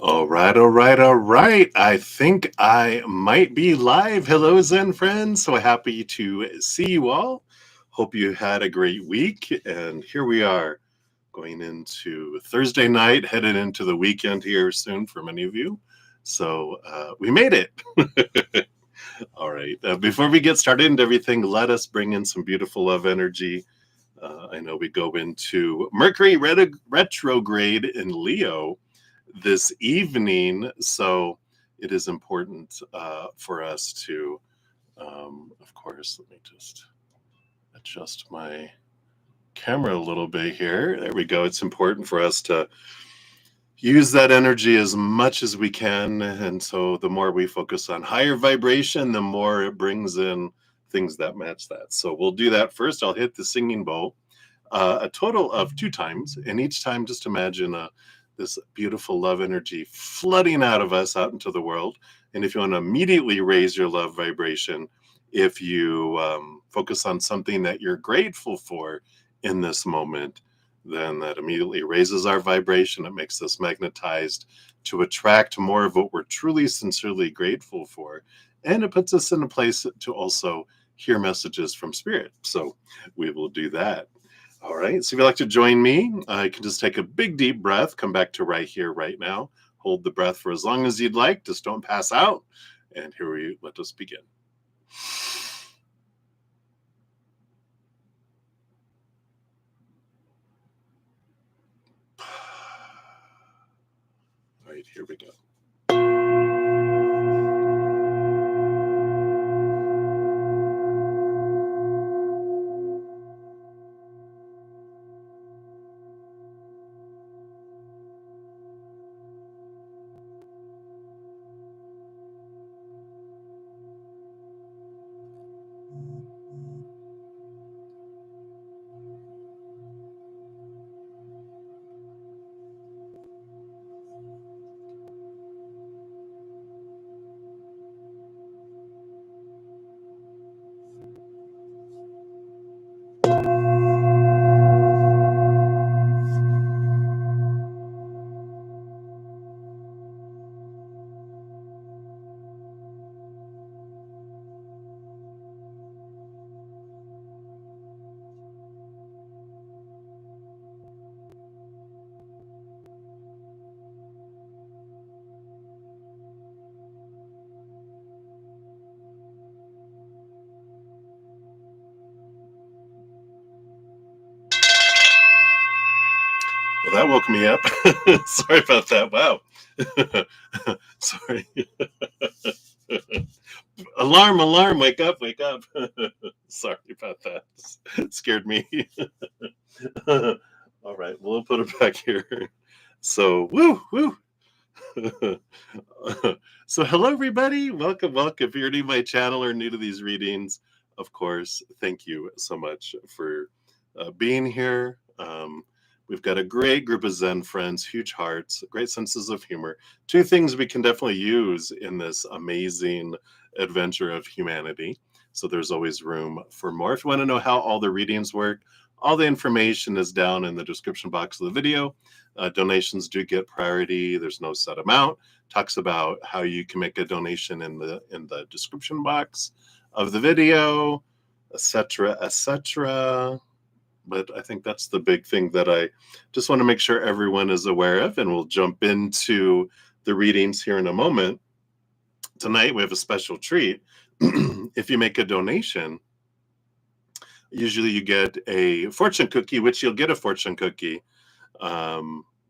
All right, all right, all right. I think I might be live. Hello, Zen friends. So happy to see you all. Hope you had a great week. And here we are going into Thursday night, headed into the weekend here soon for many of you. So we made it. All right. Before we get started into everything, let us bring in some beautiful love energy. I know we go into Mercury retrograde in Leo this evening, so it is important for us to, of course, let me just adjust my camera a little bit here. There we go. It's important for us to use that energy as much as we can. And so the more we focus on higher vibration, the more it brings in things that match that. So we'll do that first. I'll hit the singing bowl a total of 2 times. And each time, just imagine this beautiful love energy flooding out of us out into the world. And if you want to immediately raise your love vibration, if you focus on something that you're grateful for in this moment, then that immediately raises our vibration. It makes us magnetized to attract more of what we're truly, sincerely grateful for. And it puts us in a place to also hear messages from spirit. So we will do that. All right. So if you'd like to join me, you can just take a big, deep breath, come back to right here, right now. Hold the breath for as long as you'd like. Just don't pass out. And let us begin. All right, here we go. Well, that woke me up. Sorry about that. Wow. Sorry. Alarm, wake up. Sorry about that. It scared me. All right, we'll put it back here. So, woo. So hello everybody, welcome. If you're new to my channel or new to these readings, of course, thank you so much for being here. We've got a great group of Zen friends, huge hearts, great senses of humor, 2 things we can definitely use in this amazing adventure of humanity. So there's always room for more. If you want to know how all the readings work, all the information is down in the description box of the video. Donations do get priority. There's no set amount. Talks about how you can make a donation in the description box of the video, etc. But I think that's the big thing that I just want to make sure everyone is aware of, and we'll jump into the readings here in a moment. Tonight we have a special treat. If you make a donation, usually you get a fortune cookie, which you'll get a fortune cookie.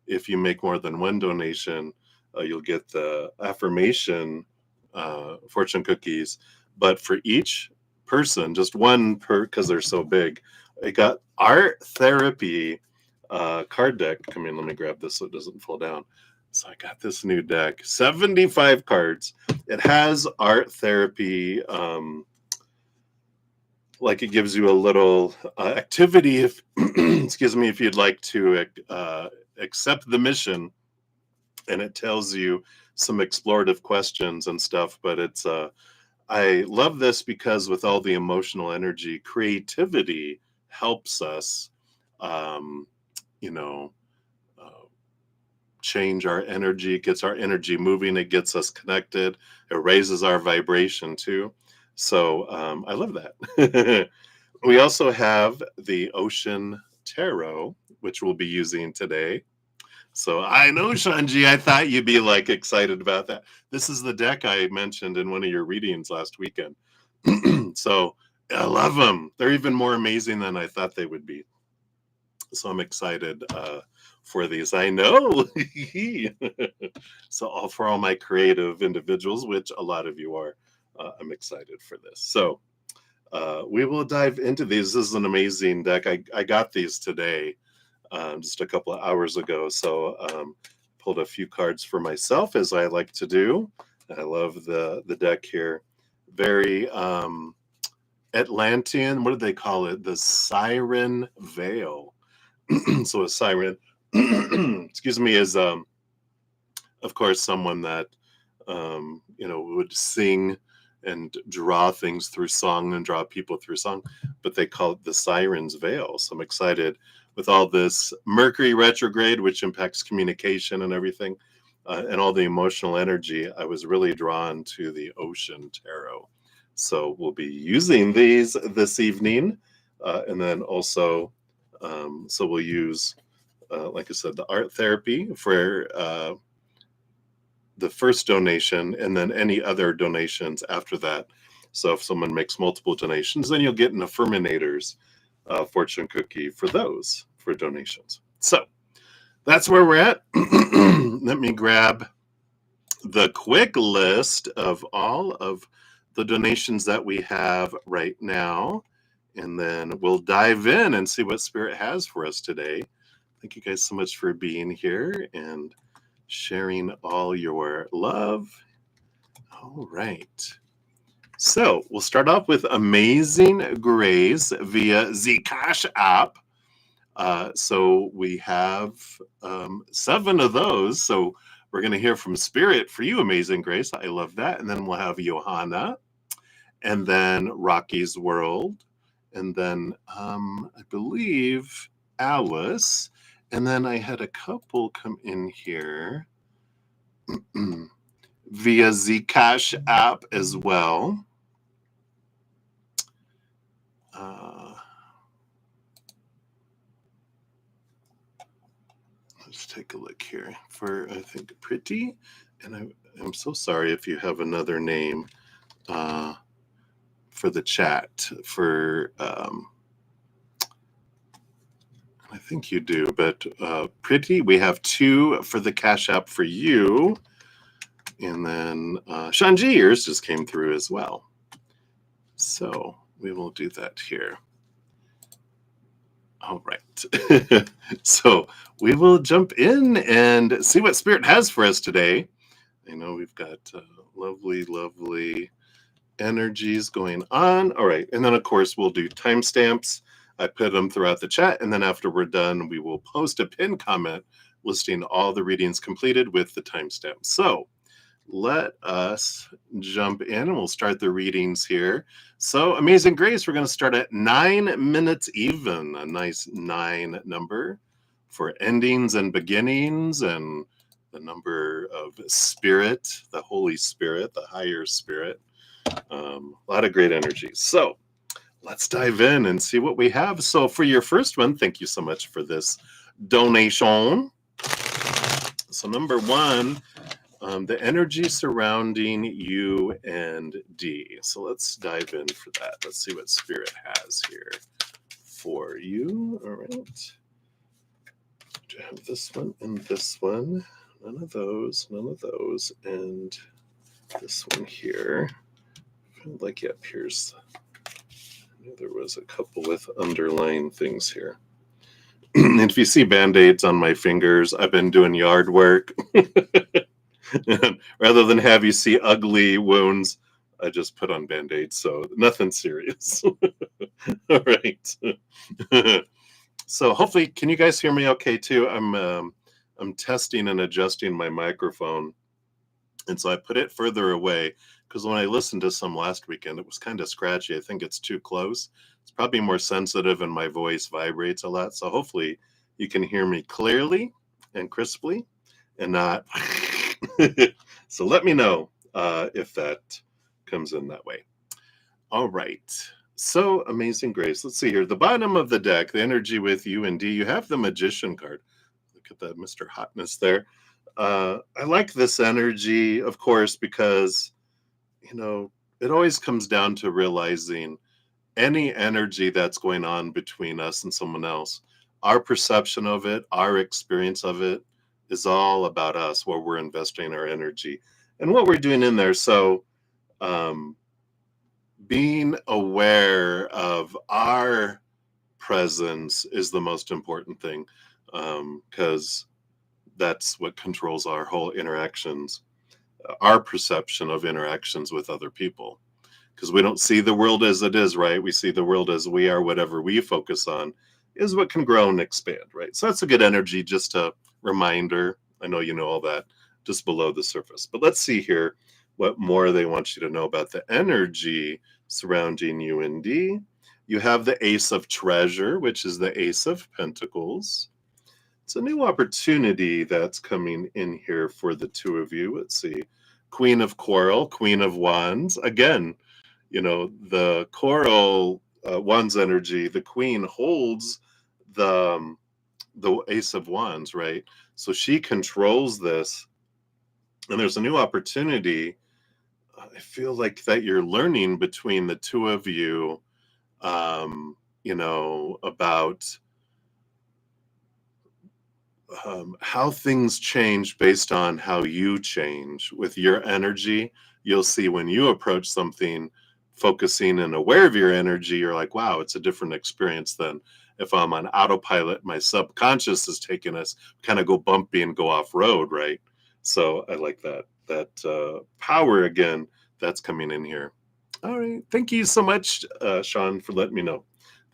If you make more than 1 donation, you'll get the affirmation fortune cookies. But for each person, just 1 per, because they're so big, I got art therapy card deck. Come in, let me grab this so it doesn't fall down. So I got this new deck, 75 cards. It has art therapy, like it gives you a little activity if excuse me, if you'd like to accept the mission, and it tells you some explorative questions and stuff. But it's I love this because with all the emotional energy, creativity helps us you know uh, change our energy, gets our energy moving, it gets us connected, it raises our vibration too. So I love that. We also have the Ocean Tarot, which we'll be using today. So I know, Shanji, I thought you'd be like excited about that. This is the deck I mentioned in one of your readings last weekend. So I love them. They're even more amazing than I thought they would be. So I'm excited for these. I know. So for all my creative individuals, which a lot of you are, I'm excited for this. So we will dive into these. This is an amazing deck. I got these today, just a couple of hours ago. So pulled a few cards for myself, as I like to do. I love the deck here. Very Atlantean. What do they call it? The Siren Veil. So a siren, excuse me, is of course someone that would sing and draw things through song and draw people through song, but they call it the Siren's Veil. So I'm excited with all this Mercury retrograde, which impacts communication and everything, and all the emotional energy. I was really drawn to the Ocean Tarot. So we'll be using these this evening, and then also so we'll use, like I said, the art therapy for the first donation, and then any other donations after that. So if someone makes multiple donations, then you'll get an Affirminator's fortune cookie for those for donations. So that's where we're at. Let me grab the quick list of all of the donations that we have right now, and then we'll dive in and see what Spirit has for us today. Thank you guys so much for being here and sharing all your love. All right. So we'll start off with Amazing Grace via the CashApp. So we have 7 of those. So we're going to hear from Spirit for you, Amazing Grace. I love that. And then we'll have Johanna, and then Rocky's World, and then I believe Alice, and then I had a couple come in here via the CashApp as well. Let's take a look here for, I think, Pretty, and I'm so sorry if you have another name for the chat for I think you do, but Pretty, we have 2 for the CashApp for you. And then Shanji, yours just came through as well. So we will do that here. All right. So we will jump in and see what Spirit has for us today. I know we've got lovely, lovely energies going on. All right. And then, of course, we'll do timestamps. I put them throughout the chat. And then after we're done, we will post a pinned comment listing all the readings completed with the timestamps. So let us jump in and we'll start the readings here. So Amazing Grace, we're going to start at 9 minutes even, a nice 9 number for endings and beginnings, and the number of Spirit, the Holy Spirit, the higher Spirit. A lot of great energy. So let's dive in and see what we have. So for your first one, thank you so much for this donation. So number 1, the energy surrounding you and D. So let's dive in for that. Let's see what Spirit has here for you. All right. Do I have this one and this one? None of those, and this one here. Like, yep, here's, I knew there was a couple with underlying things here. And if you see Band-Aids on my fingers, I've been doing yard work. Rather than have you see ugly wounds, I just put on Band-Aids, so nothing serious. All right. So hopefully, can you guys hear me okay too? I'm testing and adjusting my microphone, and so I put it further away because when I listened to some last weekend, it was kind of scratchy. I think it's too close. It's probably more sensitive, and my voice vibrates a lot. So hopefully, you can hear me clearly and crisply. and not. So let me know if that comes in that way. All right. So amazing grace. Let's see here. The bottom of the deck, the energy with you and D, you have the magician card. Look at that Mr. Hotness there. I like this energy, of course, because, it always comes down to realizing any energy that's going on between us and someone else, our perception of it, our experience of it is all about us, where we're investing our energy and what we're doing in there. So, um, being aware of our presence is the most important thing, because that's what controls our whole interactions, our perception of interactions with other people. Because we don't see the world as it is, right? We see the world as we are. Whatever we focus on is what can grow and expand, right? So that's a good energy, just a reminder. I know you know all that just below the surface. But let's see here what more they want you to know about the energy surrounding you and D. You have the Ace of Treasure, which is the Ace of Pentacles. It's a new opportunity that's coming in here for the two of you. Let's see. Queen of Coral, Queen of Wands. Again, the coral wands energy, the queen holds the Ace of Wands, right? So she controls this, and there's a new opportunity. I feel like that you're learning between the two of you, about how things change based on how you change with your energy. You'll see when you approach something focusing and aware of your energy, you're like, wow, it's a different experience than if I'm on autopilot. My subconscious is taking us kind of go bumpy and go off road, right? So I like that power again that's coming in here. All right. Thank you so much, Sean, for letting me know.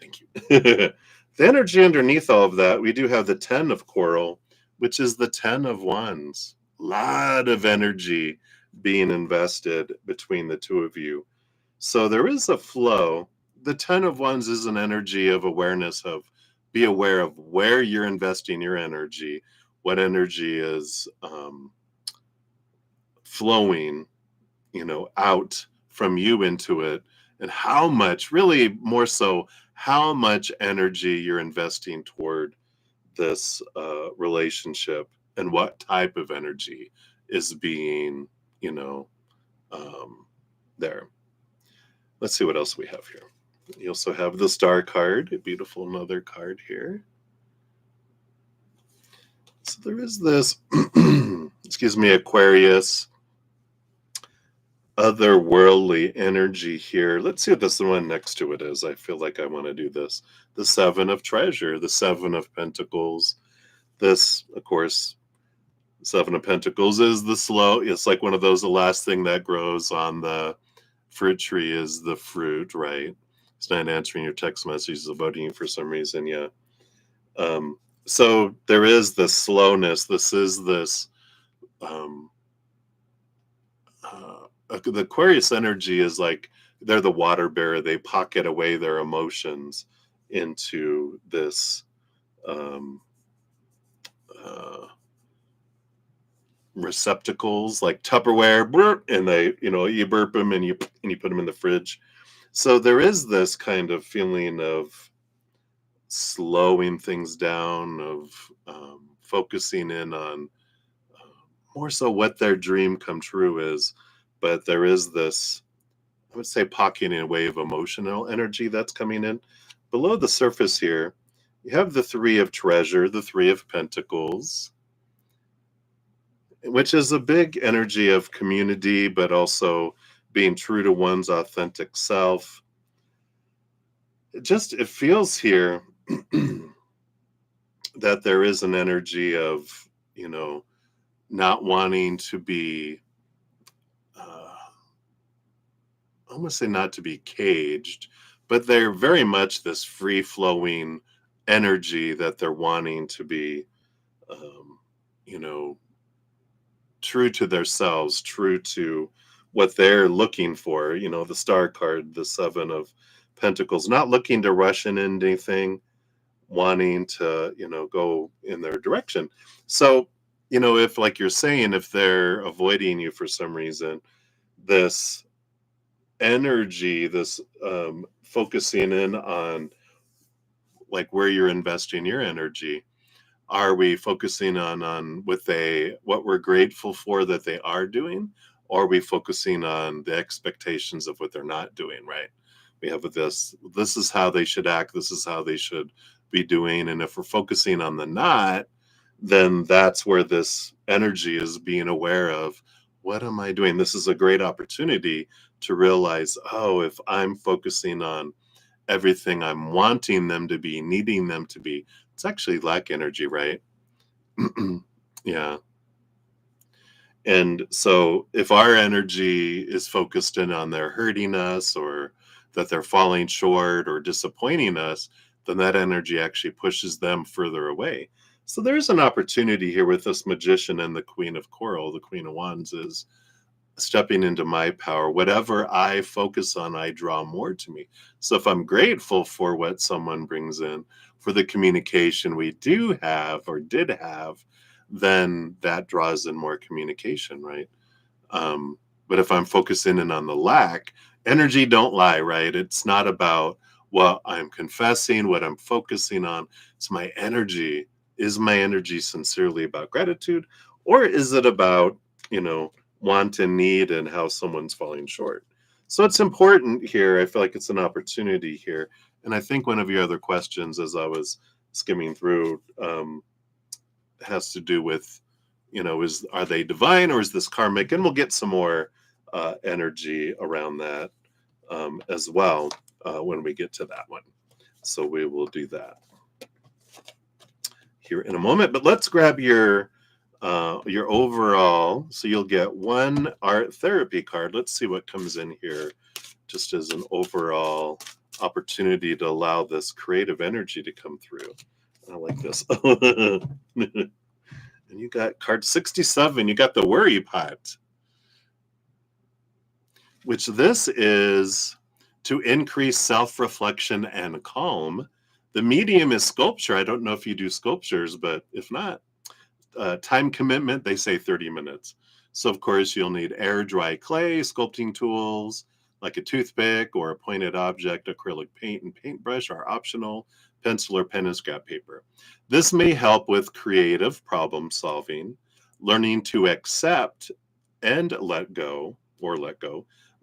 Thank you. The energy underneath all of that, we do have the 10 of Coral, which is the 10 of Wands. A lot of energy being invested between the two of you. So there is a flow. The 10 of Wands is an energy of awareness, of be aware of where you're investing your energy, what energy is flowing, out from you into it, and how much, really more so, how much energy you're investing toward this relationship, and what type of energy is being, there. Let's see what else we have here. You also have the Star card, a beautiful another card here. So there is this, excuse me, Aquarius, otherworldly energy here. Let's see what this one next to it is. I feel like I want to do this. The 7 of Treasure, the 7 of Pentacles. This, of course, 7 of Pentacles is the slow. It's like one of those, the last thing that grows on the fruit tree is the fruit, right? It's not answering your text messages about you for some reason. Yeah. So there is this slowness. This is this, the Aquarius energy is like they're the water bearer. They pocket away their emotions into this um, uh, receptacles like Tupperware, and they, you burp them and you put them in the fridge. So there is this kind of feeling of slowing things down, of focusing in on more so what their dream come true is. But there is this, I would say, pocketing away of emotional energy that's coming in. Below the surface here, you have the 3 of Treasure, the 3 of Pentacles, which is a big energy of community, but also being true to one's authentic self. It feels here that there is an energy of, not wanting to be, I almost say not to be caged, but they're very much this free flowing energy that they're wanting to be, um, you know, true to themselves, true to what they're looking for. The Star card, the 7 of Pentacles, not looking to rush in anything, wanting to, go in their direction. So, if like you're saying, if they're avoiding you for some reason, this energy, this focusing in on like where you're investing your energy. Are we focusing on with a what we're grateful for that they are doing, or are we focusing on the expectations of what they're not doing, right? We have this is how they should act, this is how they should be doing. And if we're focusing on the not, then that's where this energy is being aware of, what am I doing? This is a great opportunity to realize, oh, if I'm focusing on everything I'm wanting them to be, needing them to be, it's actually lack energy, right? Yeah. And so if our energy is focused in on they're hurting us, or that they're falling short or disappointing us, then that energy actually pushes them further away. So there's an opportunity here with this magician and the Queen of Coral, the Queen of Wands, is stepping into my power. Whatever I focus on, I draw more to me. So if I'm grateful for what someone brings in, for the communication we do have or did have, then that draws in more communication, right? But if I'm focusing in on the lack, energy don't lie, right? It's not about what I'm confessing, what I'm focusing on. It's my energy. Is my energy sincerely about gratitude, or is it about, you know, want and need and how someone's falling short? So it's important here. I feel like it's an opportunity here. And I think one of your other questions as I was skimming through has to do with, are they divine or is this karmic? And we'll get some more energy around that as well when we get to that one. So we will do that here in a moment. But let's grab your overall. So you'll get one art therapy card. Let's see what comes in here, just as an overall opportunity to allow this creative energy to come through. I like this. And you got card 67. You got the worry pot, which this is to increase self-reflection and calm. The medium is sculpture. I don't know if you do sculptures, but if not, time commitment, they say 30 minutes. So of course you'll need air dry clay, sculpting tools like a toothpick or a pointed object, acrylic paint and paintbrush are optional, pencil or pen and scrap paper. This may help with creative problem solving, learning to accept and let go,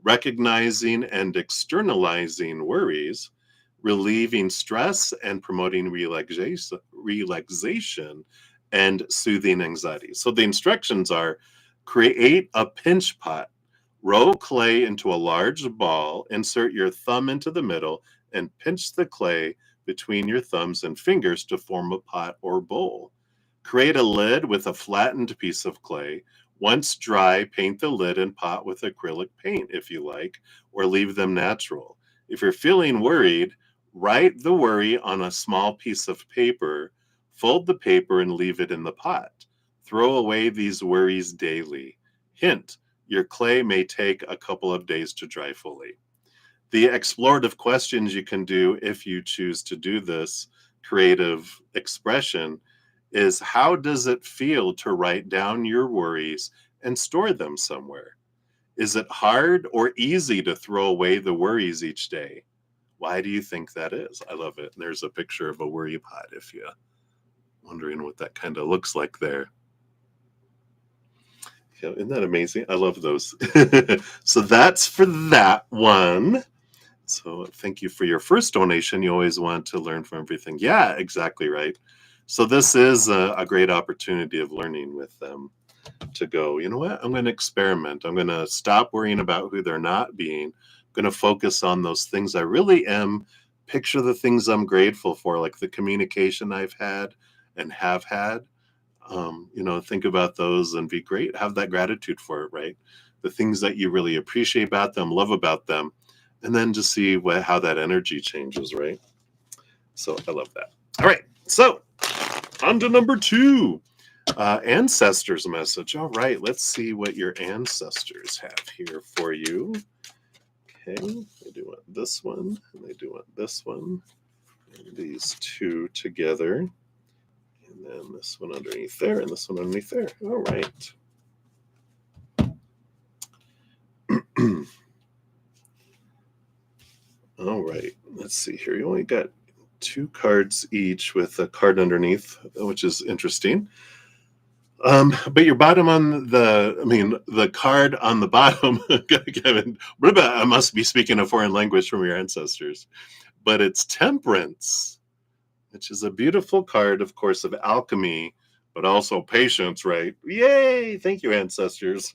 recognizing and externalizing worries, relieving stress and promoting relaxation and soothing anxiety. So the instructions are: create a pinch pot, roll clay into a large ball, insert your thumb into the middle, and pinch the clay between your thumbs and fingers to form a pot or bowl. Create a lid with a flattened piece of clay. Once dry, paint the lid and pot with acrylic paint if you like, or leave them natural. If you're feeling worried, write the worry on a small piece of paper, fold the paper and leave it in the pot. Throw away these worries daily. Hint, your clay may take a couple of days to dry fully. The explorative questions you can do if you choose to do this creative expression is: how does it feel to write down your worries and store them somewhere? Is it hard or easy to throw away the worries each day? Why do you think that is? I love it. And there's a picture of a worry pot if you're wondering what that kind of looks like there. Yeah, isn't that amazing? I love those. So that's for that one. So thank you for your first donation. You always want to learn from everything. Yeah, exactly right. So this is a great opportunity of learning with them to go, you know what? I'm going to experiment. I'm going to stop worrying about who they're not being. I'm going to focus on those things I really am. Picture the things I'm grateful for, like the communication I've had and have had. Think about those and be great. Have that gratitude for it, right? The things that you really appreciate about them, love about them, and then just see how that energy changes, right? So I love that. All right, so on to number 2, ancestors message. All right, let's see what your ancestors have here for you. Okay, they do want this one, and they do want this one, and these two together. And And this one underneath there, and this one underneath there. All right. All right. Let's see here. You only got 2 cards each with a card underneath, which is interesting. But your bottom on the card on the bottom, Kevin, I must be speaking a foreign language from your ancestors, but it's Temperance, which is a beautiful card, of course, of alchemy, but also patience, right? Yay! Thank you, ancestors.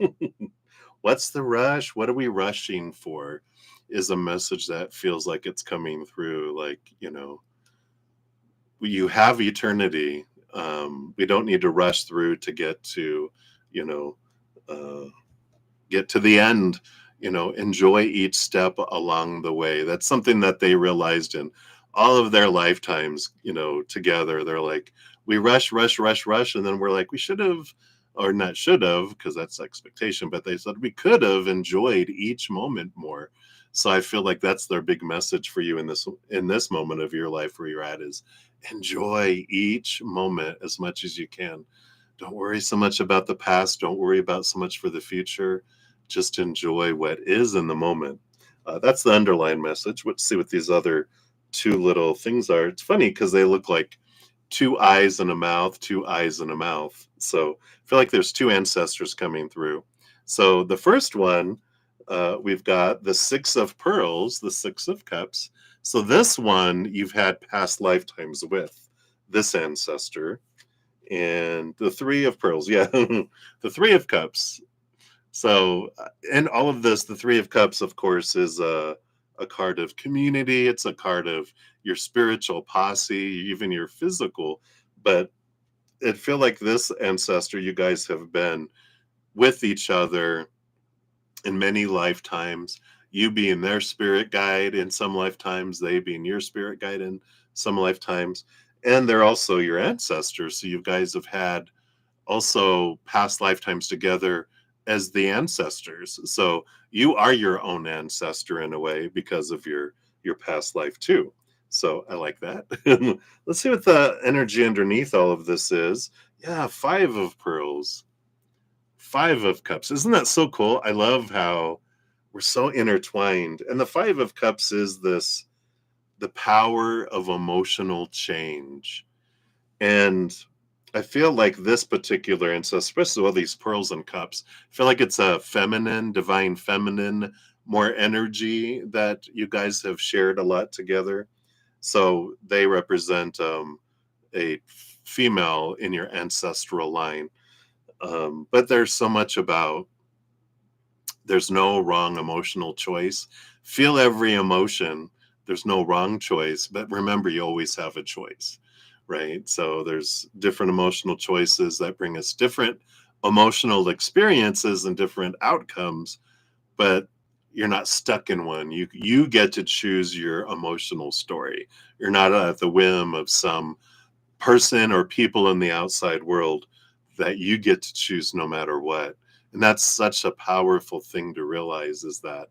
What's the rush? What are we rushing for? Is a message that feels like it's coming through, like, you have eternity. We don't need to rush through to get to, you know, uh, get to the end. Enjoy each step along the way. That's something that they realized in all of their lifetimes. Together, they're like, we rush, rush, rush, rush, and then we're like, we should have, or not should have, because that's expectation. But they said we could have enjoyed each moment more. So I feel like that's their big message for you in this moment of your life where you're at is enjoy each moment as much as you can. Don't worry so much about the past. Don't worry about so much for the future. Just enjoy what is in the moment. That's the underlying message. Let's see what these other 2 little things are. It's funny because they look like 2 eyes and a mouth, 2 eyes and a mouth. So I feel like there's 2 ancestors coming through. So the first one, we've got the 6 of Pearls, the 6 of Cups. So this one you've had past lifetimes with this ancestor. And the 3 of Pearls, yeah, the 3 of Cups. So, in all of this, the 3 of Cups, of course, is a card of community. It's a card of your spiritual posse, even your physical. But it feel like this ancestor, you guys have been with each other in many lifetimes. You being their spirit guide in some lifetimes, they being your spirit guide in some lifetimes. And they're also your ancestors. So you guys have had also past lifetimes together as the ancestors. So you are your own ancestor in a way because of your past life too. So I like that. Let's see what the energy underneath all of this is. Yeah, 5 of Pearls, 5 of Cups. Isn't that so cool? I love how we're so intertwined. And the 5 of Cups is the power of emotional change. And I feel like this particular, and so especially all these pearls and cups, I feel like it's a feminine, divine feminine, more energy that you guys have shared a lot together. So they represent a female in your ancestral line. But there's so much about there's no wrong emotional choice. Feel every emotion. There's no wrong choice, but remember, you always have a choice, right? So there's different emotional choices that bring us different emotional experiences and different outcomes, but you're not stuck in one. You get to choose your emotional story. You're not at the whim of some person or people in the outside world that you get to choose no matter what. And that's such a powerful thing to realize is that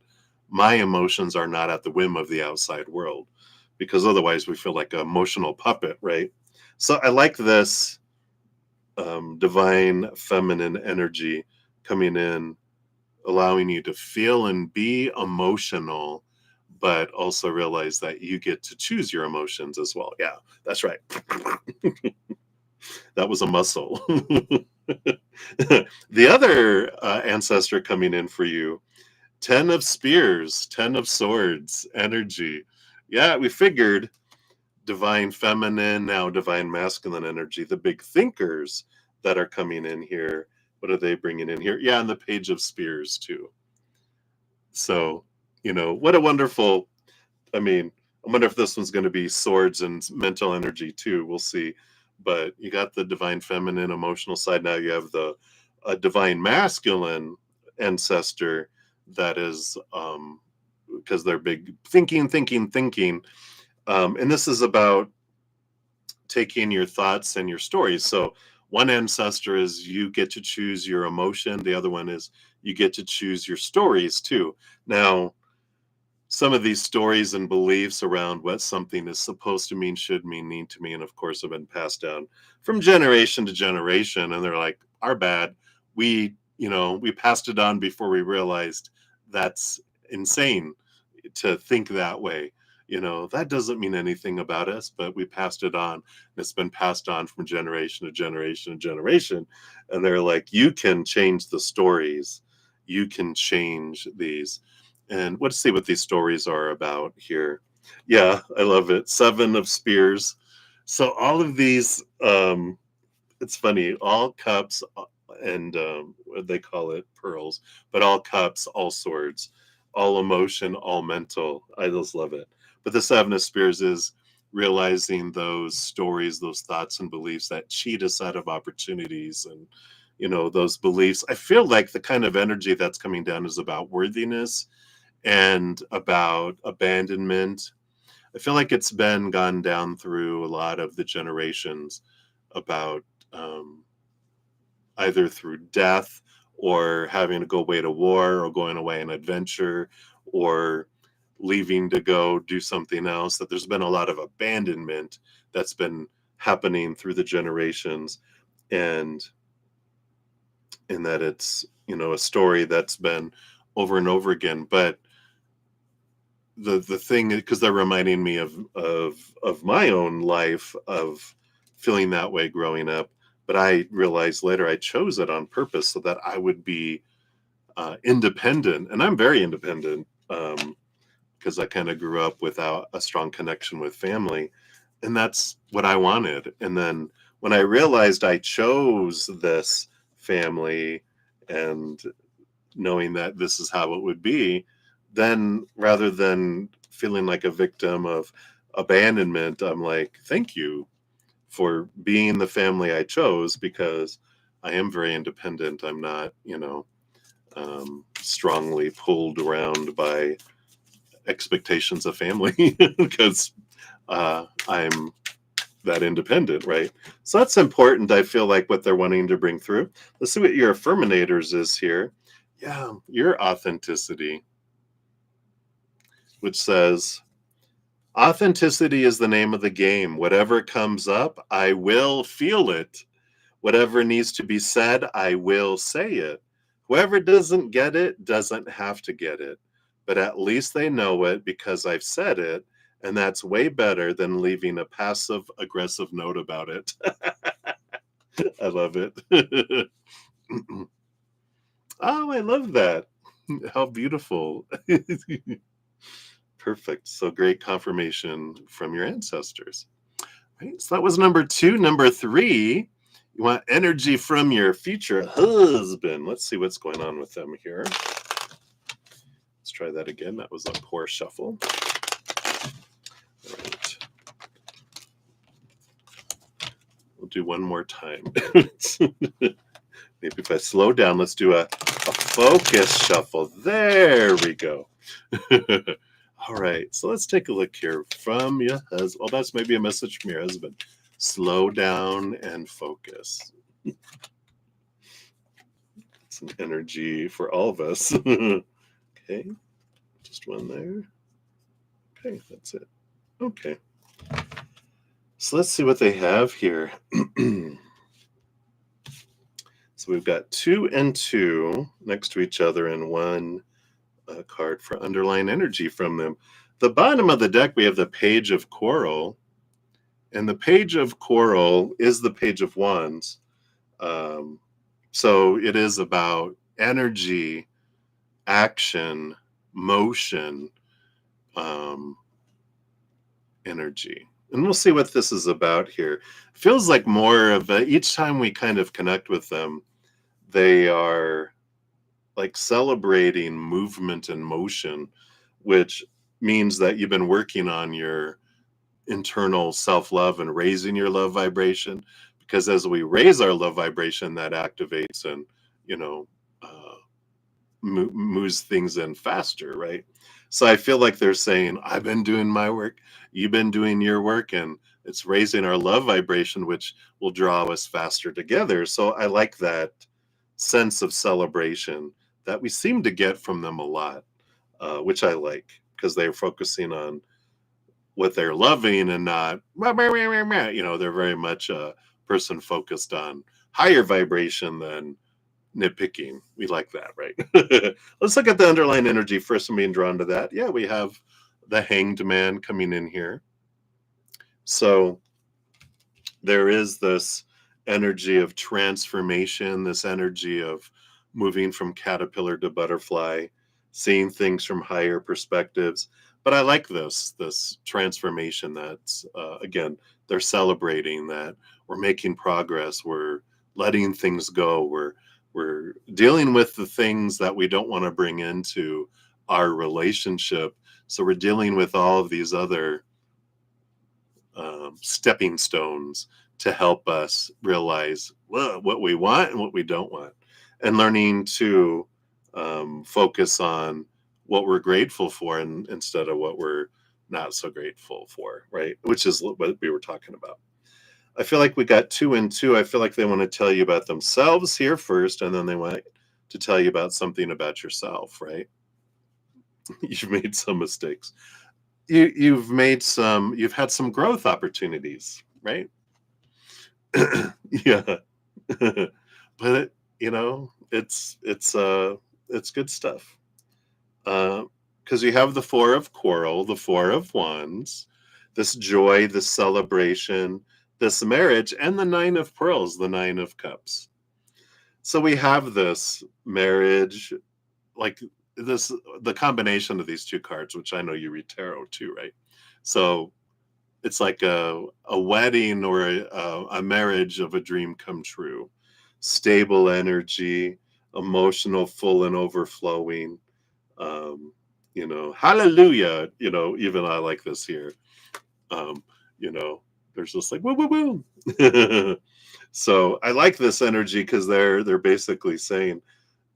my emotions are not at the whim of the outside world, because otherwise we feel like an emotional puppet, right? So I like this divine feminine energy coming in, allowing you to feel and be emotional, but also realize that you get to choose your emotions as well. Yeah, that's right. That was a muscle. The other ancestor coming in for you, 10 of Spears, 10 of Swords energy. Yeah, we figured divine feminine, now divine masculine energy, the big thinkers that are coming in here. What are they bringing in here? Yeah, and the Page of Spears too. So, what a wonderful, I mean, I wonder if this one's going to be swords and mental energy too. We'll see. But you got the divine feminine emotional side. Now you have the divine masculine ancestor that is, because they're big thinking, thinking, thinking. And this is about taking your thoughts and your stories. So one ancestor is you get to choose your emotion. The other one is you get to choose your stories too. Now, some of these stories and beliefs around what something is supposed to mean, should mean, need to mean, of course, have been passed down from generation to generation. And they're like, our bad. We passed it on before we realized that's insane to think that way. That doesn't mean anything about us, but we passed it on. And it's been passed on from generation to generation to generation. And they're like, you can change the stories. You can change these. And let's see what these stories are about here. Yeah, I love it. Seven of Spears. So all of these, it's funny, all cups and what they call it, pearls, but all cups, all swords, all emotion, all mental. I just love it. But the Seven of Spears is realizing those stories, those thoughts and beliefs that cheat us out of opportunities and those beliefs. I feel like the kind of energy that's coming down is about worthiness and about abandonment. I feel like it's been gone down through a lot of the generations about either through death or having to go away to war or going away on adventure or leaving to go do something else, that there's been a lot of abandonment that's been happening through the generations, and in that it's a story that's been over and over again. But the thing, because they're reminding me of my own life of feeling that way growing up, but I realized later I chose it on purpose so that I would be independent, and I'm very independent because I kind of grew up without a strong connection with family, and that's what I wanted. And then when I realized I chose this family and knowing that this is how it would be, then rather than feeling like a victim of abandonment, I'm like, thank you for being the family I chose, because I am very independent. I'm not, strongly pulled around by expectations of family because I'm that independent, right? So that's important. I feel like what they're wanting to bring through. Let's see what your affirminators is here. Yeah, your authenticity, which says, authenticity is the name of the game. Whatever comes up, I will feel it. Whatever needs to be said, I will say it. Whoever doesn't get it doesn't have to get it, but at least they know it because I've said it, and that's way better than leaving a passive aggressive note about it. I love it. Oh, I love that. How beautiful. Perfect. So great confirmation from your ancestors. Right. So that was number 2. Number 3, you want energy from your future husband. Let's see what's going on with them here. Let's try that again. That was a poor shuffle. All right. We'll do one more time. Maybe if I slow down, let's do a focus shuffle. There we go. All right, so let's take a look here from your husband. Well, that's maybe a message from your husband. Slow down and focus. It's an energy for all of us. Okay, just one there. Okay, that's it. Okay. So let's see what they have here. So we've got 2 and 2 next to each other and one card for underlying energy from them. The bottom of the deck, we have the Page of Coral. And the Page of Coral is the Page of Wands. So it is about energy, action, motion, energy. And we'll see what this is about here. Feels like more of each time we kind of connect with them, they are like celebrating movement and motion, which means that you've been working on your internal self-love and raising your love vibration, because as we raise our love vibration, that activates and moves things in faster, right? So I feel like they're saying, I've been doing my work, you've been doing your work, and it's raising our love vibration, which will draw us faster together. So I like that sense of celebration that we seem to get from them a lot, which I like. because they're focusing on what they're loving and not, they're very much a person focused on higher vibration than nitpicking. We like that, right? Let's look at the underlying energy first and being drawn to that. Yeah, we have the Hanged Man coming in here. So there is this energy of transformation, this energy of moving from caterpillar to butterfly, seeing things from higher perspectives. But I like this transformation. That's again, they're celebrating that we're making progress. We're letting things go. We're dealing with the things that we don't want to bring into our relationship. So we're dealing with all of these other stepping stones to help us realize what we want and what we don't want, and learning to focus on what we're grateful for and instead of what we're not so grateful for, right? Which is what we were talking about. I feel like we got 2 and 2. I feel like they want to tell you about themselves here first, and then they want to tell you about something about yourself, right? You've made some mistakes. You've had some growth opportunities, right? Yeah. But it's good stuff. Because you have the 4 of coral, the 4 of wands, this joy, this celebration, this marriage, and the 9 of pearls, the 9 of cups. So we have this marriage, like the combination of these 2 cards, which I know you read tarot too, right? So it's like a wedding or a marriage of a dream come true. Stable energy, emotional, full and overflowing. Hallelujah. Even I like this here. Um, you know, there's just like woo woo woo. So I like this energy because they're basically saying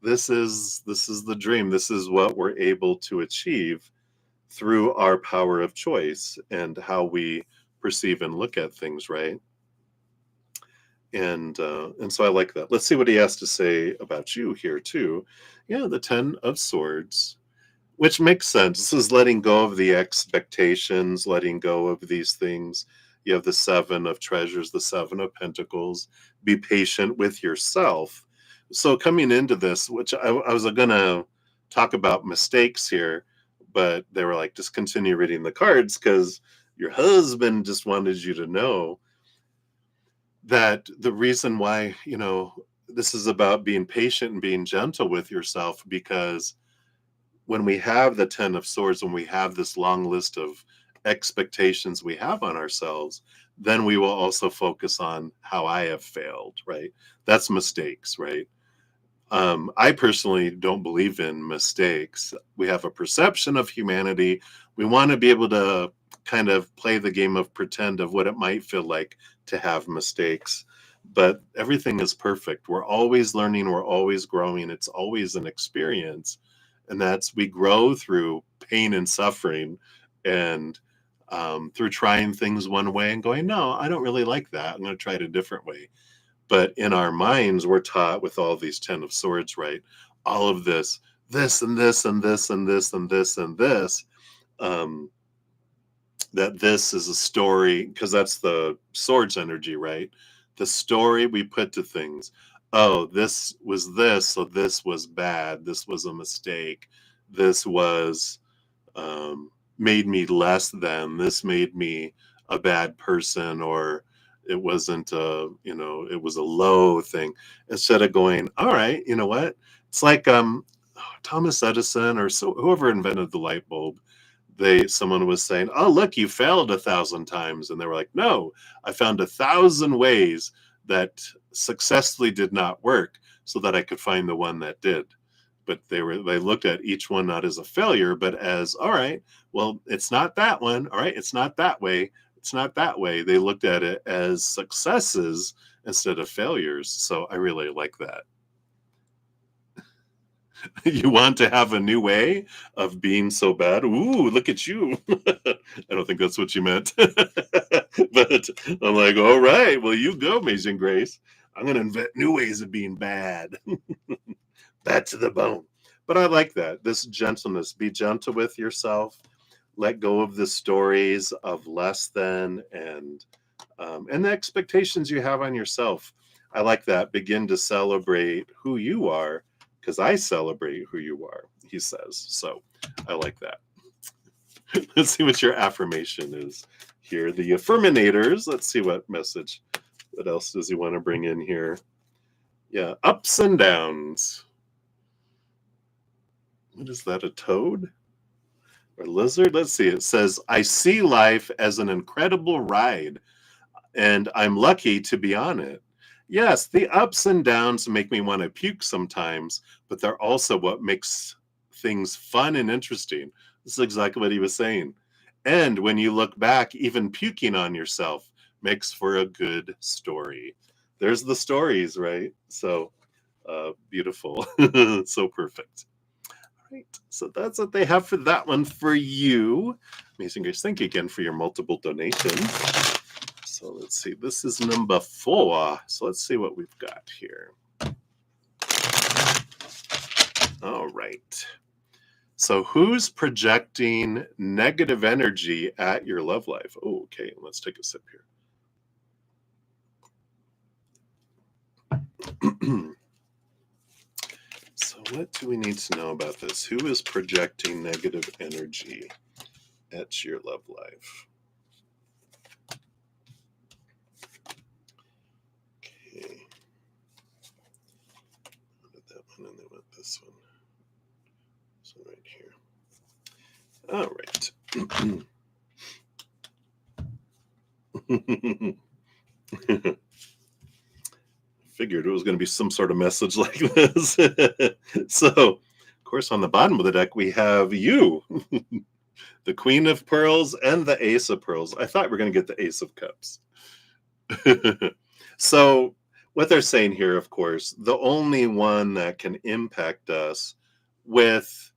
this is the dream. This is what we're able to achieve through our power of choice and how we perceive and look at things, right? And so I like that. Let's see what he has to say about you here too. Yeah, the 10 of swords, which makes sense. This is letting go of the expectations, letting go of these things. You have the 7 of treasures, the 7 of pentacles. Be patient with yourself. So coming into this, which I was going to talk about mistakes here, but they were like, just continue reading the cards because your husband just wanted you to know that the reason why, this is about being patient and being gentle with yourself, because when we have the 10 of swords, when we have this long list of expectations we have on ourselves, then we will also focus on how I have failed, right? That's mistakes, right? I personally don't believe in mistakes. We have a perception of humanity. We want to be able to kind of play the game of pretend of what it might feel like to have mistakes. But everything is perfect. We're always learning. We're always growing. It's always an experience. And we grow through pain and suffering and through trying things one way and going, no, I don't really like that. I'm going to try it a different way. But in our minds, we're taught with all these 10 of swords, right? All of this and this and this and this and this and this, that this is a story, because that's the swords energy, right? The story we put to things. Oh, this was this, so this was bad. This was a mistake. This was made me less than. This made me a bad person, or it wasn't it was a low thing. Instead of going, all right, you know what? It's like Thomas Edison or whoever invented the light bulb. Someone was saying, oh, look, you failed 1,000 times. And they were like, no, I found 1,000 ways that successfully did not work so that I could find the one that did. But they looked at each one not as a failure, but as, all right, well, it's not that one. All right, it's not that way. It's not that way. They looked at it as successes instead of failures. So I really like that. You want to have a new way of being so bad? Ooh, look at you. I don't think that's what you meant. But I'm like, all right, well, you go, Amazing Grace. I'm going to invent new ways of being bad. Bad to the bone. But I like that. This gentleness, be gentle with yourself, let go of the stories of less than and the expectations you have on yourself. I like that. Begin to celebrate who you are because I celebrate who you are, he says. So I like that. Let's see what your affirmation is here. The affirminators. Let's see what message. What else does he want to bring in here? Yeah, ups and downs. What is that? A toad? Or lizard? Let's see. It says, I see life as an incredible ride, and I'm lucky to be on it. Yes, the ups and downs make me want to puke sometimes, but they're also what makes things fun and interesting. This is exactly what he was saying. And when you look back, even puking on yourself makes for a good story. There's the stories, right? So beautiful. So perfect. Right. So that's what they have for that one for you. Amazing Grace, thank you again for your multiple donations. So let's see, this is number 4. So let's see what we've got here. All right. So who's projecting negative energy at your love life? Oh, okay, let's take a sip here. So what do we need to know about this? Who is projecting negative energy at your love life? Okay. That one and then went this one. So right here. All right. Figured it was going to be some sort of message like this. So, of course, on the bottom of the deck, we have you, the Queen of Pearls and the Ace of Pearls. I thought we were going to get the Ace of Cups. So what they're saying here, of course, the only one that can impact us with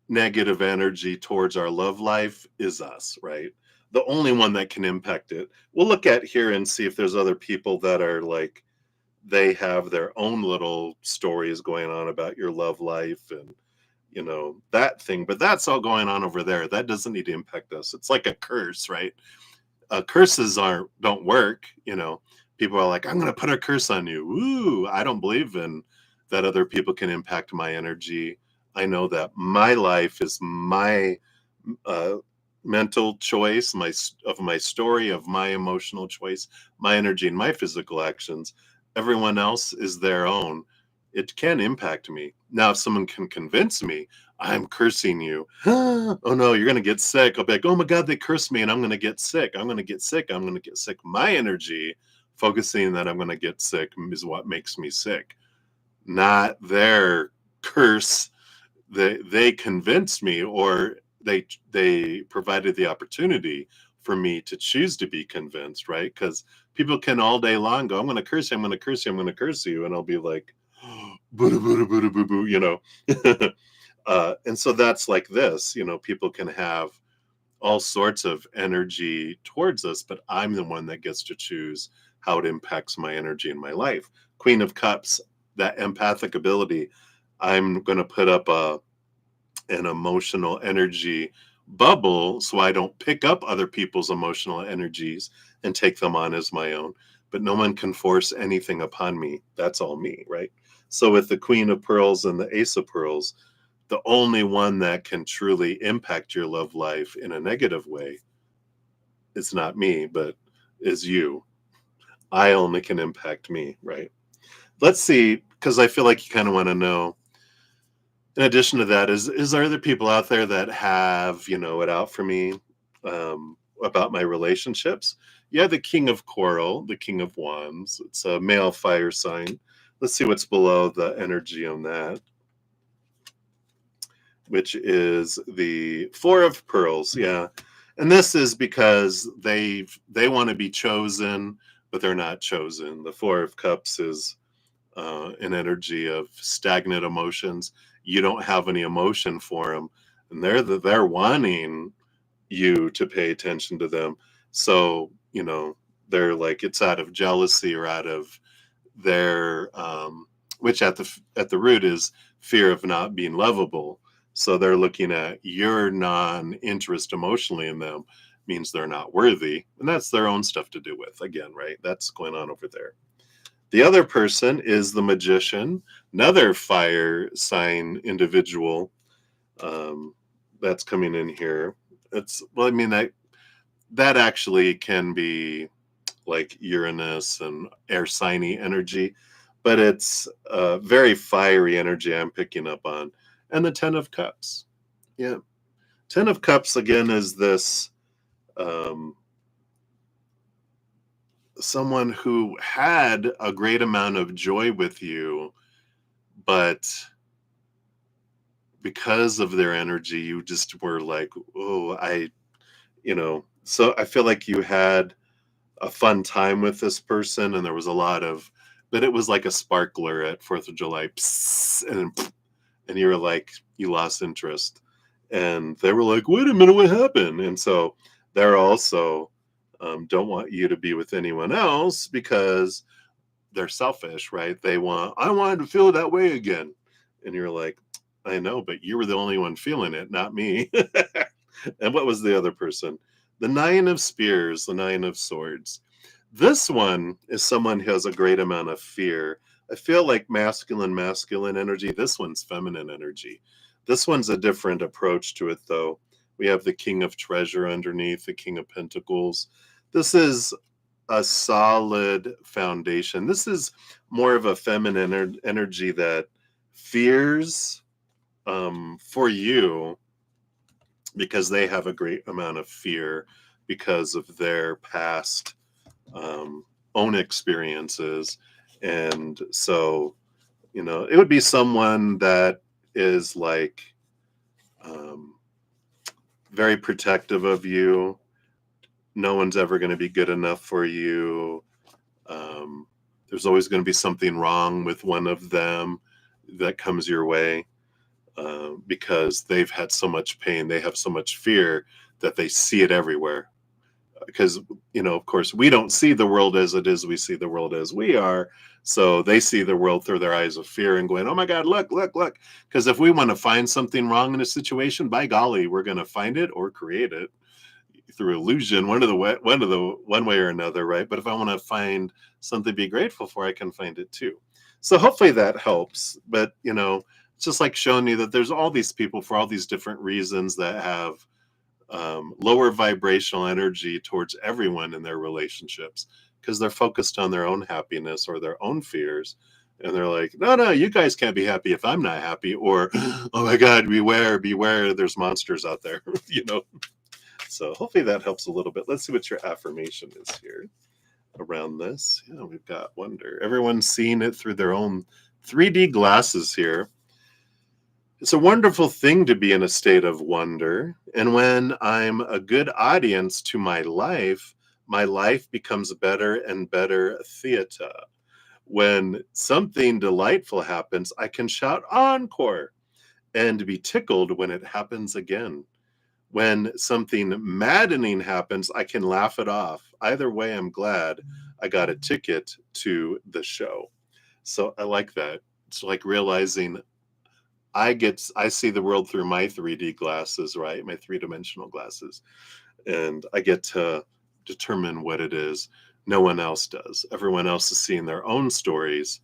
negative energy towards our love life is us, right? The only one that can impact it. We'll look at here and see if there's other people that are like, they have their own little stories going on about your love life and that thing, but that's all going on over there. That doesn't need to impact us. It's like a curse, right? Curses don't work. People are like, I'm going to put a curse on you. Ooh, I don't believe in that other people can impact my energy. I know that my life is my mental choice, my story, of my emotional choice, my energy, and my physical actions. Everyone else is their own. It can impact me. Now, if someone can convince me, I'm cursing you. Oh no, you're going to get sick. I'll be like, oh my God, they cursed me and I'm going to get sick. I'm going to get sick. I'm going to get sick. My energy focusing that I'm going to get sick is what makes me sick, not their curse. They convinced me, or they provided the opportunity for me to choose to be convinced, right? Because people can all day long go, I'm going to curse you, I'm going to curse you, I'm going to curse you. And I'll be like, boo, boo, boo, boo, boo, and so that's like this, people can have all sorts of energy towards us, but I'm the one that gets to choose how it impacts my energy in my life. Queen of Cups, that empathic ability. I'm going to put up an emotional energy bubble so I don't pick up other people's emotional energies and take them on as my own. But no one can force anything upon me. That's all me, right? So with the Queen of Pearls and the Ace of Pearls, the only one that can truly impact your love life in a negative way is not me, but is you. I only can impact me, right? Let's see, because I feel like you kind of want to know. In addition to that, is there other people out there that have, it out for me about my relationships? Yeah, the King of Coral, the King of Wands. It's a male fire sign. Let's see what's below the energy on that, which is the Four of Pearls. Yeah. And this is because they want to be chosen, but they're not chosen. The Four of Cups is an energy of stagnant emotions. You don't have any emotion for them, and they're wanting you to pay attention to them. So they're like, it's out of jealousy or out of their which at the root is fear of not being lovable. So they're looking at your non-interest emotionally in them means they're not worthy. And that's their own stuff to do with. Again, right? That's going on over there. The other person is the magician, another fire sign individual that's coming in here. It's well, I mean that actually can be like Uranus and air signy energy, but it's very fiery energy I'm picking up on. And the Ten of Cups. Yeah. Ten of Cups again is this um, someone who had a great amount of joy with you, but because of their energy, you just were like, oh, so I feel like you had a fun time with this person and there was a lot of, but it was like a sparkler at 4th of July. Psst, and you were like, you lost interest. And they were like, wait a minute, what happened? And so they're also don't want you to be with anyone else because they're selfish, right? I wanted to feel that way again. And you're like, I know, but you were the only one feeling it, not me. And what was the other person? The Nine of Spears, the Nine of Swords. This one is someone who has a great amount of fear. I feel like masculine energy. This one's feminine energy. This one's a different approach to it, though. We have the King of Treasure underneath, the King of Pentacles. This is a solid foundation. This is more of a feminine energy that fears for you because they have a great amount of fear because of their past own experiences. And so, it would be someone that is like very protective of you. No one's ever going to be good enough for you. There's always going to be something wrong with one of them that comes your way because they've had so much pain. They have so much fear that they see it everywhere. Because, of course, we don't see the world as it is. We see the world as we are. So they see the world through their eyes of fear and going, oh, my God, look, look, look. Because if we want to find something wrong in a situation, by golly, we're going to find it or create it through illusion, one way or another, right? But if I want to find something to be grateful for, I can find it too. So hopefully that helps. But it's just like showing you that there's all these people for all these different reasons that have lower vibrational energy towards everyone in their relationships because they're focused on their own happiness or their own fears. And they're like, no, you guys can't be happy if I'm not happy. Or, oh my God, beware, there's monsters out there, So hopefully that helps a little bit. Let's see what your affirmation is here around this. Yeah, we've got wonder. Everyone's seeing it through their own 3D glasses here. It's a wonderful thing to be in a state of wonder. And when I'm a good audience to my life becomes better and better theater. When something delightful happens, I can shout encore and be tickled when it happens again. When something maddening happens, I can laugh it off. Either way, I'm glad I got a ticket to the show. So I like that. It's like realizing I see the world through my 3D glasses, right? My three-dimensional glasses. And I get to determine what it is. No one else does. Everyone else is seeing their own stories,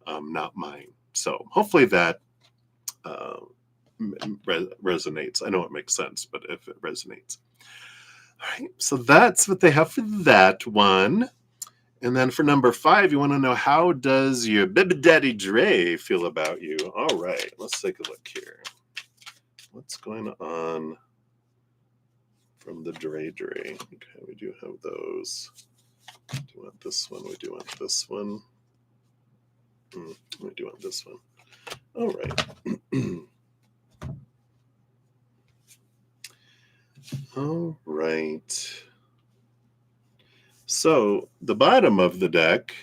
not mine. So hopefully that resonates. I know it makes sense, but if it resonates. All right, so that's what they have for that one. And then for number 5, you want to know, how does your baby daddy Dre feel about you? All right, let's take a look here. What's going on from the Dre? Okay, we do have those. Do you want this one? We do want this one. We do want this one. All right. All right. So the bottom of the deck,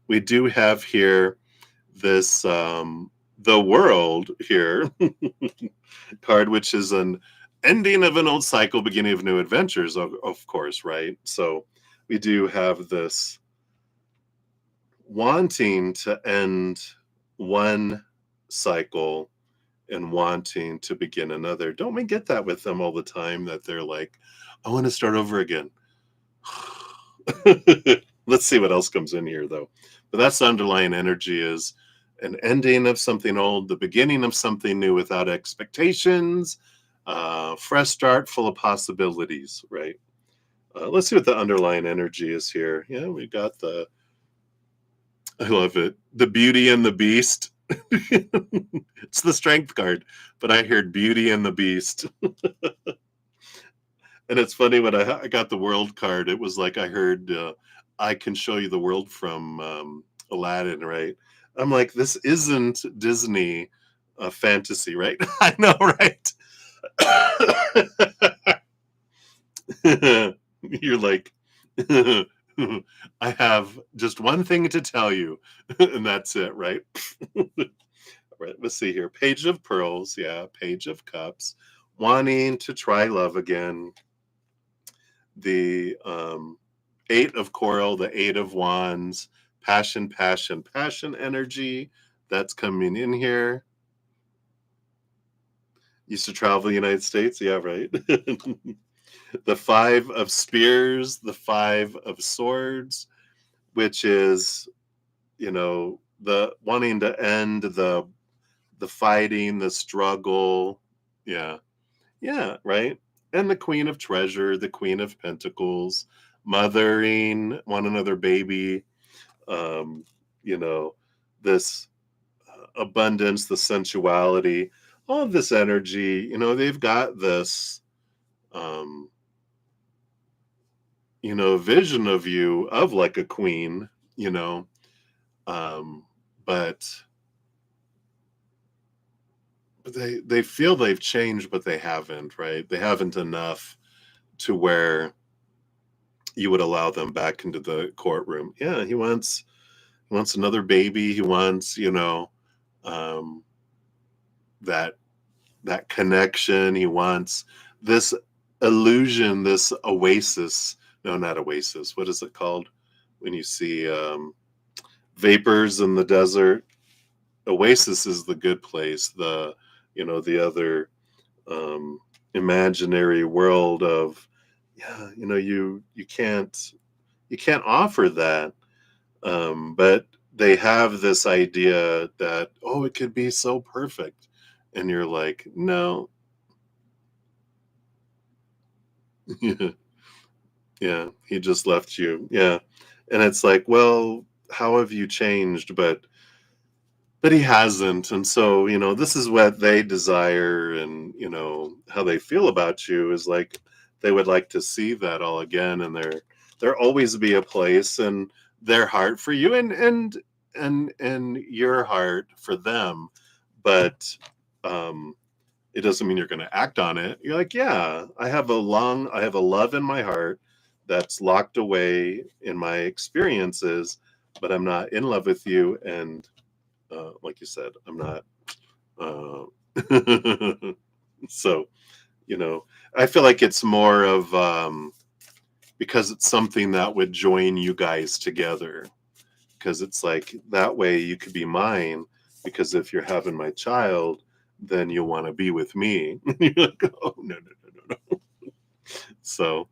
we do have here this the world here card, which is an ending of an old cycle, beginning of new adventures, of course, right? So we do have this wanting to end one cycle and wanting to begin another. Don't we get that with them all the time, that they're like, I want to start over again? Let's see what else comes in here, though. But that's the underlying energy, is an ending of something old, the beginning of something new without expectations, fresh start full of possibilities, right? Let's see what the underlying energy is here. Yeah, we got I love it, the Beauty and the Beast. It's the Strength card, but I heard Beauty and the Beast. And it's funny, when I got the World card, it was like I heard, I can show you the world from Aladdin, right? I'm like, this isn't Disney fantasy, right? I know, right? You're like, I have just one thing to tell you, and that's it, right? Right, let's see here. Page of Pearls, yeah, Page of Cups, wanting to try love again. The Eight of Coral, the Eight of Wands, passion, passion, passion energy that's coming in here. Used to travel the United States, yeah, right. The Five of Spears, the Five of Swords, which is, the wanting to end the fighting, the struggle. Yeah. Yeah, right. And the Queen of Treasure, the Queen of Pentacles, mothering one another baby, um, you know, this abundance, the sensuality, all of this energy, they've got this, um, vision of you of like a queen, you know, um, but they feel they've changed, but they haven't, right? They haven't enough to where you would allow them back into the courtroom. Yeah, he wants another baby. He wants, um, that that connection. He wants this illusion, this oasis. No, not oasis. What is it called when you see vapors in the desert? Oasis is the good place. The other um, imaginary world of, yeah, you can't offer that, but they have this idea that, oh, it could be so perfect, and you're like, no. Yeah, he just left you, yeah. And it's like, well, how have you changed? But he hasn't. And so, this is what they desire, and how they feel about you is like, they would like to see that all again, and there always be a place in their heart for you, and your heart for them. But it doesn't mean you're going to act on it. You're like, yeah, I have a love in my heart that's locked away in my experiences, but I'm not in love with you. And like you said, I'm not. Uh, so, you know, I feel like it's more of, because it's something that would join you guys together. Because it's like, that way you could be mine. Because if you're having my child, then you'll want to be with me. You're like, oh, no, no, no, no, no. So,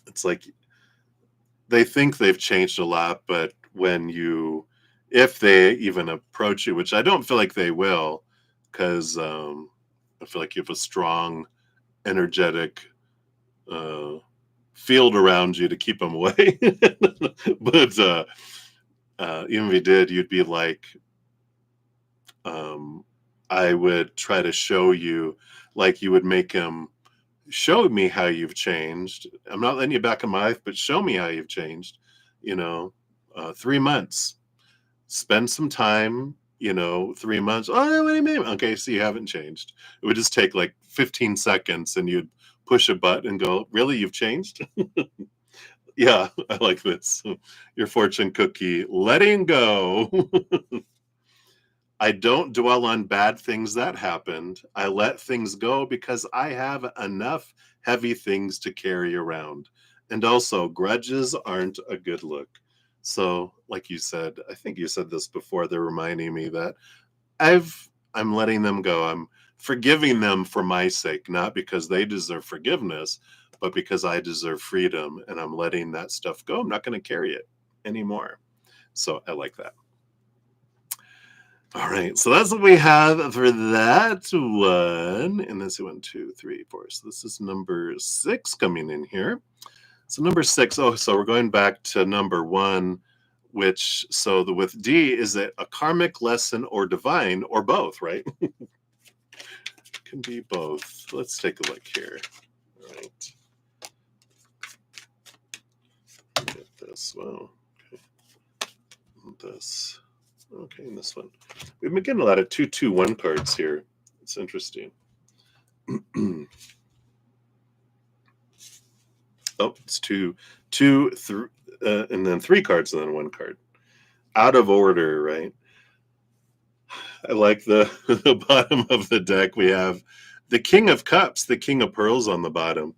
it's like, they think they've changed a lot, but if they even approach you, which I don't feel like they will, because I feel like you have a strong, energetic uh, field around you to keep them away. But even if you did, you'd be like, um, I would try to show you, like you would make him show me how you've changed. I'm not letting you back in my life, but show me how you've changed. 3 months. Spend some time, 3 months. Oh, what do you mean? Okay, so you haven't changed. It would just take like 15 seconds, and you'd push a button and go, really, you've changed? Yeah, I like this. Your fortune cookie, letting go. I don't dwell on bad things that happened. I let things go because I have enough heavy things to carry around. And also, grudges aren't a good look. So, like you said, I think you said this before, they're reminding me that I'm letting them go. I'm forgiving them for my sake, not because they deserve forgiveness, but because I deserve freedom, and I'm letting that stuff go. I'm not going to carry it anymore. So I like that. All right, so that's what we have for that one. And let's see, 1, 2, 3, 4. So this is number 6 coming in here. So number 6, so we're going back to number 1, which, so with D, is it a karmic lesson or divine or both, right? Can be both. Let's take a look here. All right. Get this. Well, okay. This. Okay, and this one. We've been getting a lot of 2-2-1 cards here. It's interesting. Oh, it's two, 3, and then 3 cards and then 1 card. Out of order, right? I like the bottom of the deck. We have the King of Cups, the King of Pearls on the bottom.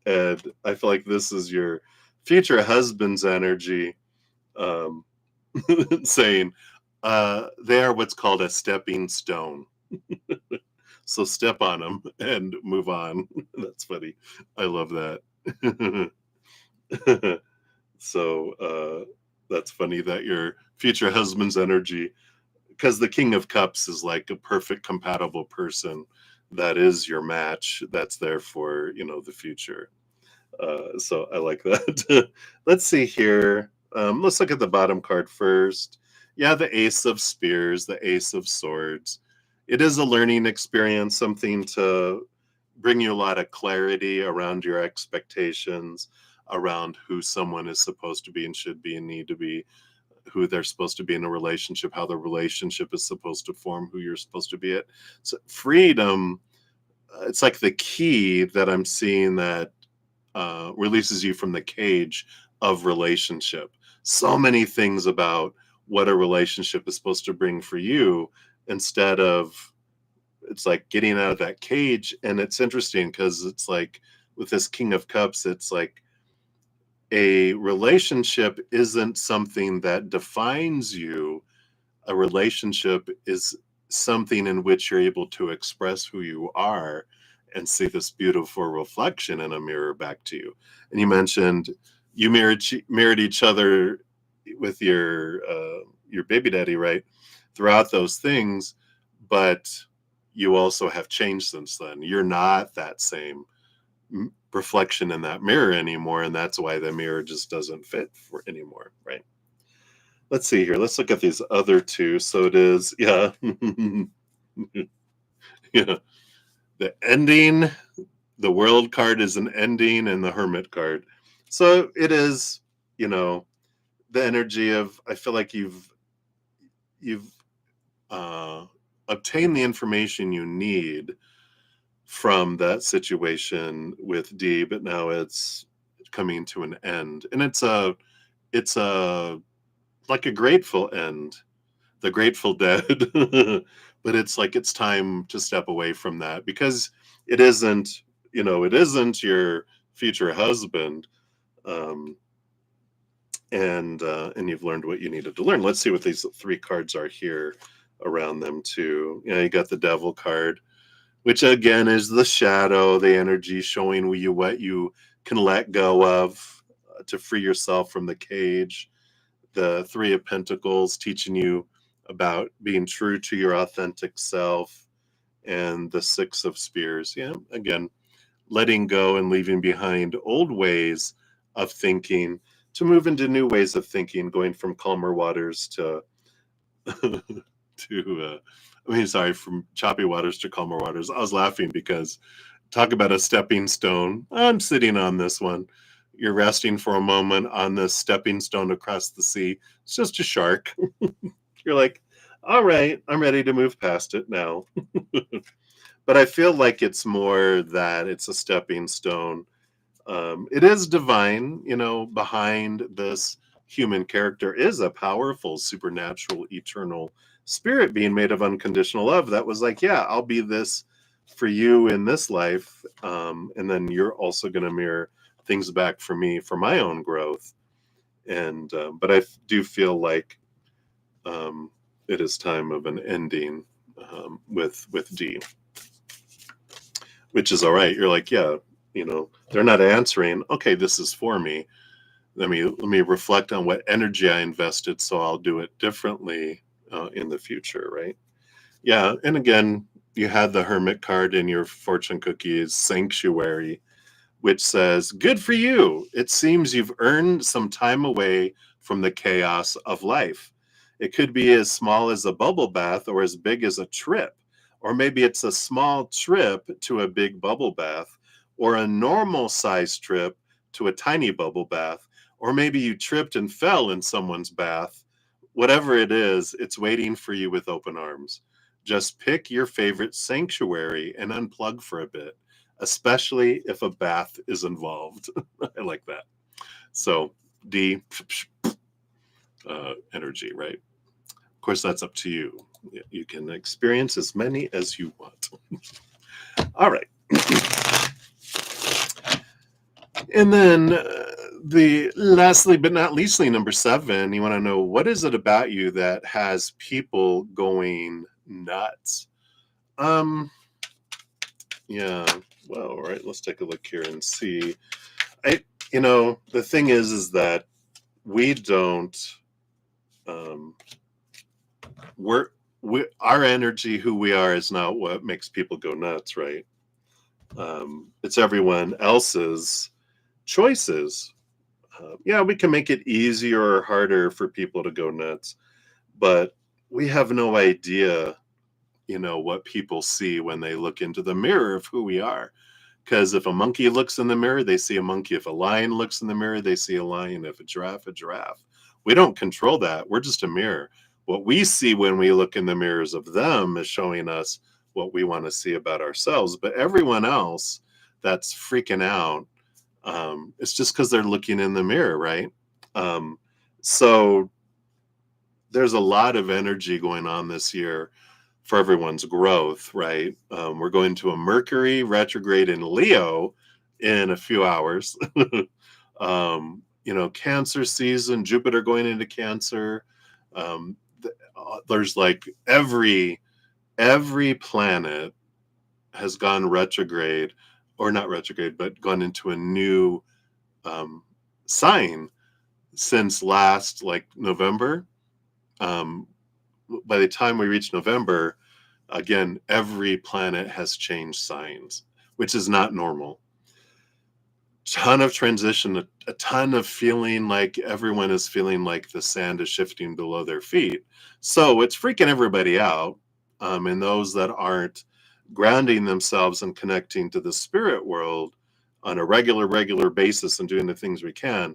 And I feel like this is your future husband's energy, saying they are what's called a stepping stone. So step on them and move on. That's funny. I love that. So that's funny that your future husband's energy, because the King of Cups is like a perfect compatible person that is your match, that's there for the future. So I like that. Let's see here. Let's look at the bottom card first. Yeah, the Ace of Spears, the Ace of Swords. It is a learning experience, something to bring you a lot of clarity around your expectations, around who someone is supposed to be and should be and need to be, who they're supposed to be in a relationship, how the relationship is supposed to form, who you're supposed to be at. So freedom, it's like the key that I'm seeing that releases you from the cage of relationship. So many things about what a relationship is supposed to bring for you, instead of, it's like getting out of that cage. And it's interesting because it's like with this King of Cups, it's like a relationship isn't something that defines you. A relationship is something in which you're able to express who you are and see this beautiful reflection in a mirror back to you. And you mentioned you mirrored each other with your baby daddy, right? Throughout those things, but you also have changed since then. You're not that same reflection in that mirror anymore, and that's why the mirror just doesn't fit for anymore, right? Let's see here. Let's look at these other 2. So it is, yeah, yeah. The ending, the World card is an ending, and the Hermit card. So it is, the energy of, I feel like you've obtained the information you need from that situation with D, but now it's coming to an end, and it's a like a grateful end, the Grateful Dead. But it's like it's time to step away from that, because it isn't, it isn't your future husband, um, and you've learned what you needed to learn. Let's see what these 3 cards are here around them too. You got the Devil card, which again is the shadow, the energy showing you what you can let go of to free yourself from the cage. The 3 of Pentacles teaching you about being true to your authentic self, and the 6 of Spears. Yeah, again, letting go and leaving behind old ways of thinking to move into new ways of thinking, going from calmer waters to from choppy waters to calmer waters. I was laughing because talk about a stepping stone. I'm sitting on this one. You're resting for a moment on this stepping stone across the sea. It's just a shark. You're like, all right, I'm ready to move past it now. But I feel like it's more that it's a stepping stone. It is divine, behind this human character is a powerful, supernatural, eternal spirit being made of unconditional love that was like, yeah, I'll be this for you in this life. And then you're also going to mirror things back for me for my own growth. But I do feel like it is time of an ending with D, which is all right. You're like, yeah, they're not answering. Okay, this is for me. Let me reflect on what energy I invested, so I'll do it differently in the future, right? Yeah, and again, you had the Hermit card in your fortune cookies sanctuary, which says, "Good for you. It seems you've earned some time away from the chaos of life. It could be as small as a bubble bath or as big as a trip. Or maybe it's a small trip to a big bubble bath, or a normal size trip to a tiny bubble bath. Or maybe you tripped and fell in someone's bath. Whatever it is, it's waiting for you with open arms. Just pick your favorite sanctuary and unplug for a bit, especially if a bath is involved." I like that. So D, energy, right? Of course, that's up to you. You can experience as many as you want. All right. And then the lastly but not leastly, number 7, you want to know, what is it about you that has people going nuts? Yeah, well, all right, let's take a look here and see. The thing is that we don't, our energy, who we are, is not what makes people go nuts, right? It's everyone else's choices. Yeah, we can make it easier or harder for people to go nuts, but we have no idea, what people see when they look into the mirror of who we are. Because if a monkey looks in the mirror, they see a monkey. If a lion looks in the mirror, they see a lion. If a giraffe, a giraffe. We don't control that. We're just a mirror. What we see when we look in the mirrors of them is showing us what we want to see about ourselves. But everyone else that's freaking out, it's just because they're looking in the mirror, right? So there's a lot of energy going on this year for everyone's growth, right? We're going to a Mercury retrograde in Leo in a few hours. Cancer season, Jupiter going into Cancer. There's like every planet has gone retrograde, or not retrograde, but gone into a new sign since last November. By the time we reach November, again, every planet has changed signs, which is not normal. Ton of transition, a ton of feeling like everyone is feeling like the sand is shifting below their feet. So it's freaking everybody out. And those that aren't grounding themselves and connecting to the spirit world on a regular basis and doing the things we can,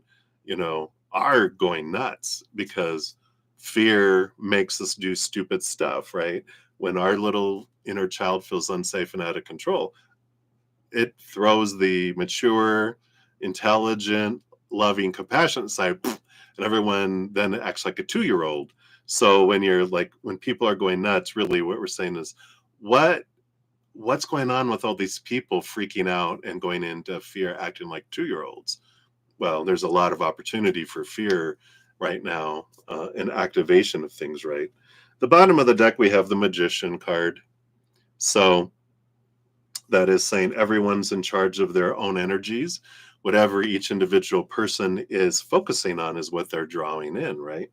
are going nuts, because fear makes us do stupid stuff, right? When our little inner child feels unsafe and out of control, it throws the mature, intelligent, loving, compassionate side, and everyone then acts like a 2-year-old. So when people are going nuts, really what we're saying is, what's going on with all these people freaking out and going into fear, acting like 2-year-olds? Well, there's a lot of opportunity for fear right now, and activation of things, right? The bottom of the deck, we have the Magician card. So that is saying everyone's in charge of their own energies. Whatever each individual person is focusing on is what they're drawing in, right?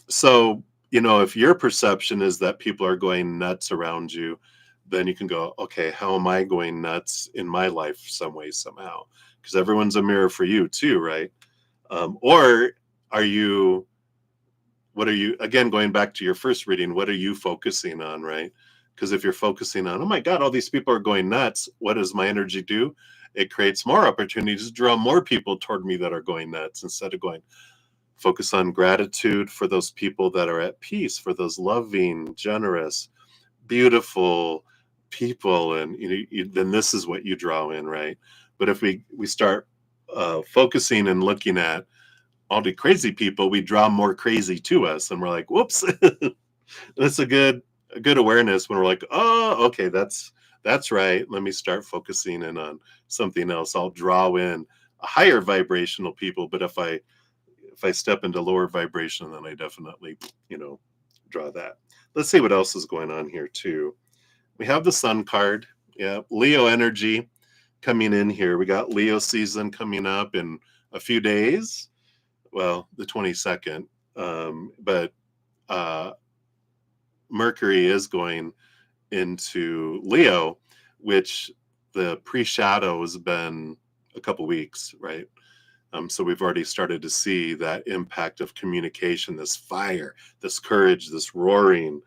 So, if your perception is that people are going nuts around you, then you can go, okay, how am I going nuts in my life some way, somehow? Because everyone's a mirror for you too, right? Or what are you, again, going back to your first reading, what are you focusing on, right? Because if you're focusing on, oh my God, all these people are going nuts, what does my energy do? It creates more opportunities to draw more people toward me that are going nuts, instead of going, focus on gratitude for those people that are at peace, for those loving, generous, beautiful people. And then this is what you draw in, right? But if we start focusing and looking at all the crazy people, we draw more crazy to us, and we're like, whoops. That's a good awareness when we're like, oh, okay, that's right. Let me start focusing in on something else. I'll draw in a higher vibrational people, but if I step into lower vibration, then I definitely, draw that. Let's see what else is going on here too. We have the Sun card. Yeah, Leo energy coming in here. We got Leo season coming up in a few days. Well, the 22nd. But Mercury is going into Leo, which the pre-shadow has been a couple weeks, right? So we've already started to see that impact of communication, this fire, this courage, this roaring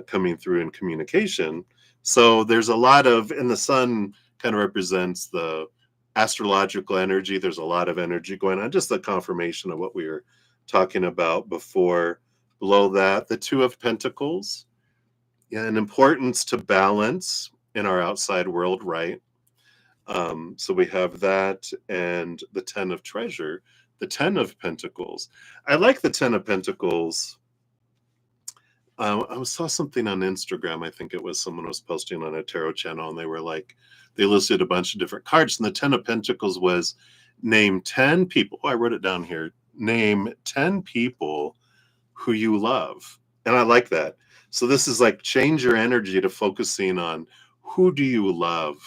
coming through in communication. So there's a lot of, and the sun kind of represents the astrological energy. There's a lot of energy going on, just the confirmation of what we were talking about before. Below that, the Two of Pentacles. Yeah, an importance to balance in our outside world, right? So we have that and the Ten of Treasure, the Ten of Pentacles. I like the Ten of Pentacles. I saw something on Instagram. I think it was someone was posting on a tarot channel, and they were like, they listed a bunch of different cards, and the Ten of Pentacles was name 10 people. Oh, I wrote it down here. Name 10 people who you love. And I like that. So this is like change your energy to focusing on who do you love.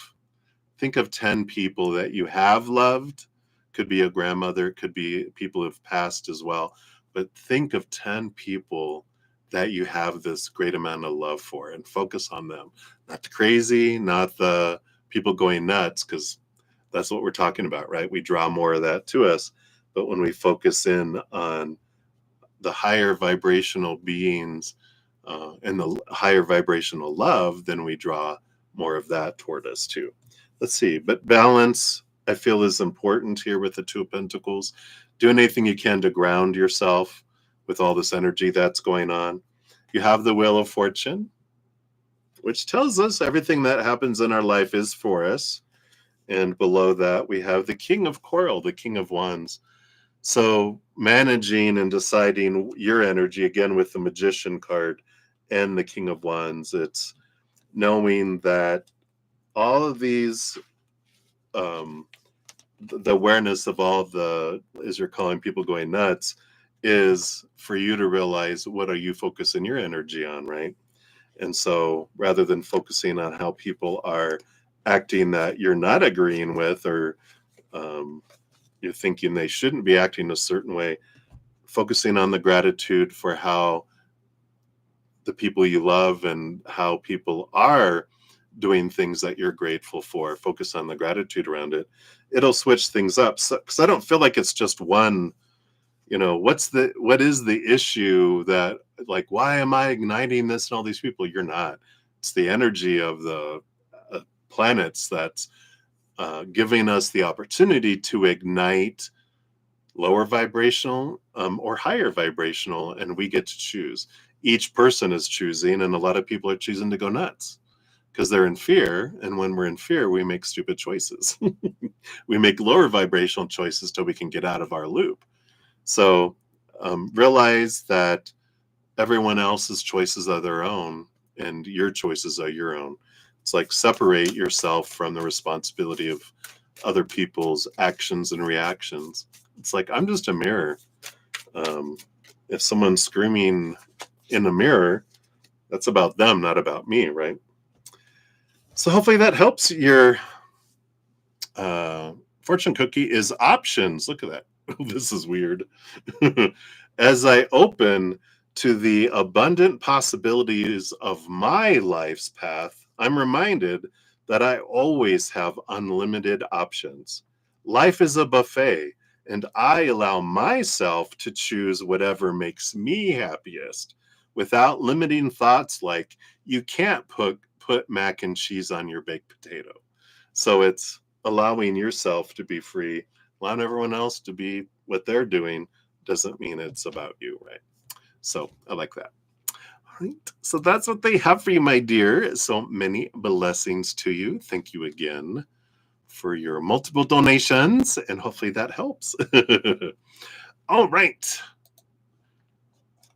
Think of 10 people that you have loved. Could be a grandmother, could be people who've passed as well. But think of 10 people that you have this great amount of love for and focus on them. Not the crazy, not the people going nuts, because that's what we're talking about, right? We draw more of that to us. But when we focus in on the higher vibrational beings and the higher vibrational love, then we draw more of that toward us too. Let's see, but balance, I feel, is important here with the Two of Pentacles. Do anything you can to ground yourself with all this energy that's going on. You have the Wheel of Fortune, which tells us everything that happens in our life is for us. And below that, we have the King of Coral, the King of Wands. So managing and deciding your energy, again, with the Magician card and the King of Wands, it's knowing that all of these, the awareness of all of the, as you're calling people going nuts, is for you to realize what are you focusing your energy on, right? And so rather than focusing on how people are acting that you're not agreeing with, or you're thinking they shouldn't be acting a certain way, focusing on the gratitude for how the people you love and how people are doing things that you're grateful for, focus on the gratitude around it. It'll switch things up. So, because I don't feel like it's just one, what is the issue that, like, why am I igniting this and all these people? You're not. It's the energy of the planets that's giving us the opportunity to ignite lower vibrational or higher vibrational, and we get to choose. Each person is choosing, and a lot of people are choosing to go nuts because they're in fear. And when we're in fear, we make stupid choices. We make lower vibrational choices till we can get out of our loop. So realize that everyone else's choices are their own, and your choices are your own. It's like separate yourself from the responsibility of other people's actions and reactions. It's like, I'm just a mirror. If someone's screaming in the mirror, that's about them, not about me, right? So hopefully that helps. Your fortune cookie is options. Look at that. This is weird. As I open to the abundant possibilities of my life's path, I'm reminded that I always have unlimited options. Life is a buffet, and I allow myself to choose whatever makes me happiest without limiting thoughts like, you can't put mac and cheese on your baked potato. So it's allowing yourself to be free, allowing everyone else to be what they're doing doesn't mean it's about you, right? So I like that. All right. So that's what they have for you, my dear. So many blessings to you. Thank you again for your multiple donations, and hopefully that helps. All right.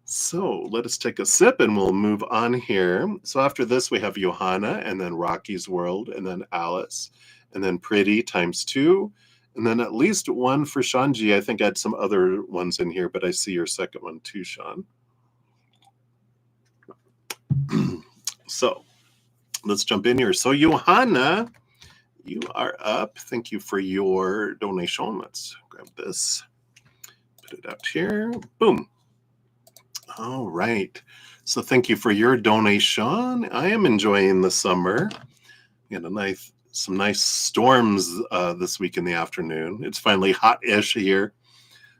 So let us take a sip and we'll move on here. So after this, we have Johanna, and then Rocky's World, and then Alice, and then Pretty times 2, and then at least one for Shanji. I think I had some other ones in here, but I see your second one too, Sean. So let's jump in here. So Johanna, you are up. Thank you for your donation. Let's grab this, put it out here. Boom. All right. So thank you for your donation. I am enjoying the summer. We had some nice storms this week in the afternoon. It's finally hot-ish here.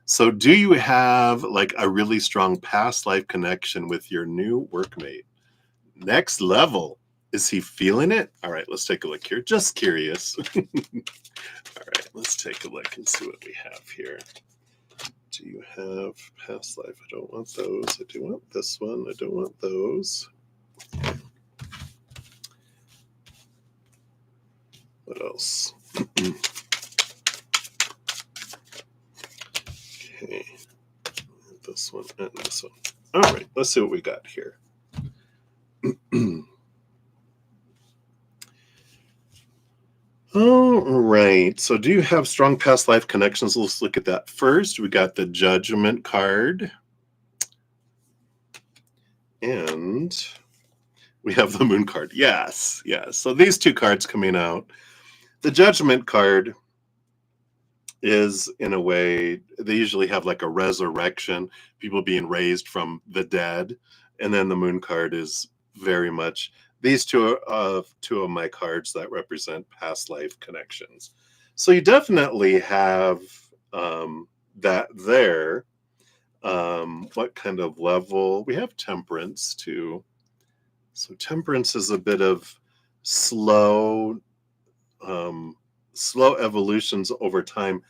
So do you have like a really strong past life connection with your new workmate? Next level. Is he feeling it? All right, let's take a look here. Just curious. All right, let's take a look and see what we have here. Do you have past life? I don't want those. I do want this one. I don't want those. What else? Okay. This one and this one. All right, let's see what we got here. All right. So do you have strong past life connections? Let's look at that first. We got the Judgment card. And we have the Moon card. Yes. So these two cards coming out. The Judgment card is, in a way, they usually have like a resurrection, people being raised from the dead. And then the Moon card is very much, these two of my cards that represent past life connections. So you definitely have that there. What kind of level? We have Temperance too. So Temperance is a bit of slow evolutions over time.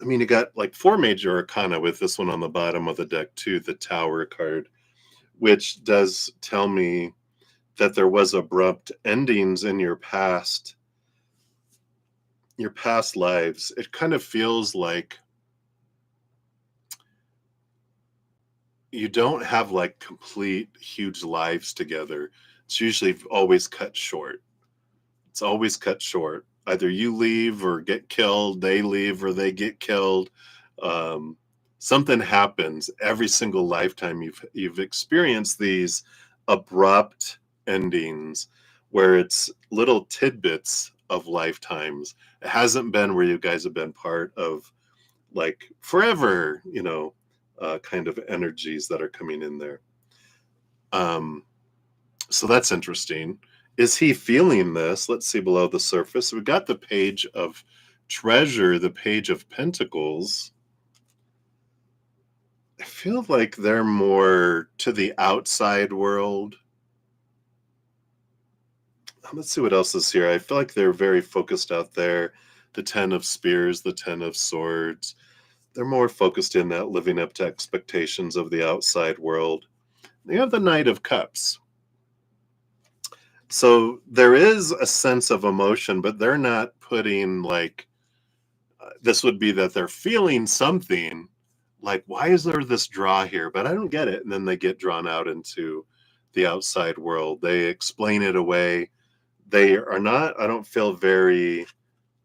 I mean, you got like 4 major arcana with this one on the bottom of the deck too, the Tower card, which does tell me that there was abrupt endings in your past lives. It kind of feels like you don't have like complete huge lives together. It's usually always cut short. It's always cut short. Either you leave or get killed, they leave or they get killed. Something happens every single lifetime. You've experienced these abrupt endings where it's little tidbits of lifetimes. It hasn't been where you guys have been part of like forever, kind of energies that are coming in there. So that's interesting. Is he feeling this? Let's see below the surface. We've got the Page of Treasure, the Page of Pentacles. I feel like they're more to the outside world. Let's see what else is here. I feel like they're very focused out there. The 10 of Spears, the 10 of Swords. They're more focused in that living up to expectations of the outside world. You have the Knight of Cups. So there is a sense of emotion, but they're not putting like, this would be that they're feeling something like, why is there this draw here? But I don't get it. And then they get drawn out into the outside world. They explain it away. They are not, I don't feel very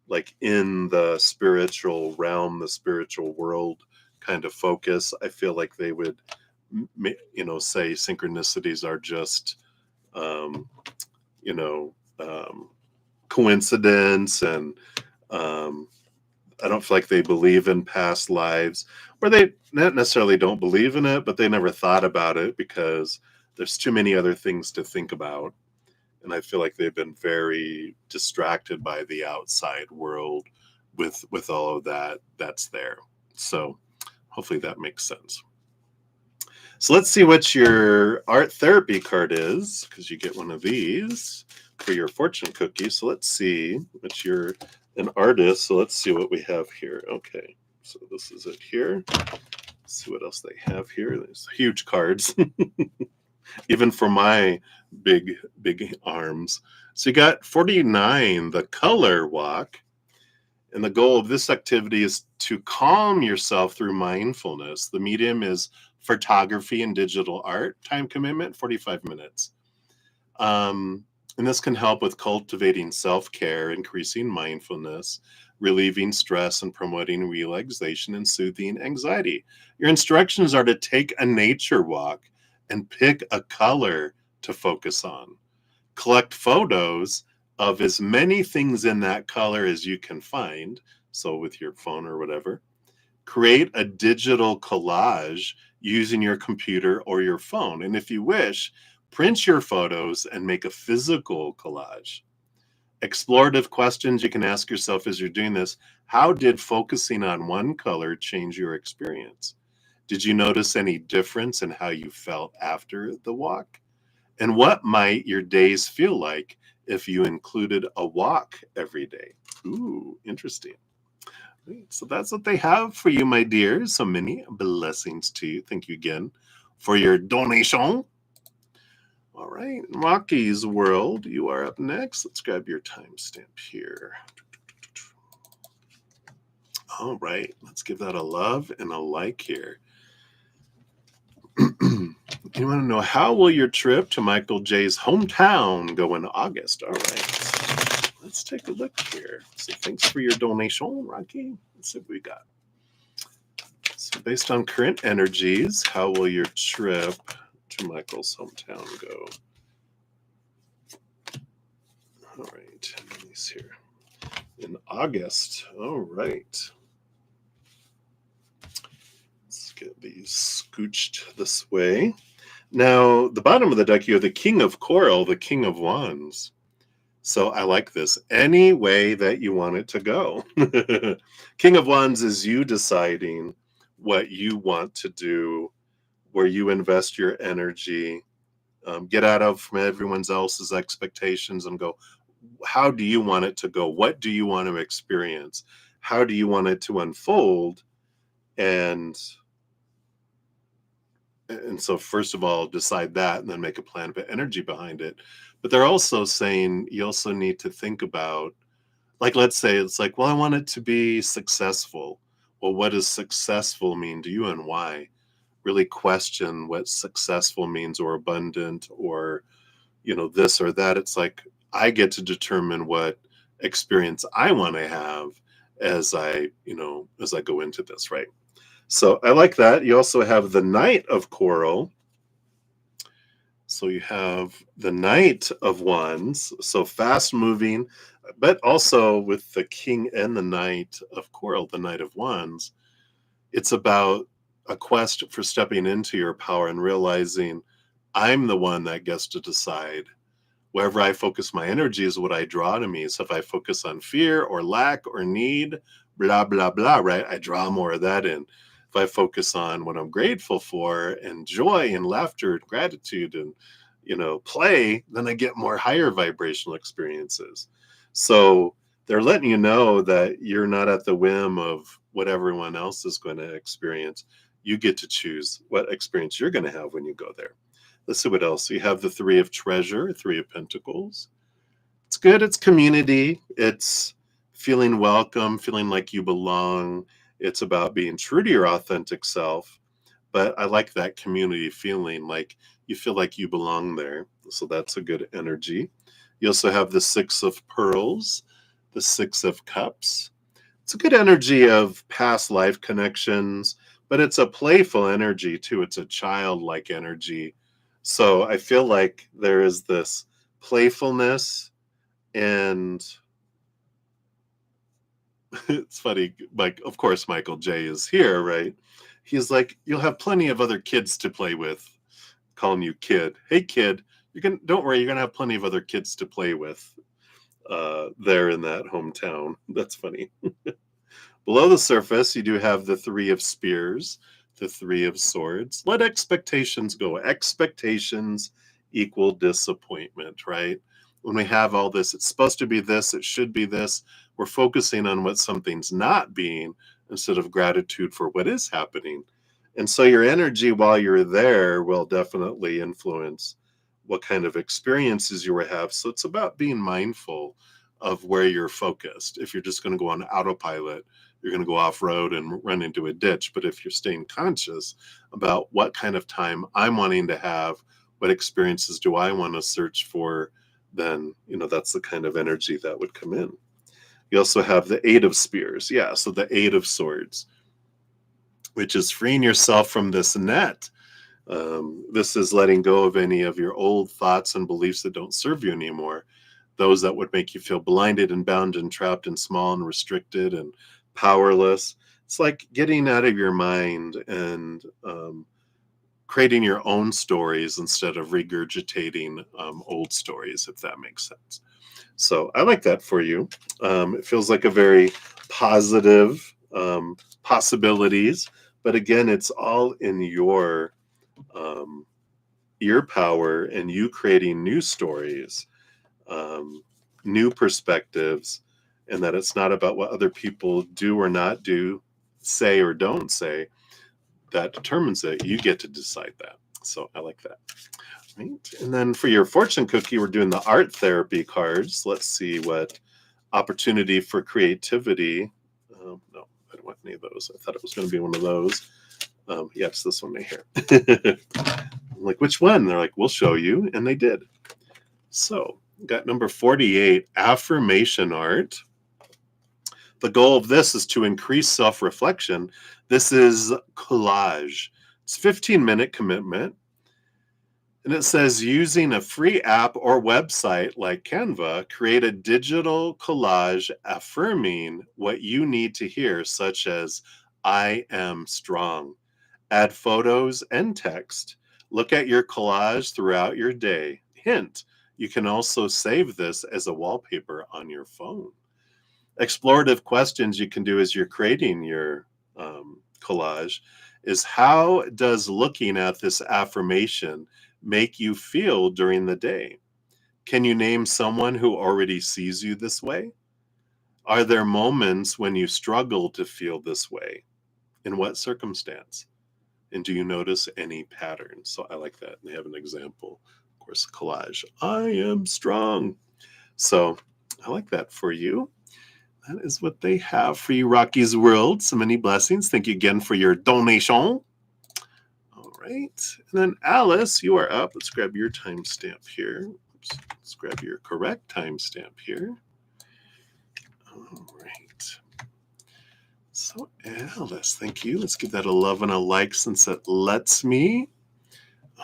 like in the spiritual realm, the spiritual world kind of focus. I feel like they would, say synchronicities are just, coincidence, and I don't feel like they believe in past lives, or they not necessarily don't believe in it, but they never thought about it because there's too many other things to think about. And I feel like they've been very distracted by the outside world with all of that that's there. So hopefully that makes sense. So let's see what your art therapy card is, because you get one of these for your fortune cookie. So let's see what you're an artist. So let's see what we have here. Okay, so this is it here. Let's see what else they have here. There's huge cards, even for my big arms. So you got 49, the color walk. And the goal of this activity is to calm yourself through mindfulness. The medium is photography and digital art. Time commitment, 45 minutes. And this can help with cultivating self-care, increasing mindfulness, relieving stress, and promoting relaxation and soothing anxiety. Your instructions are to take a nature walk and pick a color to focus on. Collect photos of as many things in that color as you can find. So with your phone or whatever, create a digital collage using your computer or your phone. And if you wish, print your photos and make a physical collage. Explorative questions you can ask yourself as you're doing this. How did focusing on one color change your experience? Did you notice any difference in how you felt after the walk? And what might your days feel like if you included a walk every day? Ooh, interesting. So that's what they have for you, my dears. So many blessings to you. Thank you again for your donation. All right, Rocky's World, you are up next. Let's grab your timestamp here. All right, let's give that a love and a like here. You want to know, how will your trip to Michael J's hometown go in August? All right, let's take a look here. So thanks for your donation, Rocky. Let's see what we got. So based on current energies, how will your trip to Michael's hometown go? All right, these here in August. All right. Let's get these scooched this way. Now, the bottom of the deck, you have the King of Coral, the King of Wands. So I like this. Any way that you want it to go. King of Wands is you deciding what you want to do, where you invest your energy, get out of from everyone else's expectations and go, how do you want it to go? What do you want to experience? How do you want it to unfold? And so first of all, decide that and then make a plan, put energy behind it. But they're also saying you also need to think about, like, let's say it's like, well, I want it to be successful. Well, what does successful mean to you and why? Really question what successful means, or abundant, or, this or that. It's like, I get to determine what experience I want to have as I go into this, right? So I like that. You also have the Knight of Coral. So you have the Knight of Wands, so fast moving, but also with the King and the Knight of Coral, the Knight of Wands, it's about a quest for stepping into your power and realizing I'm the one that gets to decide. Wherever I focus my energy is what I draw to me. So if I focus on fear or lack or need, blah, blah, blah, right? I draw more of that in. If I focus on what I'm grateful for and joy and laughter and gratitude and, play, then I get more higher vibrational experiences. So they're letting you know that you're not at the whim of what everyone else is going to experience. You get to choose what experience you're going to have when you go there. Let's see what else. You have the Three of Treasure, Three of Pentacles. It's good. It's community. It's feeling welcome, feeling like you belong. It's about being true to your authentic self. But I like that community feeling, like you feel like you belong there. So that's a good energy. You also have the Six of Pearls, the Six of Cups. It's a good energy of past life connections, but it's a playful energy too. It's a childlike energy. So I feel like there is this playfulness, and it's funny, like, of course, Michael J is here, right? He's like, you'll have plenty of other kids to play with, calling you kid. Hey, kid, don't worry, you're going to have plenty of other kids to play with there in that hometown. That's funny. Below the surface, you do have the Three of Spears, the Three of Swords. Let expectations go. Expectations equal disappointment, right? When we have all this, it's supposed to be this, it should be this. We're focusing on what something's not being instead of gratitude for what is happening. And so your energy while you're there will definitely influence what kind of experiences you will have. So it's about being mindful of where you're focused. If you're just going to go on autopilot, you're going to go off road and run into a ditch. But if you're staying conscious about what kind of time I'm wanting to have, what experiences do I want to search for, then, that's the kind of energy that would come in. You also have the Eight of Spears. Yeah, so the Eight of Swords, which is freeing yourself from this net This is letting go of any of your old thoughts and beliefs that don't serve you anymore. Those that would make you feel blinded and bound and trapped and small and restricted and powerless. It's like getting out of your mind and creating your own stories instead of regurgitating old stories, if that makes sense. So I like that for you. It feels like a very positive possibilities, but again, it's all in um, your power and you creating new stories, um, new perspectives, and that it's not about what other people do or not do, say or don't say, that determines it. You get to decide that. So I like that. Right. And then for your fortune cookie, we're doing the art therapy cards. Let's see what opportunity for creativity. No, I don't want any of those. I thought it was going to be one of those. Yeah, it's this one right here. I'm like, which one? They're like, we'll show you. And they did. So got number 48, affirmation art. The goal of this is to increase self-reflection. This is collage. It's a 15-minute commitment. And it says, using a free app or website like Canva, create a digital collage affirming what you need to hear, such as, I am strong. Add photos and text. Look at your collage throughout your day. Hint, you can also save this as a wallpaper on your phone. Explorative questions you can do as you're creating your collage is, how does looking at this affirmation make you feel during the day? Can you name someone who already sees you this way? Are there moments when you struggle to feel this way? In what circumstance? And do you notice any patterns? So I like that. They have an example, of course, collage. I am strong. So I like that for you. That is what they have for you, Rocky's World. So many blessings. Thank you again for your donation. All right. And then Alice, you are up. Let's grab your timestamp here. Oops. Let's grab your correct timestamp here. All right. So Alice, thank you. Let's give that a love and a like since it lets me.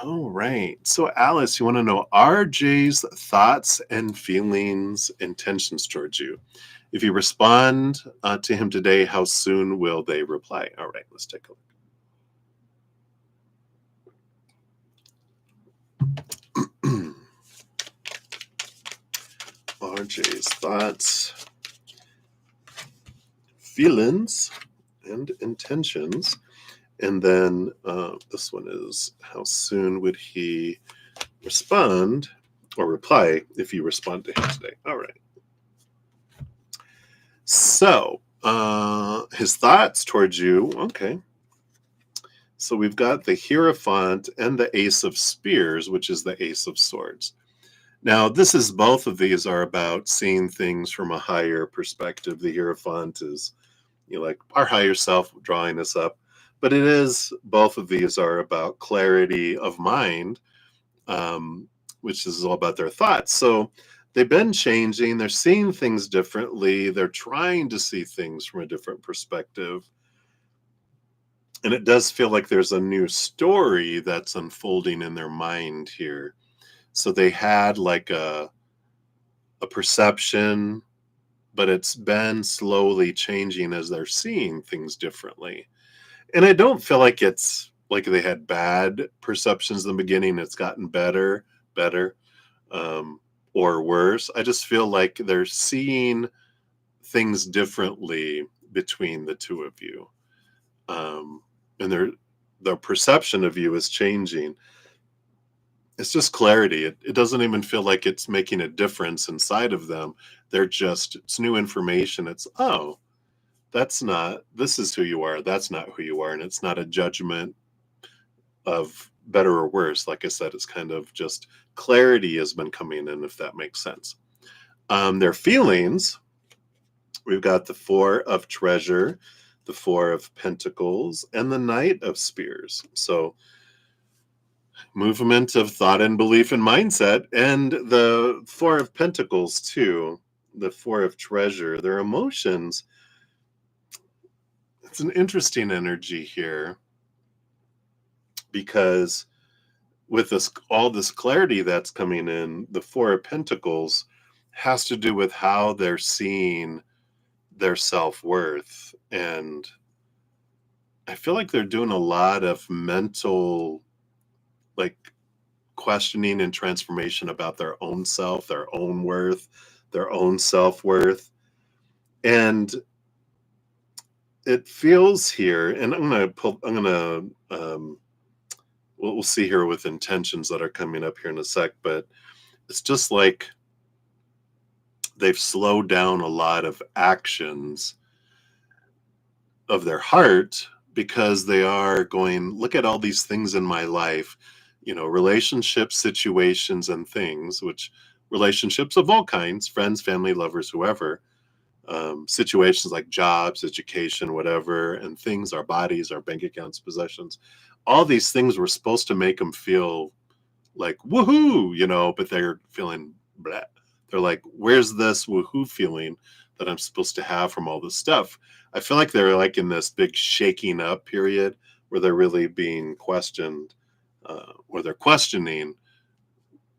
All right. So Alice, you want to know RJ's thoughts and feelings, intentions towards you. If you respond to him today, how soon will they reply? All right, let's take a look. RJ's thoughts, feelings, and intentions. And then this one is, how soon would he respond or reply if you respond to him today? All right. So his thoughts towards you, okay. So we've got the Hierophant and the Ace of Spears, which is the Ace of Swords. Now, both of these are about seeing things from a higher perspective. The Hierophant is, like our higher self drawing us up. But both of these are about clarity of mind, which is all about their thoughts. So they've been changing. They're seeing things differently. They're trying to see things from a different perspective. And it does feel like there's a new story that's unfolding in their mind here. So they had like a perception, but it's been slowly changing as they're seeing things differently. And I don't feel like it's like they had bad perceptions in the beginning. It's gotten better, or worse. I just feel like they're seeing things differently between the two of you. And their perception of you is changing. It's just clarity. It doesn't even feel like it's making a difference inside of them. It's new information. It's, oh, this is who you are. That's not who you are. And it's not a judgment of better or worse. Like I said, it's kind of just clarity has been coming in, if that makes sense. Their feelings, we've got the Four of Treasure, the Four of Pentacles, and the Knight of Spears. So movement of thought and belief and mindset, and the Four of Pentacles too, the Four of Treasure, their emotions. It's an interesting energy here because with this all this clarity that's coming in, the Four of Pentacles has to do with how they're seeing their self-worth. And I feel like they're doing a lot of mental, like, questioning and transformation about their own self, their own worth, their own self-worth. And it feels here, and we'll see here with intentions that are coming up here in a sec, but it's just like they've slowed down a lot of actions of their heart because they are going, look at all these things in my life, relationships, situations, and things, which relationships of all kinds, friends, family, lovers, whoever, situations like jobs, education, whatever, and things, our bodies, our bank accounts, possessions, all these things were supposed to make them feel like woohoo, but they're feeling blah. They're like, where's this woohoo feeling that I'm supposed to have from all this stuff? I feel like they're like in this big shaking up period where they're really being questioned, where they're questioning,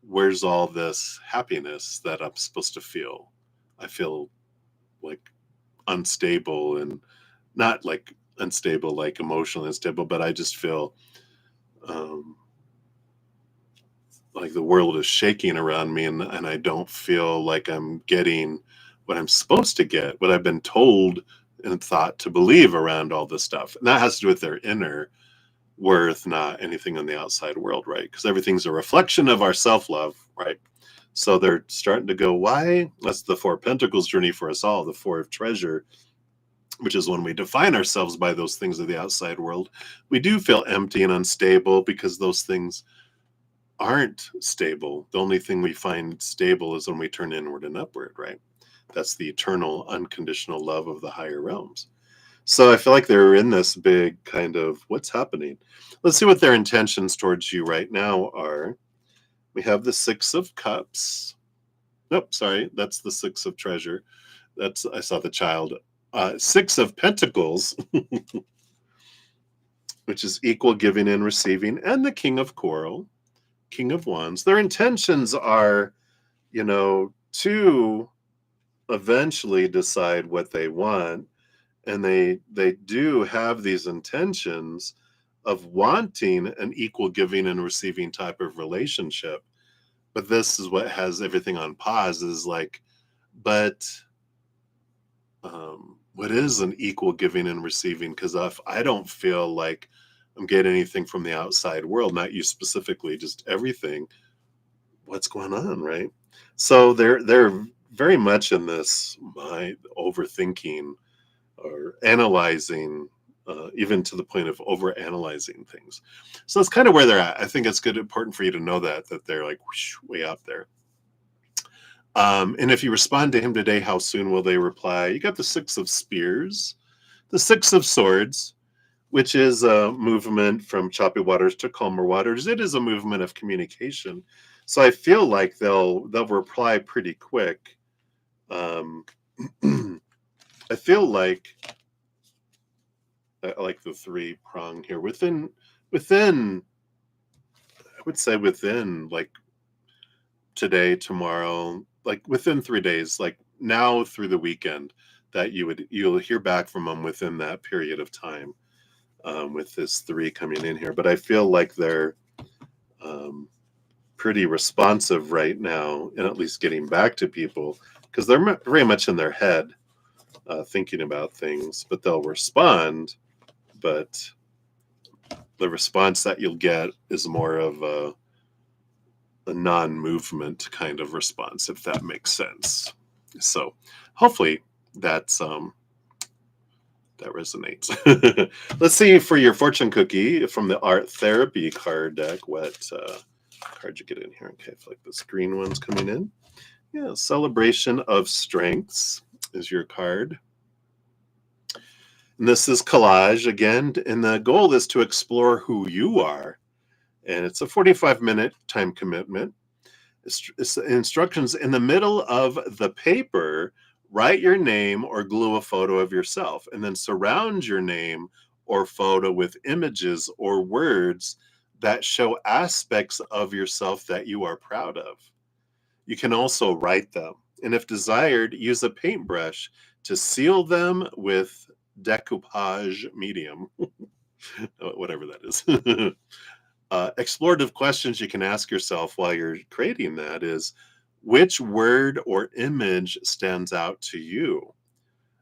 where's all this happiness that I'm supposed to feel? I feel like unstable, and not like unstable, like emotionally unstable, but I just feel um, like the world is shaking around me, and I don't feel like I'm getting what I'm supposed to get, what I've been told and thought to believe around all this stuff. And that has to do with their inner worth, not anything in the outside world, right? Because everything's a reflection of our self-love, right? So they're starting to go, why? That's the Four of Pentacles journey for us all, the Four of Treasure, which is when we define ourselves by those things of the outside world. We do feel empty and unstable because those things aren't stable. The only thing we find stable is when we turn inward and upward, right? That's the eternal, unconditional love of the higher realms. So I feel like they're in this big kind of what's happening. Let's see what their intentions towards you right now are. We have the Six of Cups. Nope, sorry, that's the Six of Treasure. I saw the child. Six of Pentacles, which is equal giving and receiving, and the King of Coral, King of Wands. Their intentions are, to eventually decide what they want, and they do have these intentions of wanting an equal giving and receiving type of relationship. But this is what has everything on pause, is like, but what is an equal giving and receiving? Because if I don't feel like I'm getting anything from the outside world, not you specifically, just everything, what's going on, right? So they're very much in this mind overthinking or analyzing, even to the point of over analyzing things. So that's kind of where they're at. I think it's important for you to know that they're like whoosh, way out there. And if you respond to him today, how soon will they reply? You got the Six of Spears, the Six of Swords, which is a movement from choppy waters to calmer waters. It is a movement of communication. So I feel like they'll reply pretty quick. I feel like I like the three prong here. Within I would say within like today, tomorrow, like within 3 days, like now through the weekend, that you'll hear back from them within that period of time, with this three coming in here. But I feel like they're pretty responsive right now, and at least getting back to people, because they're very much in their head, thinking about things, but they'll respond. But the response that you'll get is more of a non-movement kind of response, if that makes sense. So hopefully that's that resonates. Let's see for your fortune cookie from the Art Therapy card deck, what card you get in here. Okay, I feel like this green one's coming in. Yeah, Celebration of Strengths is your card. And this is collage again, and the goal is to explore who you are. And it's a 45-minute time commitment. It's instructions in the middle of the paper. Write your name or glue a photo of yourself, and then surround your name or photo with images or words that show aspects of yourself that you are proud of. You can also write them, and if desired, use a paintbrush to seal them with decoupage medium, whatever that is. Explorative questions you can ask yourself while you're creating that is, which word or image stands out to you?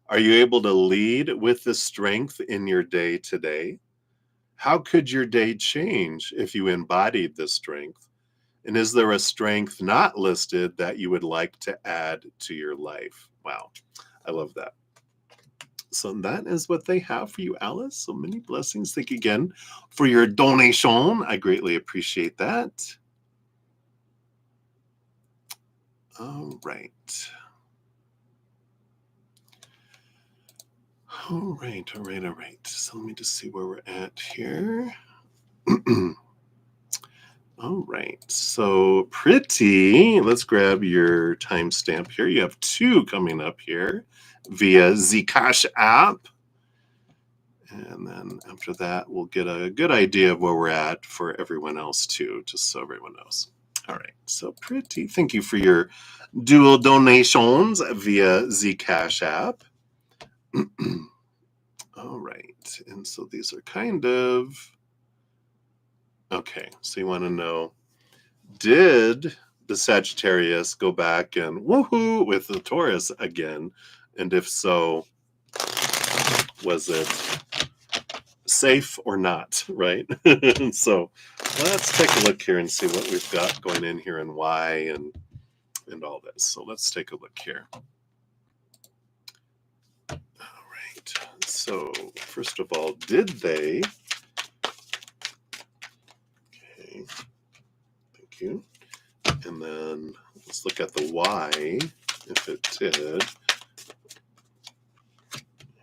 Are you able to lead with the strength in your day today? How could your day change if you embodied this strength? And is there a strength not listed that you would like to add to your life? Wow, I love that. So that is what they have for you, Alice. So many blessings. Thank you again for your donation. I greatly appreciate that. All right. All right. So let me just see where we're at here. All right. So pretty. Let's grab your timestamp here. You have 2 coming up here via the CashApp. And then after that, we'll get a good idea of where we're at for everyone else too, just so everyone knows. All right. So pretty. Thank you for your dual donations via the CashApp. All right. And so these are kind of, okay. So you want to know, did the Sagittarius go back and woohoo with the Taurus again? And if so, was it safe or not, right? So let's take a look here and see what we've got going in here and why and all this. So let's take a look here. All right. So first of all, did they? Okay. Thank you. And then let's look at the why, if it did.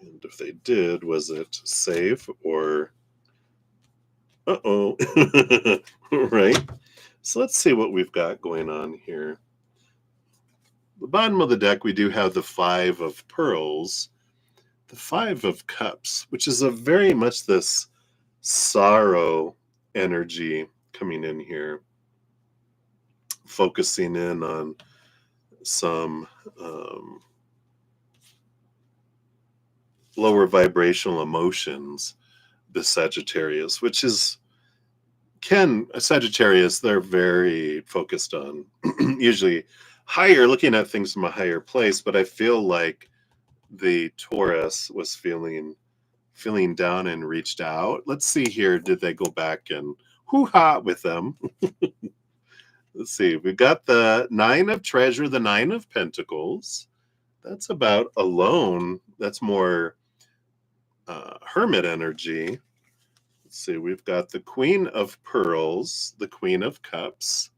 And if they did, was it safe or uh-oh? Right? So let's see what we've got going on here. The bottom of the deck, we do have the 5 of pearls, the 5 of cups, which is a very much this sorrow energy coming in here, focusing in on some lower vibrational emotions, the Sagittarius, which is Sagittarius, they're very focused on usually higher, looking at things from a higher place, but I feel like the Taurus was feeling down and reached out. Let's see here, did they go back and hoo-ha with them? Let's see, we've got the 9 of treasure, the 9 of pentacles. That's about alone. That's more hermit energy. Let's see, we've got the Queen of Pearls, the Queen of Cups.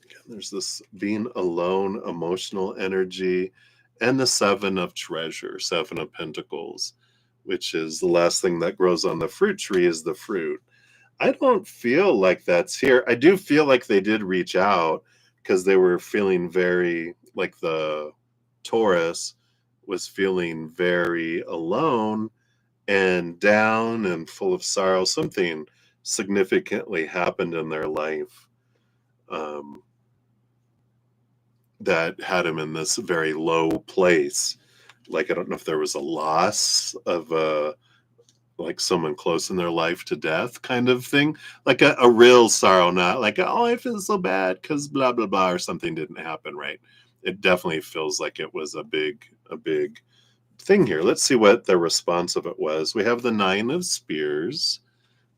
Again, there's this being alone, emotional energy, and the 7 of Treasure, 7 of Pentacles, which is the last thing that grows on the fruit tree is the fruit. I don't feel like that's here. I do feel like they did reach out because they were feeling very, like the Taurus was feeling very alone and down and full of sorrow. Something significantly happened in their life that had him in this very low place. Like, I don't know if there was a loss of like someone close in their life to death kind of thing, like a real sorrow, not like, oh, I feel so bad because blah, blah, blah, or something didn't happen, right? It definitely feels like it was a big thing here. Let's see what the response of it was. We have the 9 of Spears,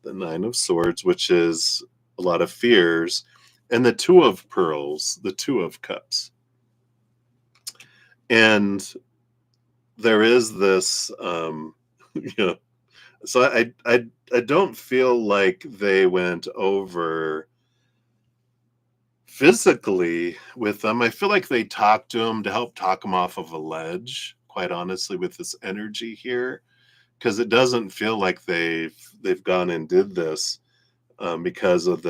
the 9 of Swords, which is a lot of fears, and the 2 of Pearls, the 2 of Cups. And there is this, you know, so I don't feel like they went over physically with them. I feel like they talked to him to help talk him off of a ledge, quite honestly, with this energy here, because it doesn't feel like they've gone and did this because of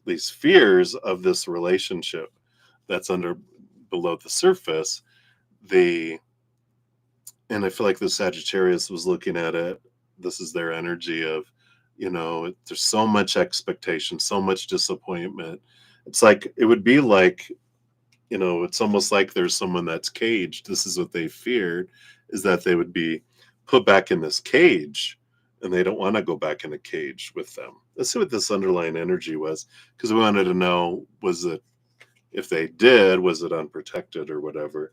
these fears of this relationship that's below the surface. And I feel like the Sagittarius was looking at it. This is their energy of There's so much expectation, so much disappointment. It's like, it would be like, it's almost like there's someone that's caged. This is what they feared, is that they would be put back in this cage, and they don't want to go back in a cage with them. Let's see what this underlying energy was, because we wanted to know, was it, if they did, was it unprotected or whatever?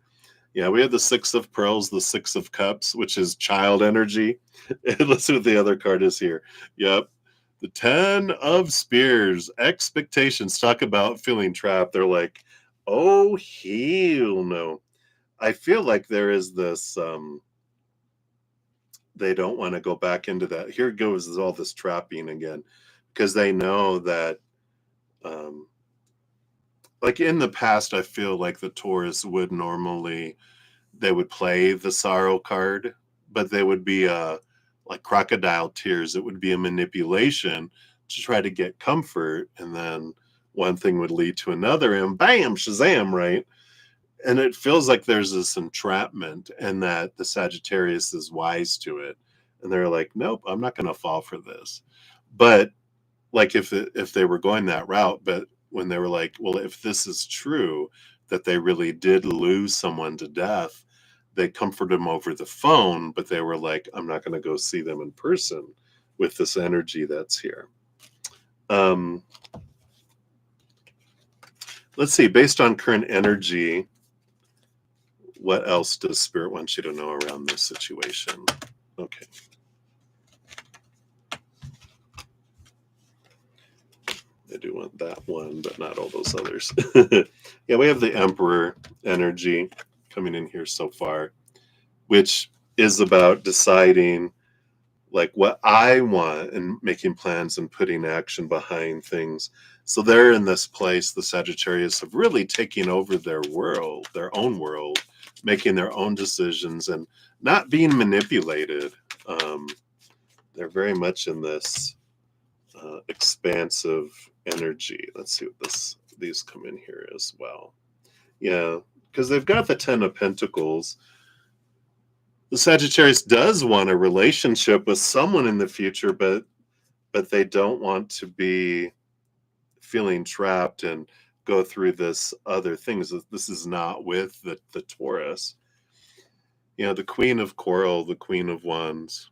Yeah, we have the Six of Pearls, the Six of Cups, which is child energy. And let's see what the other card is here. Yep. The Ten of Spears, expectations. Talk about feeling trapped. They're like, oh, hell no. I feel like there is this, they don't want to go back into that. Here goes all this trapping again, because they know that, like in the past, I feel like the Taurus would normally, they would play the sorrow card, but they would be like crocodile tears. It would be a manipulation to try to get comfort, and then one thing would lead to another, and bam, shazam, right? And it feels like there's this entrapment, and that the Sagittarius is wise to it, and they're like, nope, I'm not going to fall for this. But like, if they were going that route, but when they were like, well, if this is true, that they really did lose someone to death, they comforted them over the phone, but they were like, I'm not going to go see them in person with this energy that's here. Let's see, based on current energy, what else does Spirit want you to know around this situation? Okay. I do want that one, but not all those others. Yeah, we have the Emperor energy coming in here so far, which is about deciding like what I want and making plans and putting action behind things. So they're in this place, the Sagittarius, of really taking over their world, their own world, making their own decisions and not being manipulated. They're very much in this expansive energy. Let's see what these come in here as well. Yeah, because they've got the Ten of Pentacles. The Sagittarius does want a relationship with someone in the future, but they don't want to be feeling trapped and go through this other things. This is not with the Taurus. The Queen of Coral, the Queen of Wands,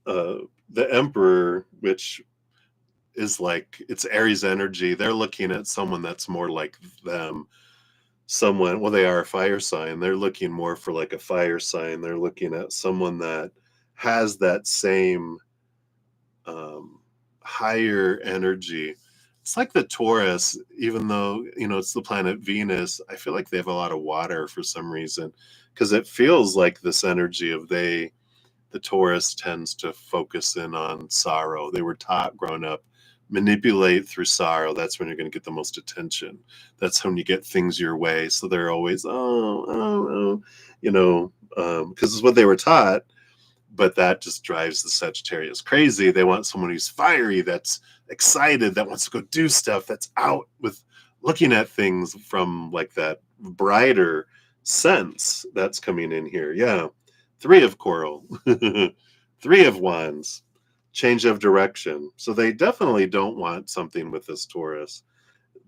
the Emperor, which is like, it's Aries energy. They're looking at someone that's more like them. Someone, well, they are a fire sign. They're looking more for like a fire sign. They're looking at someone that has that same higher energy. It's like the Taurus, even though, it's the planet Venus, I feel like they have a lot of water for some reason, because it feels like this energy of the Taurus tends to focus in on sorrow. They were taught growing up, manipulate through sorrow. That's when you're going to get the most attention. That's when you get things your way. So they're always, because it's what they were taught. But that just drives the Sagittarius crazy. They want someone who's fiery, that's excited, that wants to go do stuff, that's out with looking at things from like that brighter sense that's coming in here. Yeah. Three of Coral, Three of Wands, change of direction. So they definitely don't want something with this Taurus.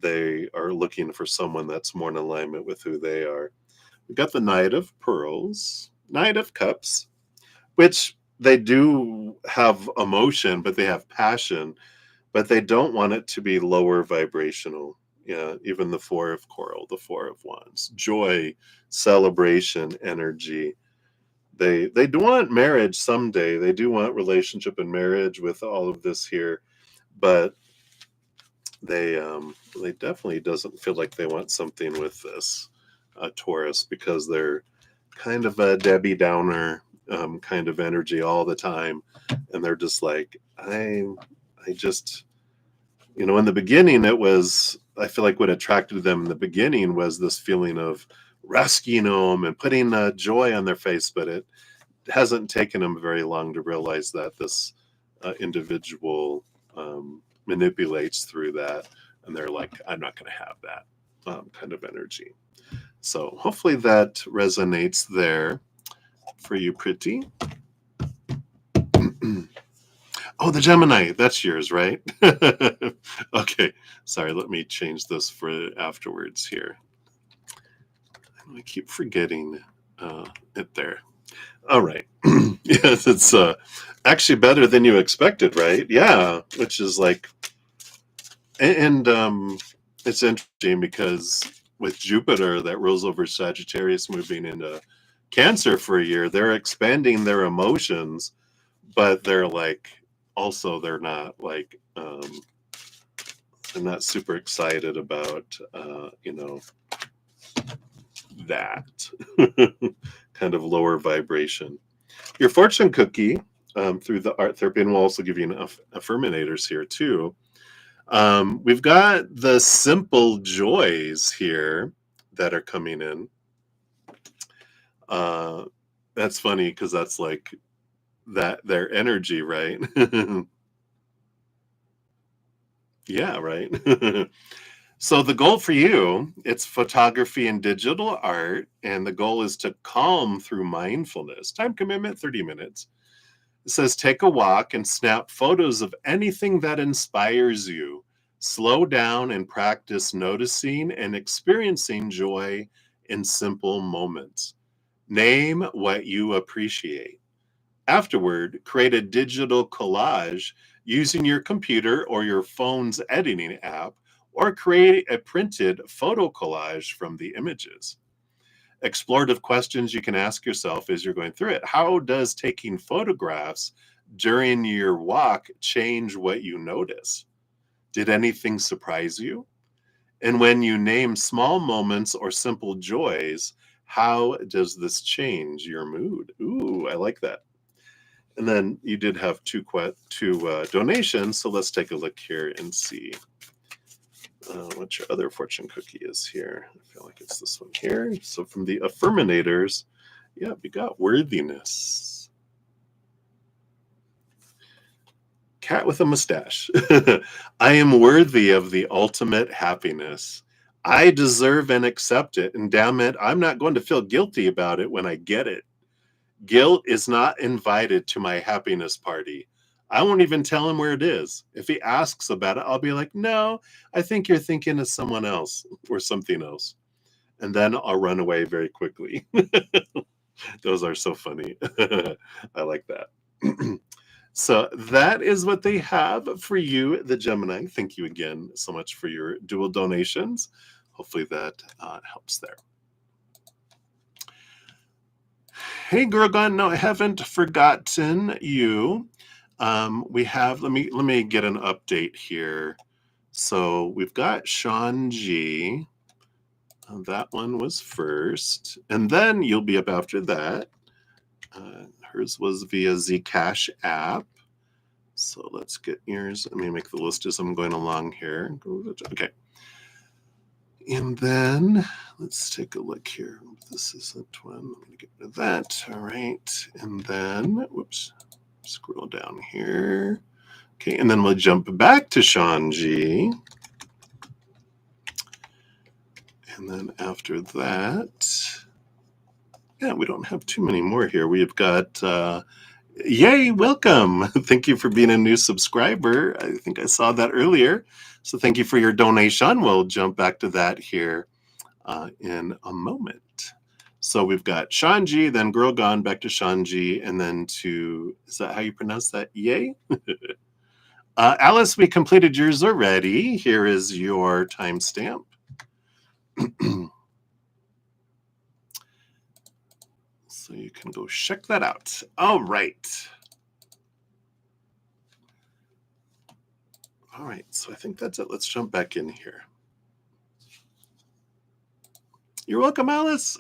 They are looking for someone that's more in alignment with who they are. We got the Knight of Pearls, Knight of Cups, which they do have emotion, but they have passion, but they don't want it to be lower vibrational. Yeah, even the Four of Coral, the Four of Wands, joy, celebration, energy. They do want marriage someday. They do want relationship and marriage with all of this here, but they definitely doesn't feel like they want something with this Taurus, because they're kind of a Debbie Downer kind of energy all the time, and they're just like, I just, in the beginning, it was, I feel like what attracted them in the beginning was this feeling of rescuing them and putting joy on their face, but it hasn't taken them very long to realize that this individual manipulates through that, and they're like, I'm not going to have that kind of energy. So hopefully that resonates there for you, pretty. Oh, the Gemini. That's yours, right? Okay. Sorry, let me change this for afterwards here. I keep forgetting it there. All right. Yes, it's actually better than you expected, right? Yeah, which is like, and it's interesting because with Jupiter that rules over Sagittarius moving into Cancer for a year, they're expanding their emotions, but they're like, also they're not like, I'm not super excited about, that kind of lower vibration. Your fortune cookie through the art therapy, and we'll also give you affirminators here too. We've got the simple joys here that are coming in. That's funny because that's like that their energy, right? Yeah, right. So the goal for you, it's photography and digital art, and the goal is to calm through mindfulness. Time commitment, 30 minutes. It says take a walk and snap photos of anything that inspires you. Slow down and practice noticing and experiencing joy in simple moments. Name what you appreciate. Afterward, create a digital collage using your computer or your phone's editing app, or create a printed photo collage from the images. Explorative questions you can ask yourself as you're going through it. How does taking photographs during your walk change what you notice? Did anything surprise you? And when you name small moments or simple joys, how does this change your mood? Ooh, I like that. And then you did have two donations, so let's take a look here and see what your other fortune cookie is here. I feel like it's this one here. So from the affirminators, yeah, we got worthiness. Cat with a mustache. I am worthy of the ultimate happiness. I deserve and accept it, and damn it, I'm not going to feel guilty about it when I get it. Guilt is not invited to my happiness party. I won't even tell him where it is. If he asks about it, I'll be like, no, I think you're thinking of someone else or something else. And then I'll run away very quickly. Those are so funny. I like that. So that is what they have for you, the Gemini. Thank you again so much for your dual donations. Hopefully that helps there. Hey, Gorgon, no, I haven't forgotten you. We have, let me get an update here. So we've got Sean G. That one was first, and then you'll be up after that. Hers was via CashApp. So let's get yours. Let me make the list as I'm going along here. Okay. And then let's take a look here. This isn't one. I'm going to get rid of that. All right. And then, whoops, scroll down here. Okay. And then we'll jump back to Sean G. And then after that, yeah, we don't have too many more here. We've got, yay, welcome. Thank you for being a new subscriber. I think I saw that earlier. So thank you for your donation. We'll jump back to that here in a moment. So we've got Sean G, then Girl Gone, back to Sean G, and then to, is that how you pronounce that? Yay? Alice, we completed yours already. Here is your timestamp. So you can go check that out. All right. All right, so I think that's it. Let's jump back in here. You're welcome, Alice.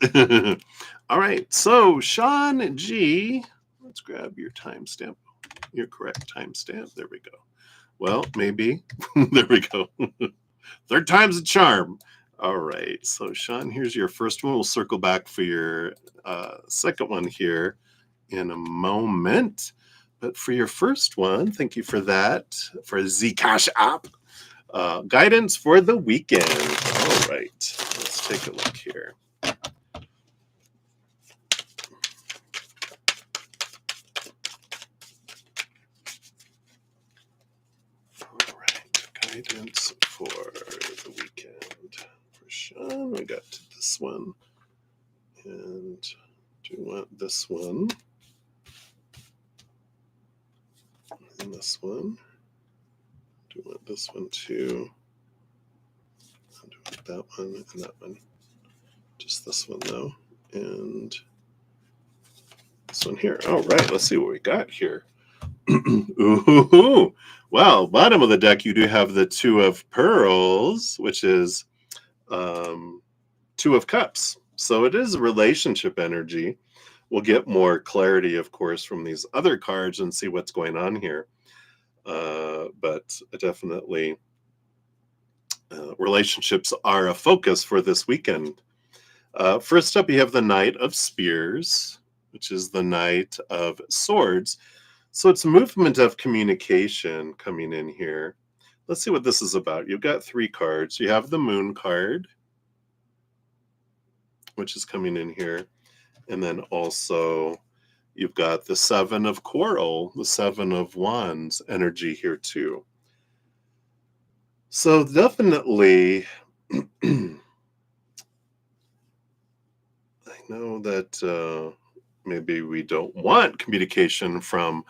All right, so Sean G, let's grab your timestamp, your correct timestamp. There we go. Well, maybe. There we go. Third time's a charm. All right, so Sean, here's your first one. We'll circle back for your second one here in a moment. But for your first one, thank you for that, for the CashApp. Guidance for the weekend. All right, let's take a look here. Guidance for the weekend. For Sean, we got this one. And do you want this one? And this one. Do you want this one too? I do want that one and that one. Just this one though. And this one here. All right, let's see what we got here. Ooh, well, bottom of the deck, you do have the Two of Pearls, which is Two of Cups. So it is relationship energy. We'll get more clarity, of course, from these other cards and see what's going on here. But definitely, relationships are a focus for this weekend. First up, you have the Knight of Spears, which is the Knight of Swords. So it's movement of communication coming in here. Let's see what this is about. You've got 3 cards. You have the Moon card, which is coming in here. And then also you've got the 7 of Coral, the 7 of Wands energy here too. So definitely, I know that maybe we don't want communication from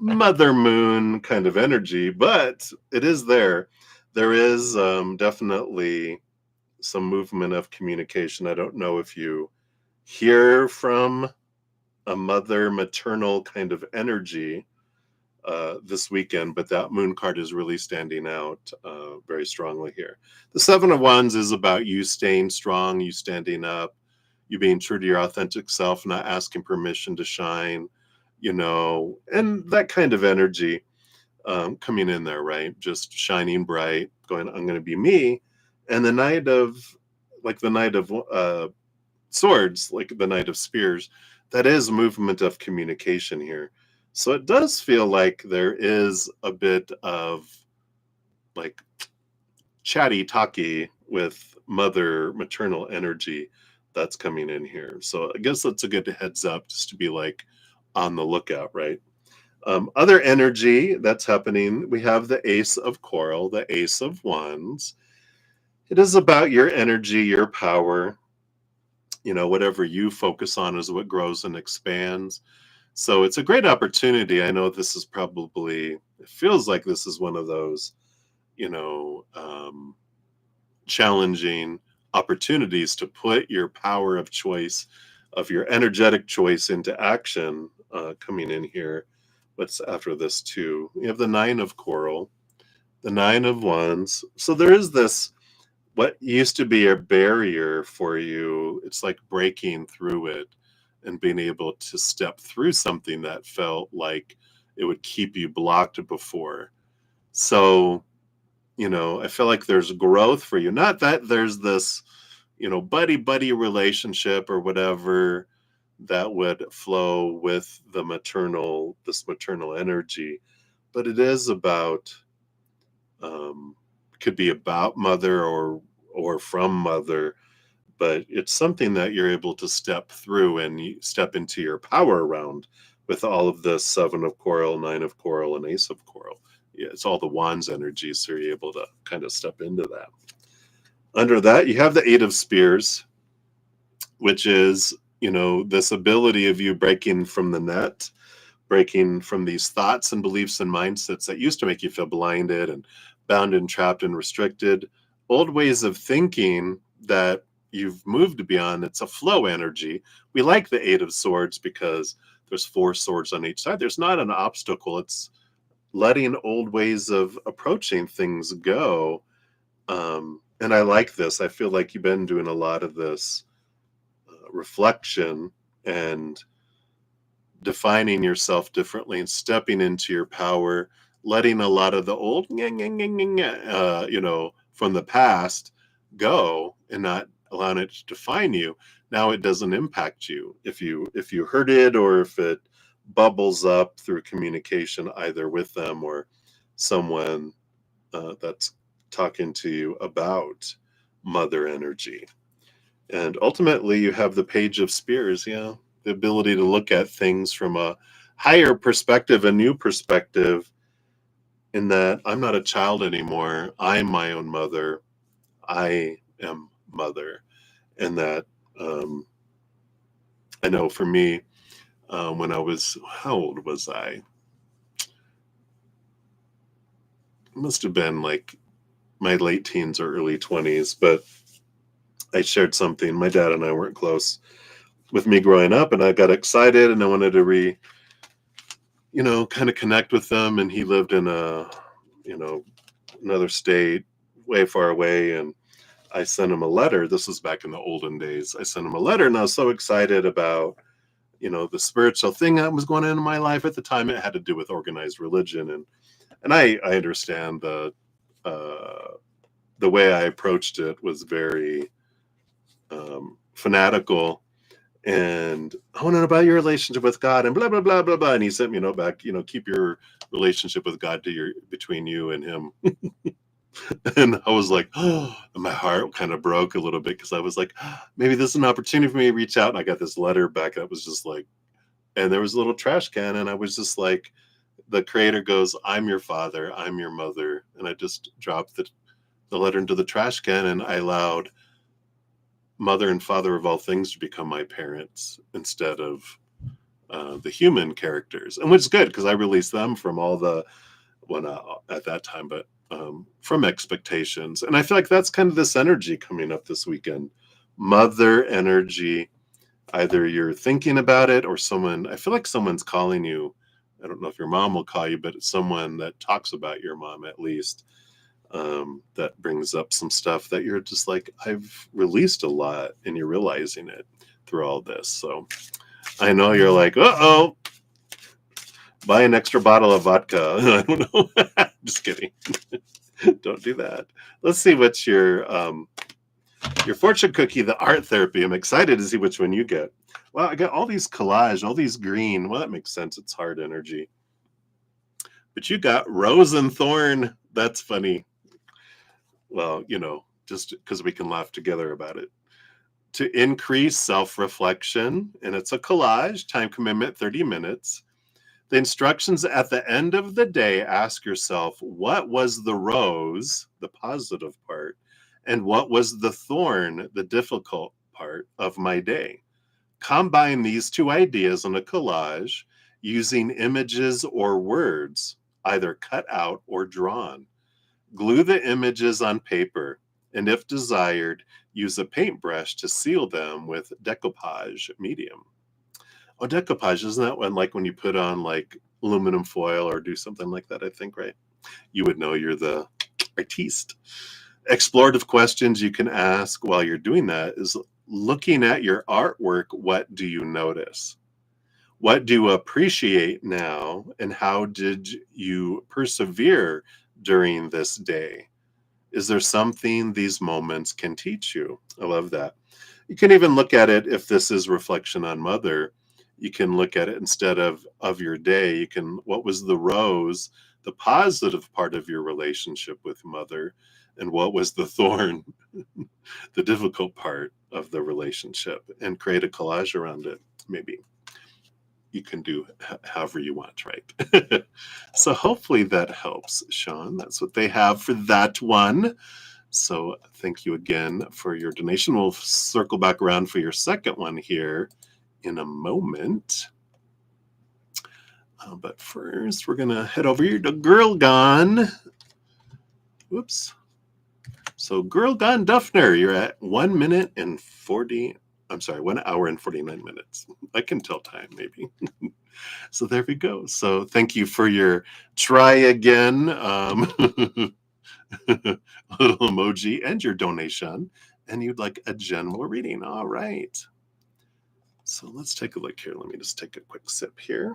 Mother Moon kind of energy, but it is there. There is definitely some movement of communication. I don't know if you hear from a mother maternal kind of energy this weekend, but that Moon card is really standing out very strongly here. The 7 of Wands is about you staying strong, you standing up, you being true to your authentic self, not asking permission to shine, and that kind of energy coming in there, right? Just shining bright, going, I'm going to be me. And the Knight of Swords, like the Knight of Spears, that is movement of communication here. So it does feel like there is a bit of like chatty talky with mother maternal energy that's coming in here. So I guess that's a good heads up just to be like on the lookout, right? Other energy that's happening, we have the Ace of Coral, the Ace of Wands. It is about your energy, your power. Whatever you focus on is what grows and expands. So it's a great opportunity. I know this is probably, it feels like this is one of those, challenging opportunities to put your power of choice, of your energetic choice into action coming in here. What's after this too? You have the 9 of Coral, the 9 of Wands. So there is this, what used to be a barrier for you, it's like breaking through it and being able to step through something that felt like it would keep you blocked before. So, I feel like there's growth for you. Not that there's this, buddy relationship or whatever that would flow with this maternal energy, but it is about, could be about mother or from mother, but it's something that you're able to step through and you step into your power around with all of the 7 of Coral, 9 of Coral, and Ace of Coral. Yeah, it's all the Wands energy, so you're able to kind of step into that. Under that, you have the 8 of Spears, which is, this ability of you breaking from the net, breaking from these thoughts and beliefs and mindsets that used to make you feel blinded and bound and trapped and restricted. Old ways of thinking that you've moved beyond. It's a flow energy. We like the 8 of Swords because there's 4 swords on each side. There's not an obstacle. It's letting old ways of approaching things go. And I like this. I feel like you've been doing a lot of this reflection and defining yourself differently and stepping into your power, letting a lot of the old, from the past go and not allowing it to define you. Now it doesn't impact you. If you hurt it or if it bubbles up through communication, either with them or someone that's talking to you about mother energy. And ultimately, you have the Page of Spears, the ability to look at things from a higher perspective, a new perspective, in that I'm not a child anymore. I'm my own mother. I am mother. And that I know for me, when I was, how old was I? Must have been like my late teens or early 20s, but I shared something. My dad and I weren't close with me growing up, and I got excited and I wanted to kind of connect with them. And he lived in you know, another state way far away. And I sent him a letter. This was back in the olden days. I sent him a letter and I was so excited about, the spiritual thing that was going on in my life at the time. It had to do with organized religion. And I understand the way I approached it was very fanatical, and I want to know about your relationship with God and blah blah blah blah blah. And he sent me a note back, keep your relationship with God between you and him. And I was like, oh, and my heart kind of broke a little bit because I was like, maybe this is an opportunity for me to reach out. And I got this letter back that was just like, and there was a little trash can, and I was just like, the creator goes, I'm your father, I'm your mother. And I just dropped the letter into the trash can, and I allowed mother and father of all things to become my parents instead of the human characters, and which is good because I released them from all the when at that time, but from expectations. And I feel like that's kind of this energy coming up this weekend, mother energy. Either you're thinking about it or someone. I feel like someone's calling you. I don't know if your mom will call you, but it's someone that talks about your mom at least. That brings up some stuff that you're just like, I've released a lot, and you're realizing it through all this. So I know you're like, uh-oh, buy an extra bottle of vodka. I don't know. Just kidding. Don't do that. Let's see what's your fortune cookie, the art therapy. I'm excited to see which one you get. Well, I got all these collage, all these green. Well, that makes sense. It's hard energy. But you got rose and thorn. That's funny. Well, just because we can laugh together about it. To increase self-reflection, and it's a collage, time commitment 30 minutes. The instructions at the end of the day, ask yourself, what was the rose, the positive part, and what was the thorn, the difficult part of my day? Combine these two ideas in a collage using images or words, either cut out or drawn. Glue the images on paper, and if desired, use a paintbrush to seal them with decoupage medium. Oh, decoupage, isn't that when you put on like aluminum foil or do something like that, I think, right? You would know, you're the artiste. Explorative questions you can ask while you're doing that is, looking at your artwork, what do you notice? What do you appreciate now? And how did you persevere during this day? Is there something these moments can teach you? I love that. You can even look at it, if this is reflection on mother, you can look at it instead of your day. What was the rose, the positive part of your relationship with mother, and what was the thorn, the difficult part of the relationship, and create a collage around it. Maybe you can do however you want, right? So hopefully that helps, Sean. That's what they have for that one. So thank you again for your donation. We'll circle back around for your second one here in a moment. But first, we're going to head over here to Girl Gone. Whoops. So Girl Gone Duffner, you're at 1 minute and 40. I'm sorry, 1 hour and 49 minutes. I can tell time, maybe. So there we go. So thank you for your try again. Little emoji and your donation, and you'd like a general reading. All right. So let's take a look here. Let me just take a quick sip here.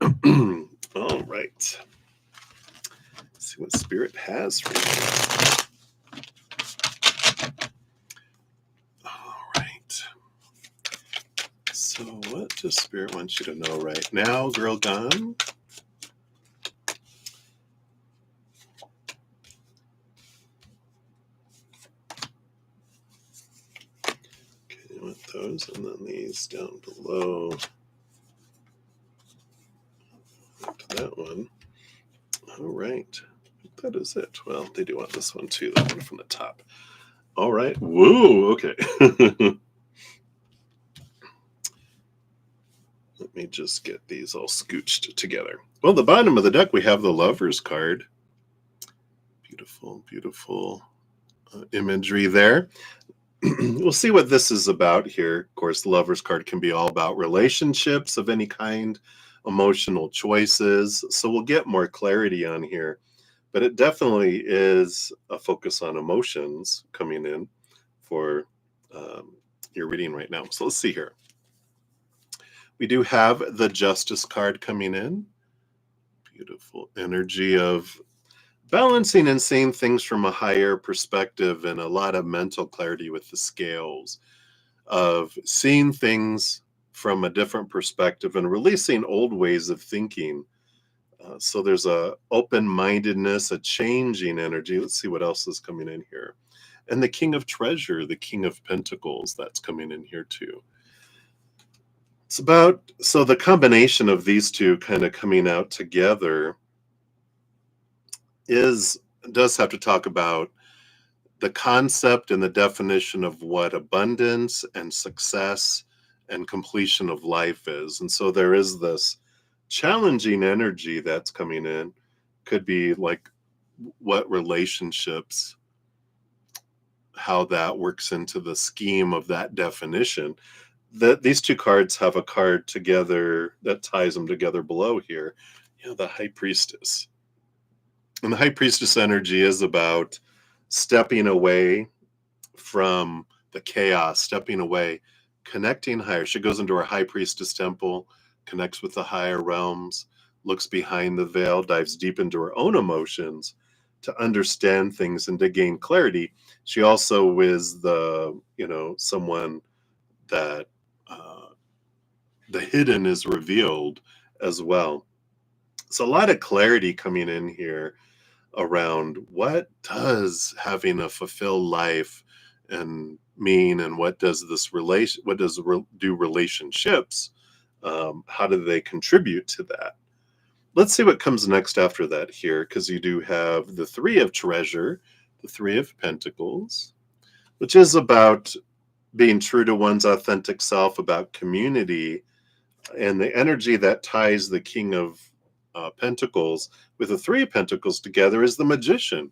All right. Let's see what Spirit has for you. All right. So what does Spirit want you to know right now, Girl Gone? Okay, with those, and then these down below. that one. All right. That is it. Well, they do want this one too, that one from the top. All right. Woo. Okay. Let me just get these all scooched together. Well, the bottom of the deck, we have the Lover's card. Beautiful, beautiful imagery there. We'll see what this is about here. Of course, the Lover's card can be all about relationships of any kind, emotional choices. So we'll get more clarity on here. But it definitely is a focus on emotions coming in for your reading right now. So let's see here. We do have the Justice card coming in. Beautiful energy of balancing and seeing things from a higher perspective and a lot of mental clarity with the scales of seeing things from a different perspective and releasing old ways of thinking. So there's a open-mindedness, a changing energy. Let's see what else is coming in here. And the King of Treasure, the King of Pentacles, that's coming in here too. It's about, so the combination of these two kind of coming out together does have to talk about the concept and the definition of what abundance and success and completion of life is. And so there is this challenging energy that's coming in. Could be like what relationships, how that works into the scheme of that definition. That these two cards have a card together that ties them together below here. The High Priestess. And the High Priestess energy is about stepping away from the chaos, stepping away, connecting higher. She goes into her High Priestess temple, connects with the higher realms, looks behind the veil, dives deep into her own emotions to understand things and to gain clarity. She also is someone that the hidden is revealed as well. So a lot of clarity coming in here around what does having a fulfilled life and mean, and what does do relationships, how do they contribute to that? Let's see what comes next after that here, because you do have the Three of Treasure, the Three of Pentacles, which is about being true to one's authentic self, about community, and the energy that ties the King of Pentacles with the Three of Pentacles together is the Magician.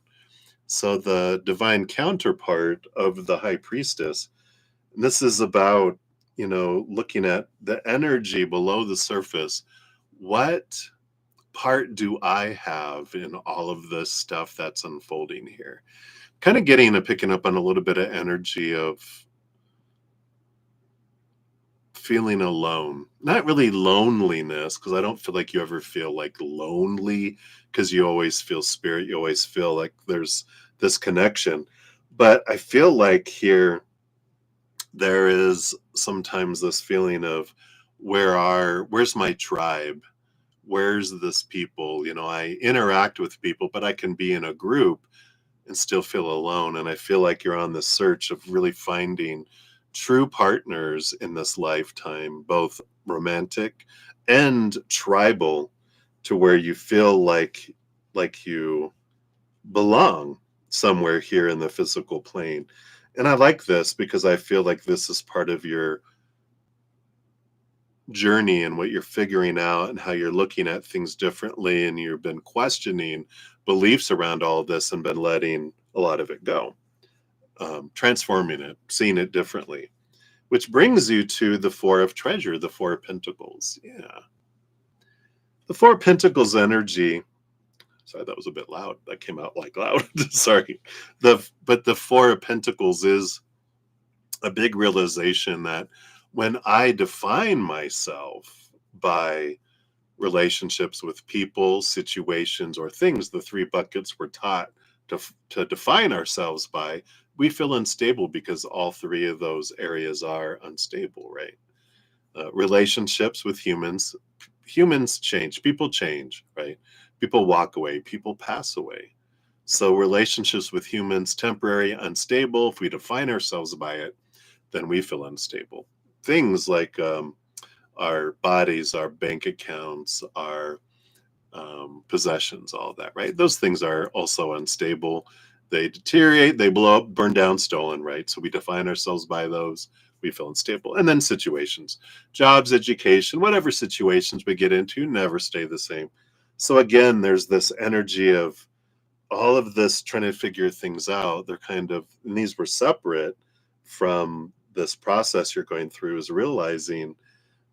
So the divine counterpart of the High Priestess. And this is about, looking at the energy below the surface. What part do I have in all of this stuff that's unfolding here? Kind of picking up on a little bit of energy of feeling alone. Not really loneliness, because I don't feel like you ever feel like lonely, because you always feel spirit. You always feel like there's this connection. But I feel like here there is sometimes this feeling of where's my tribe? Where's this people? I interact with people, but I can be in a group and still feel alone. And I feel like you're on the search of really finding true partners in this lifetime, both romantic and tribal, to where you feel like you belong somewhere here in the physical plane. And I like this because I feel like this is part of your journey and what you're figuring out and how you're looking at things differently, and you've been questioning beliefs around all of this and been letting a lot of it go, transforming it, seeing it differently, which brings you to the Four of Treasure, the Four of Pentacles. Yeah, the Four of Pentacles energy. Sorry, that was a bit loud. That came out like loud. Sorry. But the Four of Pentacles is a big realization that when I define myself by relationships with people, situations, or things, the three buckets we're taught to define ourselves by, we feel unstable because all three of those areas are unstable, right? Relationships with humans change, people change, right? People walk away, people pass away. So relationships with humans, temporary, unstable. If we define ourselves by it, then we feel unstable. Things like our bodies, our bank accounts, our possessions, all of that, right? Those things are also unstable. They deteriorate, they blow up, burn down, stolen, right? So we define ourselves by those. We feel unstable. And then situations, jobs, education, whatever situations we get into never stay the same. So again, there's this energy of all of this trying to figure things out. They're kind of, and these were separate from this process you're going through, is realizing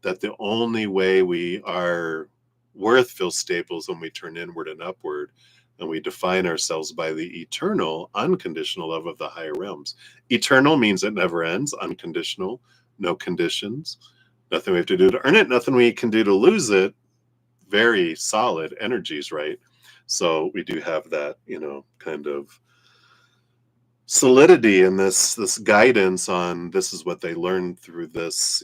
that the only way our worth feels stable is when we turn inward and upward, and we define ourselves by the eternal, unconditional love of the higher realms. Eternal means it never ends, unconditional, no conditions, nothing we have to do to earn it, nothing we can do to lose it. Very solid energies, right? So we do have that, kind of solidity and this guidance on this is what they learned through this,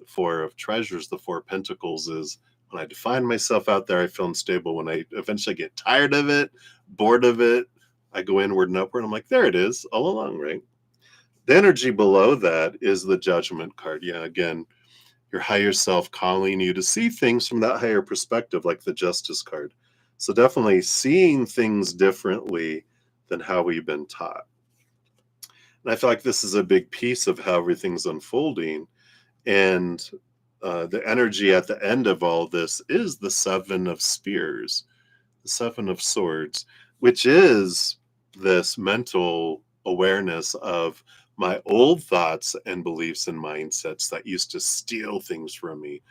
Four of Treasures, the Four of Pentacles, is when I define myself out there, I feel unstable. When I eventually get tired of it, bored of it, I go inward and upward. I'm like, there it is all along, right? The energy below that is the Judgment card. Yeah, again, your higher self calling you to see things from that higher perspective, like the Justice card. So definitely seeing things differently than how we've been taught. And I feel like this is a big piece of how everything's unfolding. And the energy at the end of all this is the Seven of Spears, the Seven of Swords, which is this mental awareness of my old thoughts and beliefs and mindsets that used to steal things from me,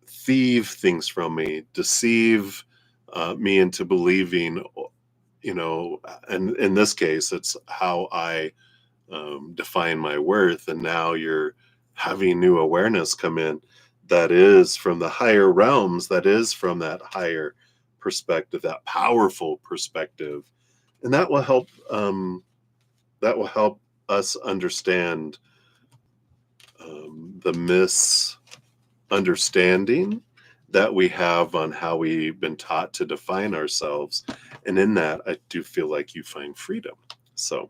thieve things from me, deceive me into believing, and in this case, it's how I define my worth. And now you're having new awareness come in that is from the higher realms, that is from that higher perspective, that powerful perspective. And that will help us understand the misunderstanding that we have on how we've been taught to define ourselves. And in that, I do feel like you find freedom. So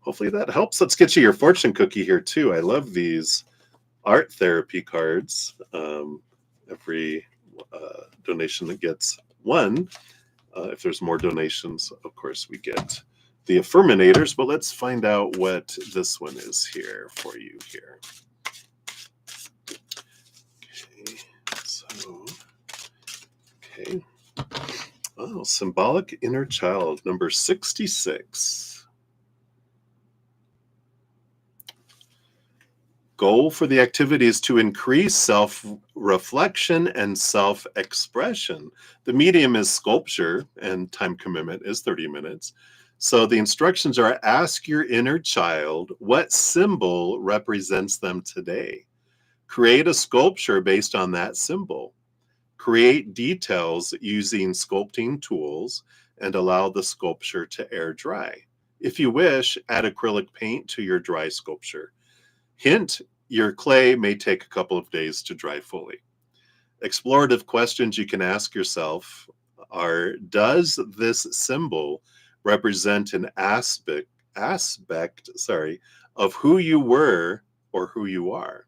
hopefully that helps. Let's get you your fortune cookie here too. I love these art therapy cards. Every donation that gets one, if there's more donations, of course, we get the affirminators. But let's find out what this one is here for you here. Okay. Oh, symbolic inner child, number 66. Goal for the activity is to increase self-reflection and self-expression. The medium is sculpture and time commitment is 30 minutes. So the instructions are: ask your inner child what symbol represents them today. Create a sculpture based on that symbol. Create details using sculpting tools and allow the sculpture to air dry. If you wish, add acrylic paint to your dry sculpture. Hint, your clay may take a couple of days to dry fully. Explorative questions you can ask yourself are: does this symbol represent an aspect of who you were or who you are?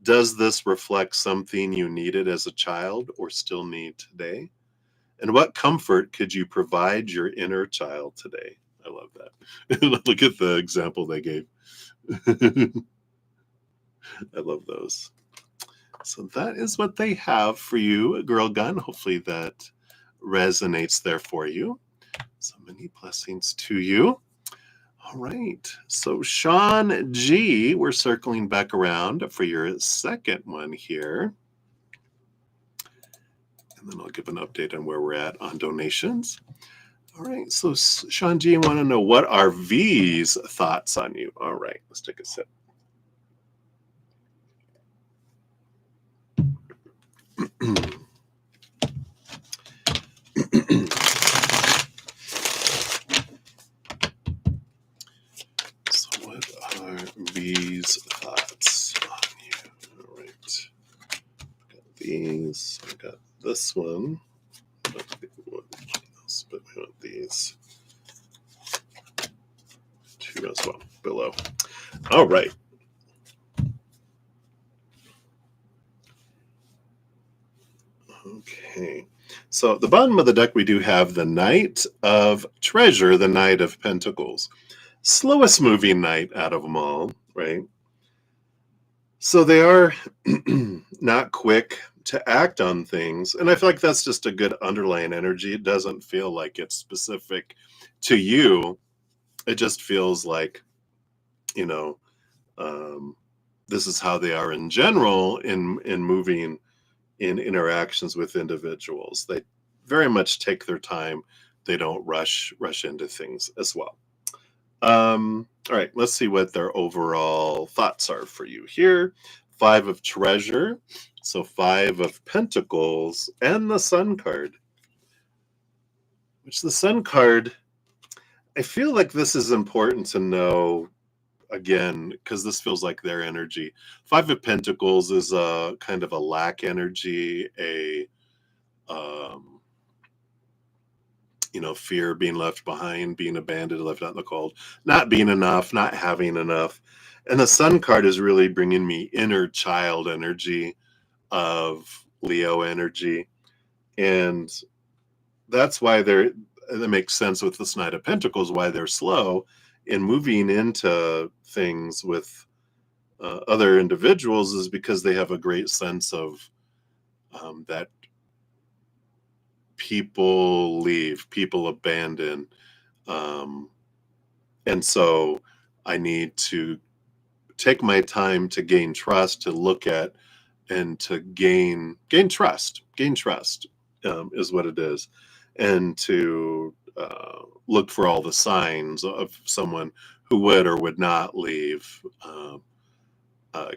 Does this reflect something you needed as a child or still need today? And what comfort could you provide your inner child today? I love that. Look at the example they gave. I love those. So that is what they have for you, Girl Gun. Hopefully that resonates there for you. So many blessings to you. All right. So Sean G, we're circling back around for your second one here. And then I'll give an update on where we're at on donations. All right. So Sean G, I want to know, what are V's thoughts on you? All right. Let's take a sip. So what are V's thoughts on you? All right. Got these. I got this one. But we want these two as well below. All right. Okay. So at the bottom of the deck, we do have the Knight of Treasure, the Knight of Pentacles. Slowest moving knight out of them all, right? So they are not quick to act on things. And I feel like that's just a good underlying energy. It doesn't feel like it's specific to you. It just feels like, you know, um, this is how they are in general in moving in interactions with individuals. They very much take their time. They don't rush into things as well. All right, let's see what their overall thoughts are for you here. Five of Treasure, so Five of Pentacles, and the Sun card. Which the Sun card, I feel like this is important to know again, because this feels like their energy. Five of Pentacles is a kind of a lack energy, a um, fear, being left behind, being abandoned, left out in the cold, not being enough, not having enough. And the Sun card is really bringing me inner child energy of Leo energy. And that's why that makes sense with this Knight of Pentacles, why they're slow in moving into things with other individuals is because they have a great sense of that people leave, people abandon. Um, and so I need to take my time to gain trust, to look at and to gain trust is what it is, and to look for all the signs of someone who would or would not leave,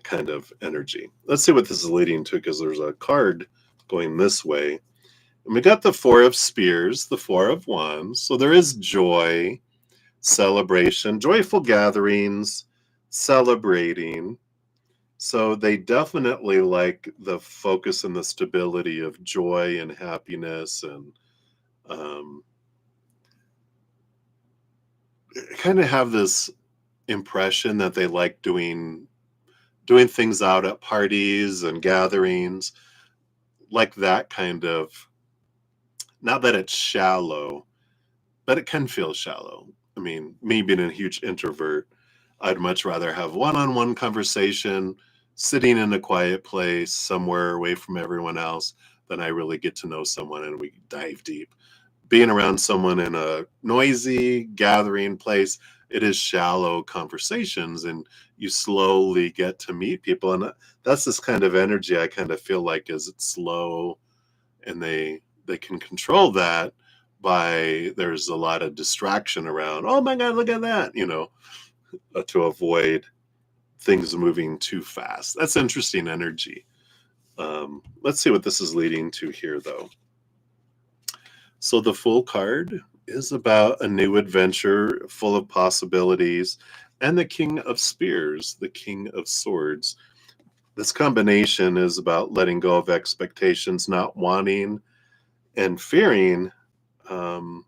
kind of energy. Let's see what this is leading to, because there's a card going this way. And we got the Four of Spears, the Four of Wands. So there is joy, celebration, joyful gatherings, celebrating. So they definitely like the focus and the stability of joy and happiness, and um, kind of have this impression that they like doing things out at parties and gatherings, like that kind of, not that it's shallow, but it can feel shallow. I mean, me being a huge introvert, I'd much rather have one-on-one conversation, sitting in a quiet place somewhere away from everyone else, than I really get to know someone and we dive deep. Being around someone in a noisy gathering place, it is shallow conversations, and you slowly get to meet people. And that's this kind of energy I kind of feel like is it's slow, and they can control that by there's a lot of distraction around. Oh my God, look at that, to avoid things moving too fast. That's interesting energy. Let's see what this is leading to here, though. So the Fool card is about a new adventure full of possibilities, and the King of Spears, the King of Swords. This combination is about letting go of expectations, not wanting and fearing, um,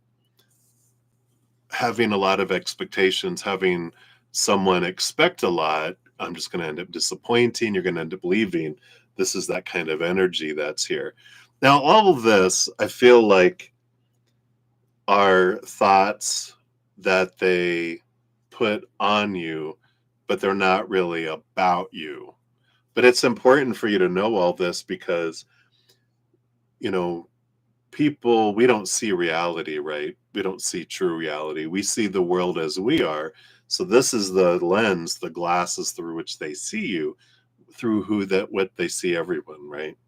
having a lot of expectations, having someone expect a lot. I'm just going to end up disappointing. You're going to end up leaving. This is that kind of energy that's here. Now, all of this, I feel like, are thoughts that they put on you, but they're not really about you. But it's important for you to know all this because, you know, people, we don't see reality, right? We don't see true reality. We see the world as we are. So this is the lens, the glasses through which they see you, through what they see everyone, right?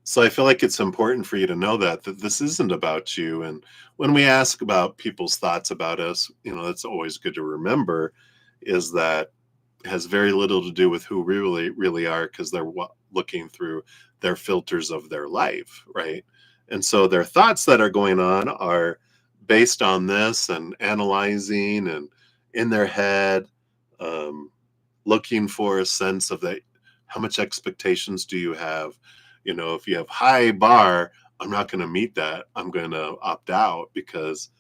So I feel like it's important for you to know that this isn't about you. And when we ask about people's thoughts about us, that's always good to remember, is that it has very little to do with who we really are, because they're looking through their filters of their life, right? And so their thoughts that are going on are based on this and analyzing and in their head, um, looking for a sense of that. How much expectations do you have? If you have high bar, I'm not going to meet that. I'm going to opt out, because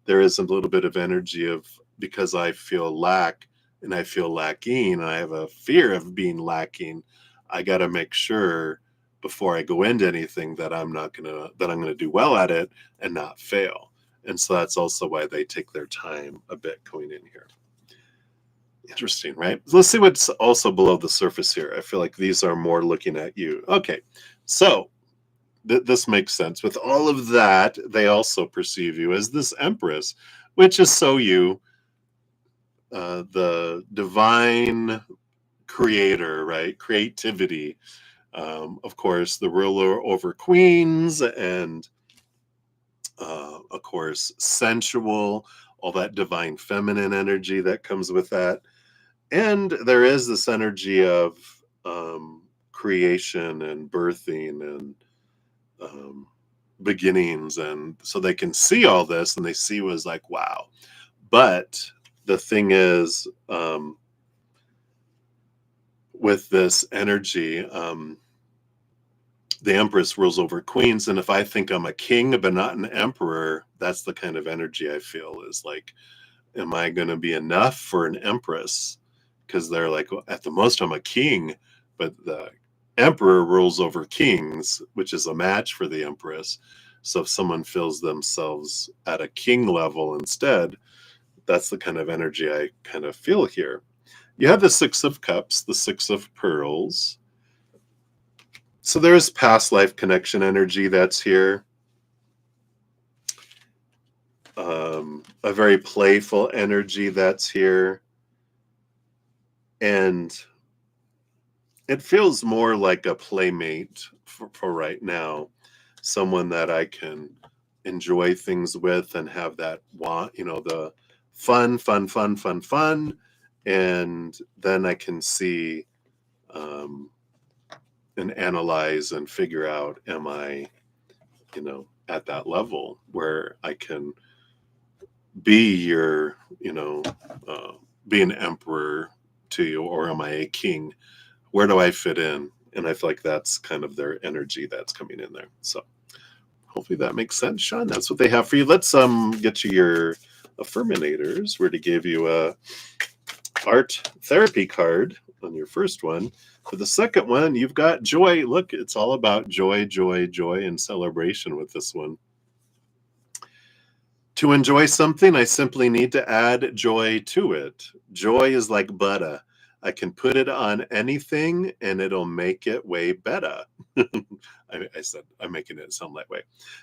there is a little bit of energy of, because I feel lack and I feel lacking and I have a fear of being lacking, I got to make sure before I go into anything that I'm gonna do well at it and not fail. And so that's also why they take their time a bit going in here. Interesting, right? Let's see what's also below the surface here. I feel like these are more looking at you. Okay, so this makes sense. With all of that, they also perceive you as this empress, which is so you, the divine creator, right? Creativity. Of course, the ruler over queens, and of course, sensual, all that divine feminine energy that comes with that. And there is this energy of creation and birthing and beginnings. And so they can see all this and they see was like, wow. But the thing is, with this energy, the empress rules over queens. And if I think I'm a king but not an emperor, that's the kind of energy I feel is like, am I going to be enough for an empress? Because they're like, well, at the most, I'm a king, but the emperor rules over kings, which is a match for the empress. So if someone feels themselves at a king level instead, that's the kind of energy I kind of feel here. You have the Six of Cups, the Six of Pearls. So there's past life connection energy that's here. A very playful energy that's here. And it feels more like a playmate for right now, someone that I can enjoy things with and have that the fun. And then I can see and analyze and figure out, am I, at that level where I can be your, be an emperor to you, or am I a king? Where do I fit in? And I feel like that's kind of their energy that's coming in there. So hopefully that makes sense, Sean. That's what they have for you. Let's get you your affirminators. We're to give you a art therapy card on your first one. For the second one, you've got joy. Look, it's all about joy, and celebration with this one. To enjoy something, I simply need to add joy to it. Joy is like butter. I can put it on anything and it'll make it way better. I said, I'm making it sound that way.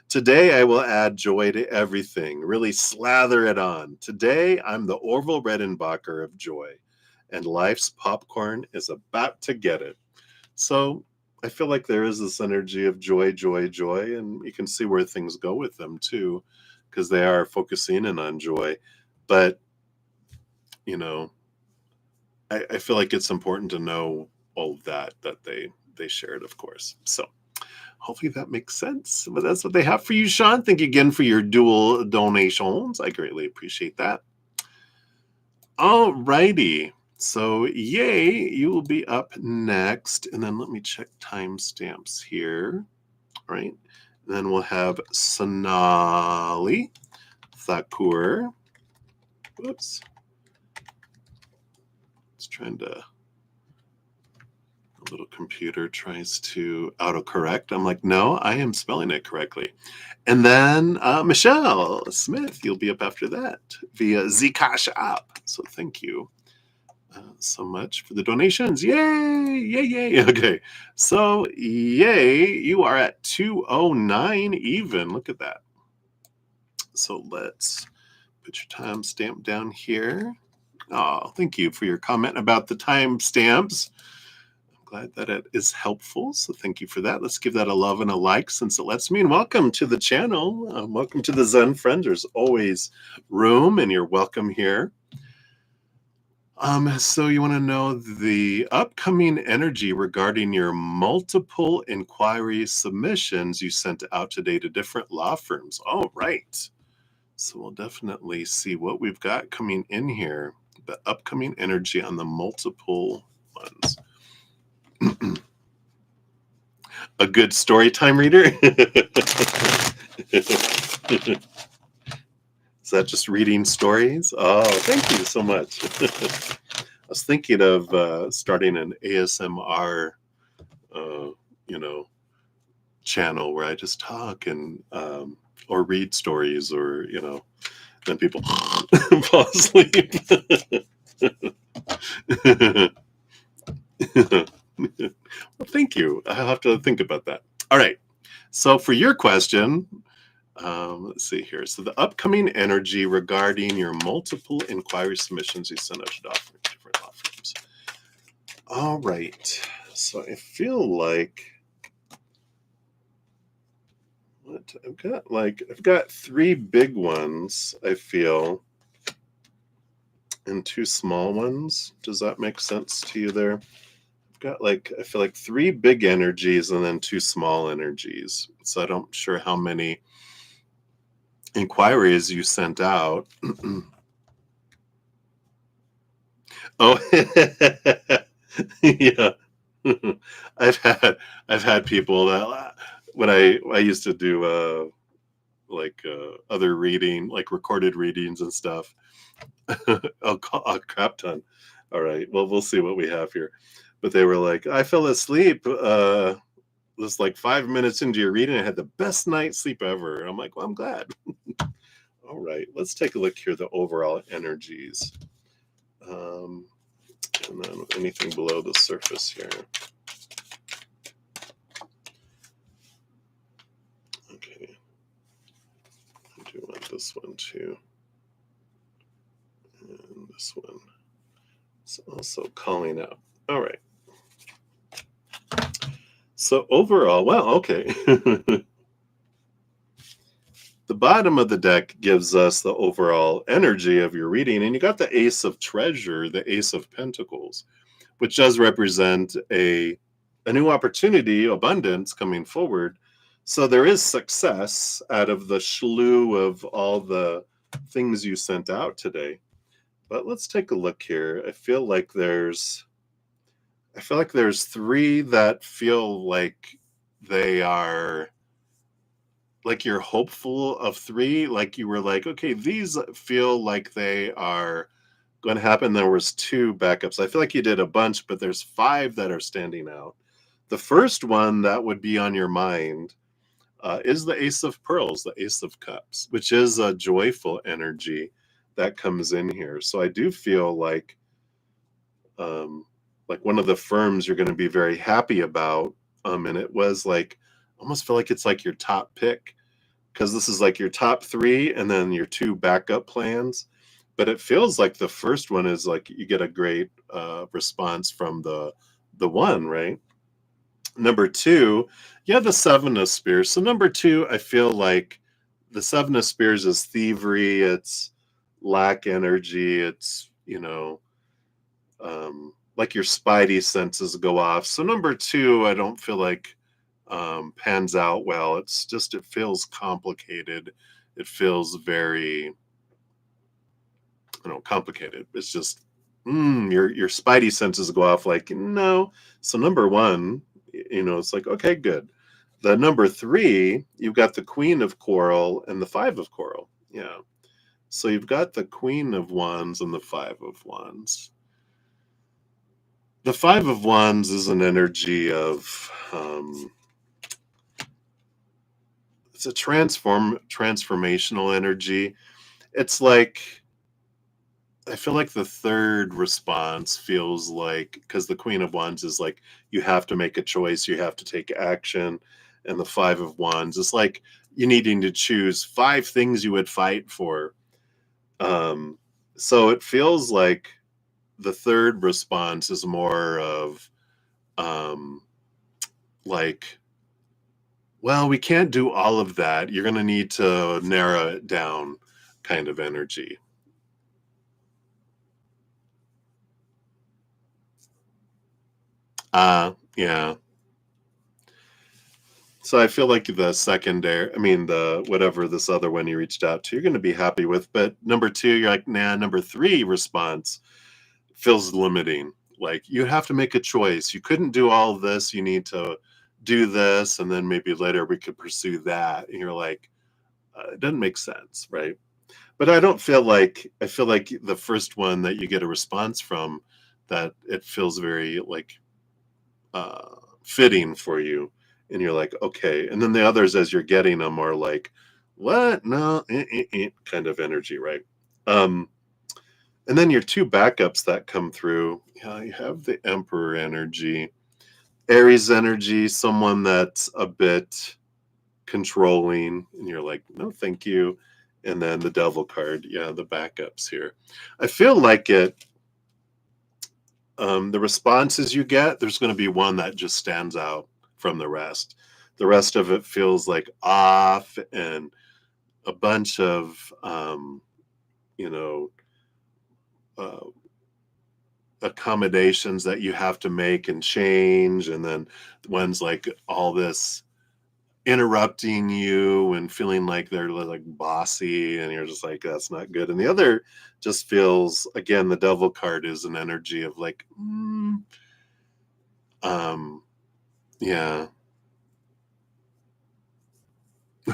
Today, I will add joy to everything, really slather it on. Today, I'm the Orville Redenbacher of joy, and life's popcorn is about to get it. So I feel like there is this energy of joy, and you can see where things go with them too, because they are focusing in on joy. But, I feel like it's important to know all of that they shared, of course. So hopefully that makes sense. But that's what they have for you, Sean. Thank you again for your dual donations. I greatly appreciate that. All righty. So yay, you will be up next. And then let me check timestamps here. All right. And then we'll have Sonali Thakur. Whoops. It's trying to, a little computer tries to autocorrect. I'm like, no, I am spelling it correctly. And then Michelle Smith, you'll be up after that via CashApp. So thank you so much for the donations. Yay. Okay. So yay, you are at 209 even. Look at that. So let's put your timestamp down here. Oh, thank you for your comment about the timestamps. I'm glad that it is helpful. So thank you for that. Let's give that a love and a like since it lets me. And welcome to the channel. Welcome to the Zen Friend. There's always room and you're welcome here. So you want to know the upcoming energy regarding your multiple inquiry submissions you sent out today to different law firms. All right. So we'll definitely see what we've got coming in here. The upcoming energy on the multiple ones. A good story time reader? Is that just reading stories? Oh, thank you so much. I was thinking of starting an ASMR, channel where I just talk and or read stories, or then people fall asleep. Well, thank you. I'll have to think about that. All right. So for your question, let's see here. So the upcoming energy regarding your multiple inquiry submissions you sent out to different law firms. All right. So I feel like I've got 3 big ones, I feel, and 2 small ones. Does that make sense to you there? I've got I feel like 3 big energies and then 2 small energies. So I don't sure how many inquiries you sent out. Oh, yeah. I've had people that when I used to do other reading, like recorded readings and stuff. A crap ton. All right. Well, we'll see what we have here. But they were like, I fell asleep just like 5 minutes into your reading. I had the best night's sleep ever. And I'm like, well, I'm glad. All right. Let's take a look here, the overall energies. And then anything below the surface here. Okay. I do want this one too. And this one. It's also calling out. All right. So overall, well, okay. The bottom of the deck gives us the overall energy of your reading, and you got the Ace of Treasure, the Ace of Pentacles, which does represent a new opportunity, abundance coming forward. So there is success out of the slew of all the things you sent out today. But let's take a look here. I feel like there's 3 that feel like they are like you're hopeful of 3, like you were like, okay, these feel like they are going to happen. There was 2 backups. I feel like you did a bunch, but there's 5 that are standing out. The first one that would be on your mind is the Ace of Pearls, the Ace of Cups, which is a joyful energy that comes in here. So I do feel like one of the firms you're going to be very happy about. And it was like, almost feel like it's like your top pick, because this is like your top 3 and then your 2 backup plans. But it feels like the first one is like you get a great response from the one, right? Number 2, you have the 7 of Spears. So number 2, I feel like the 7 of Spears is thievery, it's lack energy, it's, like your spidey senses go off. So number 2, I don't feel like pans out well. It's just, it feels complicated. It feels very, complicated. It's just, your spidey senses go off like, no. So number 1, it's like, okay, good. The number 3, you've got the Queen of Coral and the 5 of Coral. Yeah. So you've got the Queen of Wands and the 5 of Wands. The 5 of Wands is an energy of, it's a transformational energy. It's like, I feel like the third response feels like, because the Queen of Wands is like, you have to make a choice, you have to take action. And the 5 of Wands is like, you needing to choose 5 things you would fight for. So it feels like the third response is more of, like, well, we can't do all of that. You're going to need to narrow it down kind of energy. Yeah. So I feel like the secondary, whatever this other one you reached out to, you're going to be happy with. But number 2, you're like, nah. Number 3 response feels limiting. Like, you have to make a choice. You couldn't do all of this. You need to do this. And then maybe later we could pursue that. And you're like, it doesn't make sense, right? But I feel like the first one that you get a response from, that it feels very like fitting for you. and you're like, okay. And then the others, as you're getting them, are like, what? No, kind of energy, right? Um, and then your two backups that come through, yeah, you have the Emperor energy, Aries energy, someone that's a bit controlling, and you're like, no, thank you. And then the Devil card, yeah, the backups here. I feel like the responses you get, there's going to be one that just stands out from the rest. The rest of it feels like off and a bunch of, you know, uh, accommodations that you have to make and change. And then one's like all this interrupting you and feeling like they're like bossy, and you're just like, that's not good. And the other just feels, again, the Devil card is an energy of like, um, yeah.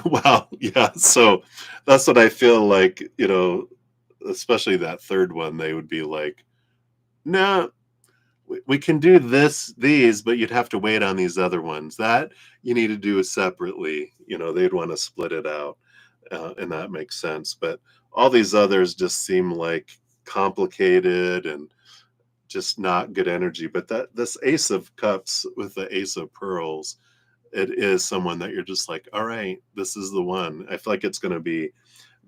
Wow. Yeah. So that's what I feel like, especially that third one, they would be like, no, we can do these, but you'd have to wait on these other ones. That you need to do separately. They'd want to split it out, and that makes sense. But all these others just seem like complicated and just not good energy. But this Ace of Cups with the Ace of Pearls, it is someone that you're just like, all right, this is the one. I feel like it's going to be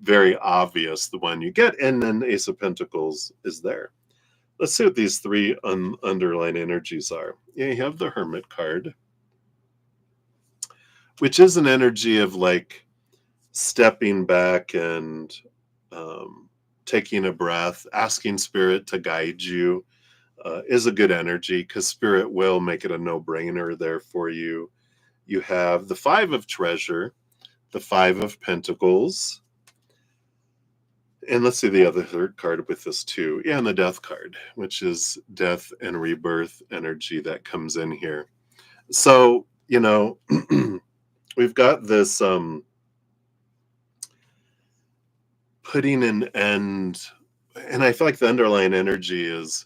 very obvious the one you get, and then Ace of Pentacles is there. Let's see what these three underlying energies are. Yeah, you have the Hermit card, which is an energy of like stepping back and taking a breath, asking Spirit to guide you. Is a good energy because Spirit will make it a no-brainer there for you. You have the Five of Treasure, the Five of Pentacles, and let's see the other third card with this too. Yeah, and the Death card, which is death and rebirth energy that comes in here. So, we've got this putting an end, and I feel like the underlying energy is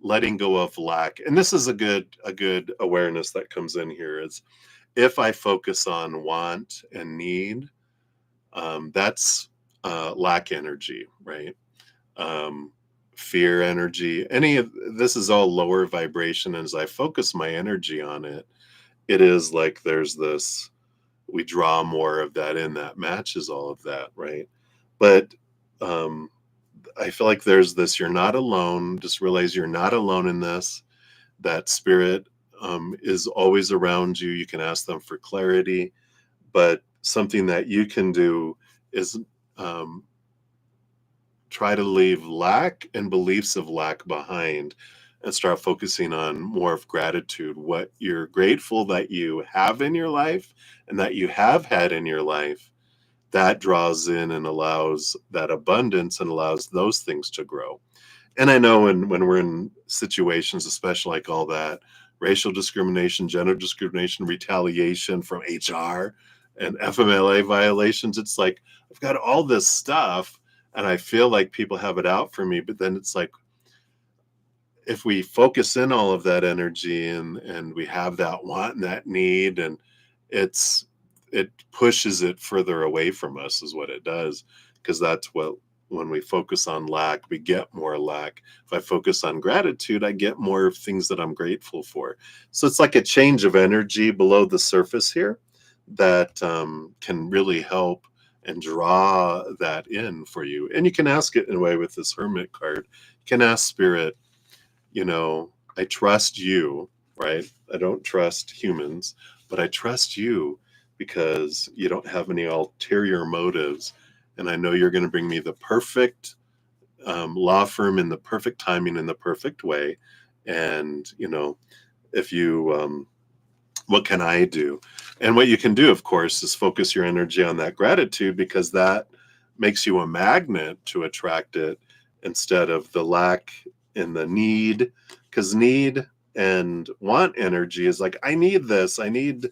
letting go of lack. And this is a good awareness that comes in here is if I focus on want and need, that's lack energy, right? Um, fear energy. Any of this is all lower vibration. And as I focus my energy on it, it is like there's this, we draw more of that in that matches all of that, right? But um, I feel like there's this, you're not alone. Just realize you're not alone in this, that Spirit is always around you. You can ask them for clarity, but something that you can do is um, try to leave lack and beliefs of lack behind and start focusing on more of gratitude, what you're grateful that you have in your life and that you have had in your life. That draws in and allows that abundance and allows those things to grow. And I know when we're in situations, especially like all that racial discrimination, gender discrimination, retaliation from HR and FMLA violations, it's like I've got all this stuff and I feel like people have it out for me. But then it's like if we focus in all of that energy and we have that want and that need, and it's it pushes it further away from us is what it does, because that's what, when we focus on lack, we get more lack. If I focus on gratitude, I get more of things that I'm grateful for. So it's like a change of energy below the surface here that can really help and draw that in for you. And you can ask it in a way with this Hermit card. You can ask Spirit, I trust you, right? I don't trust humans, but I trust you because you don't have any ulterior motives. And I know you're going to bring me the perfect law firm in the perfect timing, in the perfect way. And, if you, what can I do? And what you can do, of course, is focus your energy on that gratitude, because that makes you a magnet to attract it instead of the lack and the need. Because need and want energy is like, I need this, I need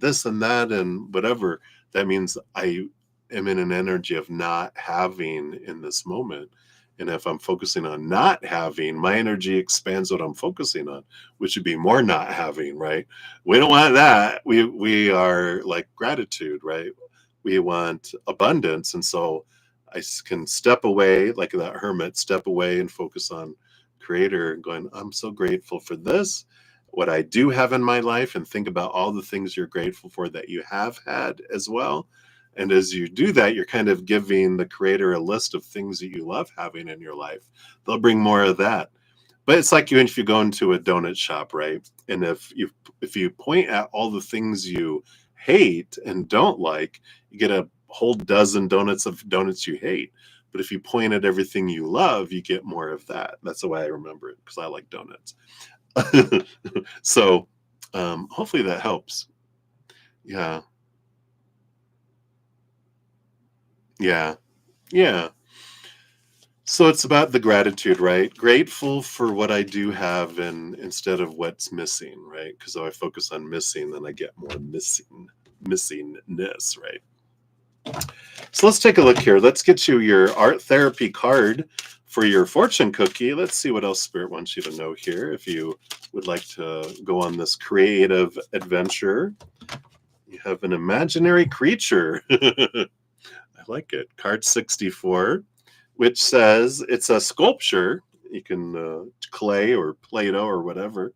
this and that and whatever. That means I am in an energy of not having in this moment. And if I'm focusing on not having, my energy expands what I'm focusing on, which would be more not having, right? We don't want that. We are like gratitude, right? We want abundance. And so can step away, like that hermit, step away and focus on creator and going, I'm so grateful for this, what I do have in my life, and think about all the things you're grateful for that you have had as well. And as you do that, you're kind of giving the creator a list of things that you love having in your life. They'll bring more of that. But it's like if you go into a donut shop, right? And if you point at all the things you hate and don't like, you get a whole dozen donuts of donuts you hate. But if you point at everything you love, you get more of that. That's the way I remember it, because I like donuts. So hopefully that helps. Yeah. Yeah. Yeah. So it's about the gratitude, right? Grateful for what I do have, and instead of what's missing, right? Because if I focus on missing, then I get more missingness, right? So let's take a look here. Let's get you your art therapy card for your fortune cookie. Let's see what else Spirit wants you to know here. If you would like to go on this creative adventure, you have an imaginary creature. I like it. Card 64, which says it's a sculpture. You can clay or Play-Doh or whatever.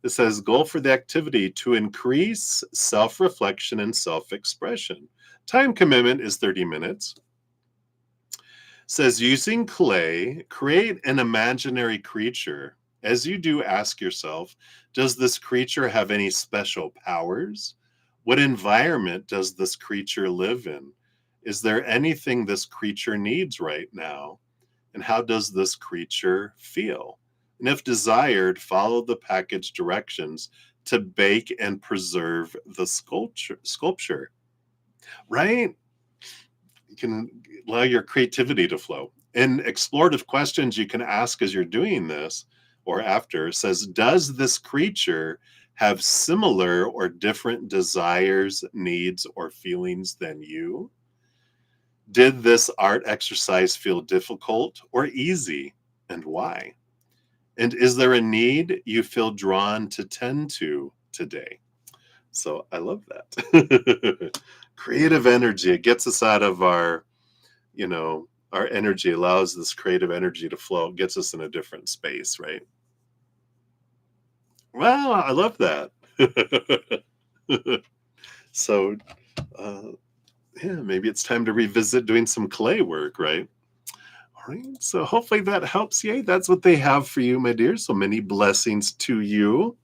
It says goal for the activity to increase self-reflection and self-expression. Time commitment is 30 minutes. Says using clay, create an imaginary creature. As you do, ask yourself, does this creature have any special powers? What environment does this creature live in? Is there anything this creature needs right now? And how does this creature feel? And if desired, follow the package directions to bake and preserve the sculpture, right? You can allow your creativity to flow. And explorative questions you can ask as you're doing this or after says, does this creature have similar or different desires, needs, or feelings than you? Did this art exercise feel difficult or easy, and why? And is there a need you feel drawn to tend to today? So I love that. Creative energy, it gets us out of our energy, allows this creative energy to flow. It gets us in a different space, right? Wow, I love that. So, uh, yeah, maybe it's time to revisit doing some clay work, right? All right. So hopefully that helps you. That's what they have for you, my dear. So many blessings to you.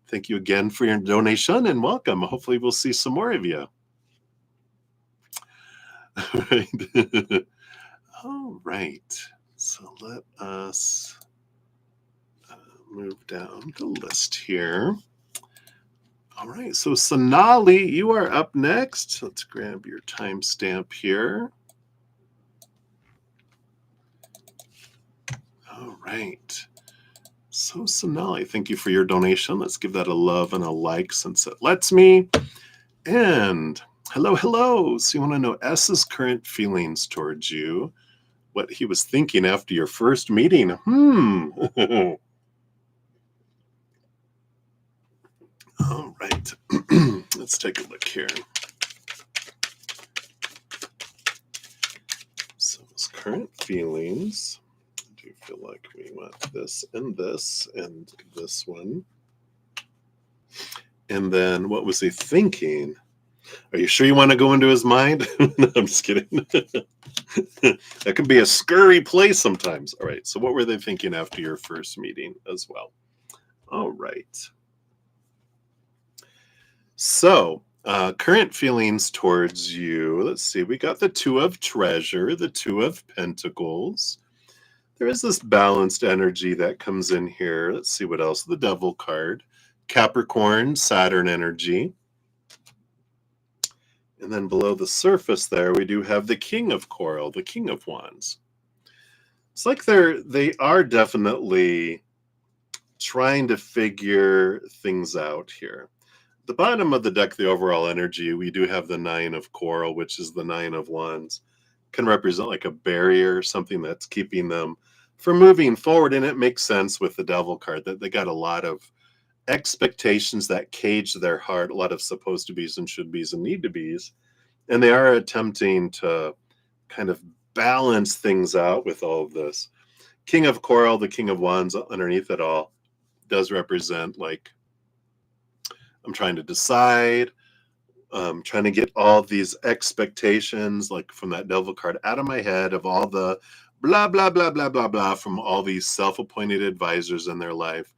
Thank you again for your donation and welcome. Hopefully we'll see some more of you. All right. All right. So let us move down the list here. All right. So Sonali, you are up next. Let's grab your timestamp here. All right. So Sonali, thank you for your donation. Let's give that a love and a like since it lets me. And hello, hello. So you want to know S's current feelings towards you, what he was thinking after your first meeting. All right. Let's take a look here. So his current feelings. I do feel like we want this and this and this one. And then what was he thinking? Are you sure you want to go into his mind? No, I'm just kidding. That can be a scurry place sometimes. All right. So what were they thinking after your first meeting as well? All right. So current feelings towards you. Let's see. We got the Two of Treasure, the Two of Pentacles. There is this balanced energy that comes in here. Let's see what else. The Devil card. Capricorn, Saturn energy. And then below the surface there, we do have the King of Coral, the King of Wands. It's like they are definitely trying to figure things out here. The bottom of the deck, the overall energy, we do have the Nine of Coral, which is the Nine of Wands. can represent like a barrier, something that's keeping them from moving forward. And it makes sense with the Devil card that they got a lot of expectations that cage their heart, a lot of supposed to be's and should be's and need to be's. And they are attempting to kind of balance things out with all of this. King of Coral, the King of Wands underneath it all, does represent like, I'm trying to decide, trying to get all these expectations, like from that Devil card, out of my head of all the blah, blah, blah, blah, blah, blah from all these self-appointed advisors in their life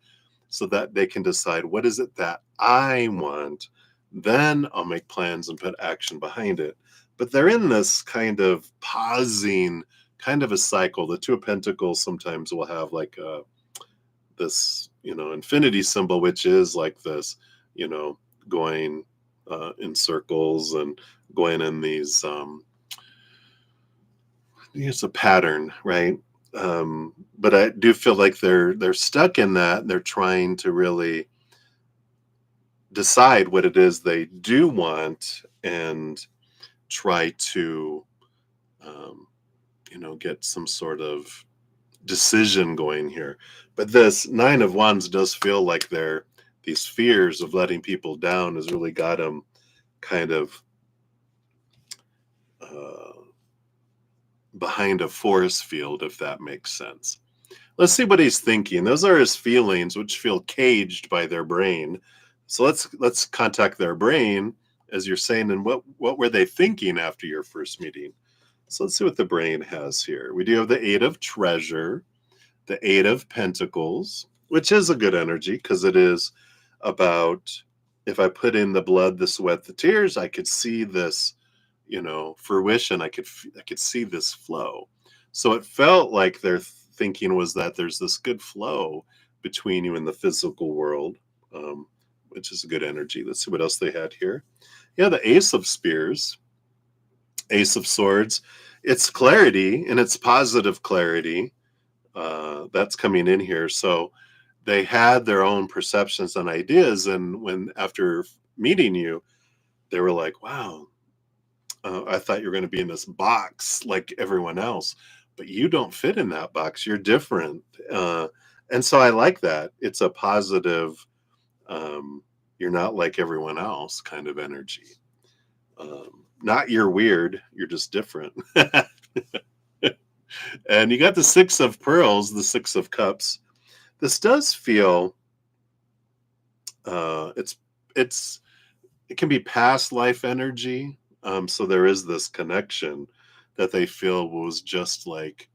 so that they can decide what is it that I want. Then I'll make plans and put action behind it. But they're in this kind of pausing, kind of a cycle. The Two of Pentacles sometimes will have like this, infinity symbol, which is like this, going in circles and going in these, it's a pattern, right? But I do feel like they're stuck in that. They're trying to really decide what it is they do want and try to, get some sort of decision going here. But this Nine of Wands does feel like these fears of letting people down has really got them kind of behind a force field, if that makes sense. Let's see what he's thinking. Those are his feelings, which feel caged by their brain. So let's contact their brain, as you're saying, and what were they thinking after your first meeting? So let's see what the brain has here. We do have the Eight of Treasure, the Eight of Pentacles, which is a good energy because it is about, if I put in the blood, the sweat, the tears, I could see this, fruition. I could see this flow. So it felt like their thinking was that there's this good flow between you and the physical world, which is a good energy. Let's see what else they had here. Yeah, the Ace of Spears, Ace of Swords. It's clarity, and it's positive clarity. That's coming in here. So they had their own perceptions and ideas. And when, after meeting you, they were like, wow, I thought you were going to be in this box like everyone else, but you don't fit in that box. You're different. And so I like that. It's a positive, you're not like everyone else kind of energy. Not you're weird, you're just different. And you got the Six of Pearls, the Six of Cups. This does feel, it can be past life energy. So there is this connection that they feel was just like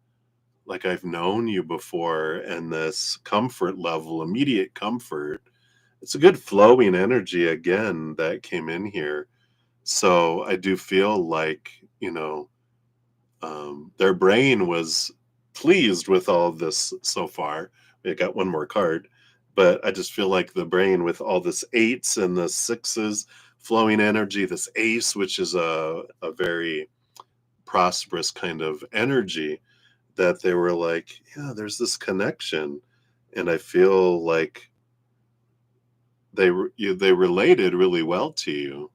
I've known you before, and this comfort level, immediate comfort. It's a good flowing energy again that came in here. So I do feel like, their brain was pleased with all of this so far. We got one more card, but I just feel like the brain, with all this eights and the sixes flowing energy, this ace, which is a very prosperous kind of energy, that they were like, yeah, there's this connection. And I feel like they related really well to you.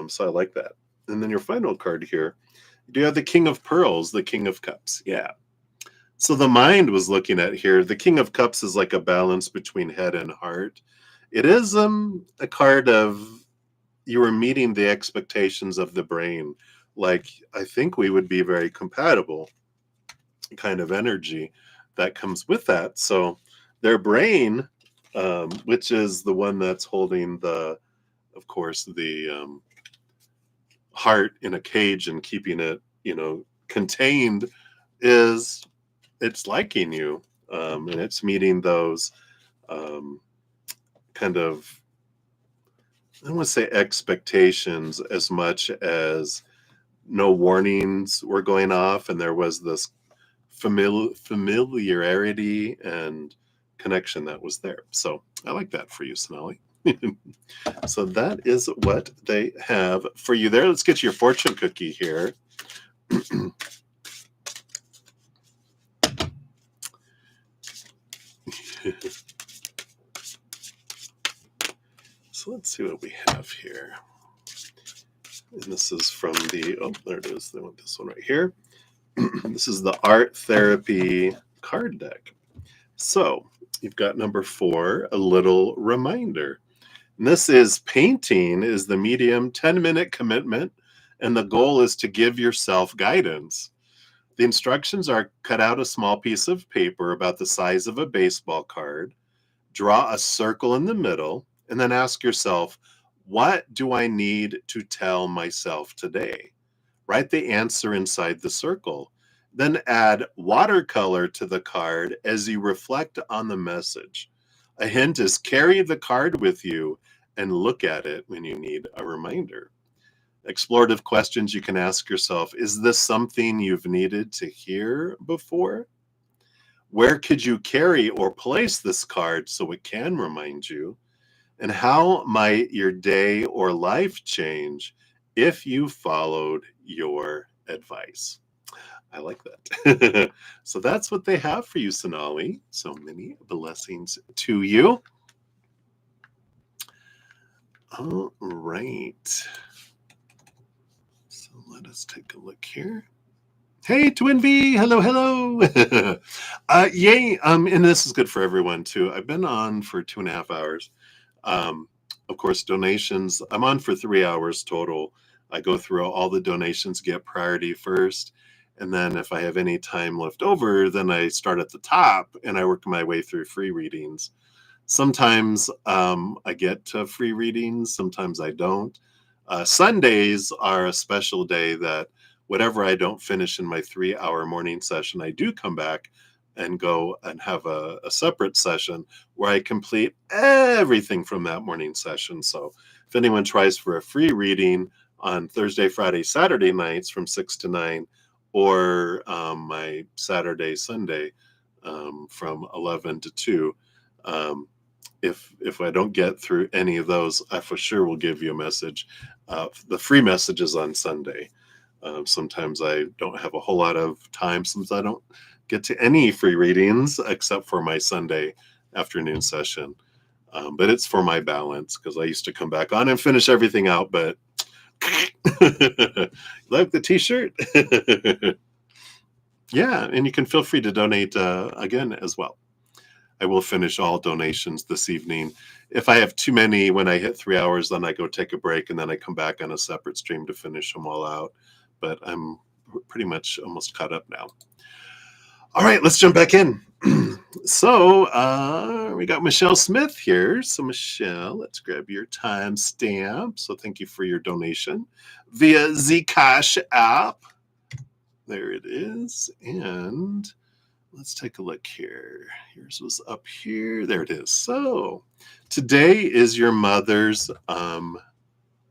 So I like that. And then your final card here, you do have the King of Pearls, the King of Cups. Yeah. So the mind was looking at here, the King of Cups is like a balance between head and heart. It is a card of, you were meeting the expectations of the brain. Like, I think we would be very compatible kind of energy that comes with that. So their brain, which is the one that's holding of course, the heart in a cage and keeping it, contained, it's liking you, and it's meeting those kind of, I don't want to say expectations as much as no warnings were going off, and there was this familiarity and connection that was there. So I like that for you, Sonali. So that is what they have for you there. Let's get your fortune cookie here. So let's see what we have here. And this is from there it is. They want this one right here. This is the Art Therapy card deck. So you've got number 4, a little reminder. And this is painting is the medium, 10-minute commitment, and the goal is to give yourself guidance. The instructions are cut out a small piece of paper about the size of a baseball card, draw a circle in the middle, and then ask yourself, what do I need to tell myself today? Write the answer inside the circle. Then add watercolor to the card as you reflect on the message. A hint is carry the card with you and look at it when you need a reminder. Explorative questions you can ask yourself: is this something you've needed to hear before? Where could you carry or place this card so it can remind you? And how might your day or life change if you followed your advice? I like that. So that's what they have for you, Sonali. So many blessings to you. All right. So let us take a look here. Hey, Twin V, hello, hello. Yay, and this is good for everyone too. I've been on for 2.5 hours. Of course, donations, I'm on for 3 hours total. I go through all the donations, get priority first. And then if I have any time left over, then I start at the top and I work my way through free readings. Sometimes I get to free readings, sometimes I don't. Sundays are a special day that whatever I don't finish in my 3-hour morning session, I do come back and go and have a separate session where I complete everything from that morning session. So if anyone tries for a free reading on Thursday, Friday, Saturday nights from 6 to 9, or my Saturday, Sunday from 11 to 2, if I don't get through any of those, I for sure will give you a message. The free message is on Sunday. Sometimes I don't have a whole lot of time, since I don't get to any free readings except for my Sunday afternoon session. But it's for my balance, because I used to come back on and finish everything out, but like the t-shirt. Yeah, and you can feel free to donate again as well. I will finish all donations this evening. If I have too many when I hit 3 hours, then I go take a break and then I come back on a separate stream to finish them all out. But I'm pretty much almost caught up now. All right, let's jump back in. So we got Michelle Smith here. So Michelle, let's grab your timestamp. So thank you for your donation via the CashApp. There it is. And let's take a look here. Yours was up here. There it is. So today is your mother's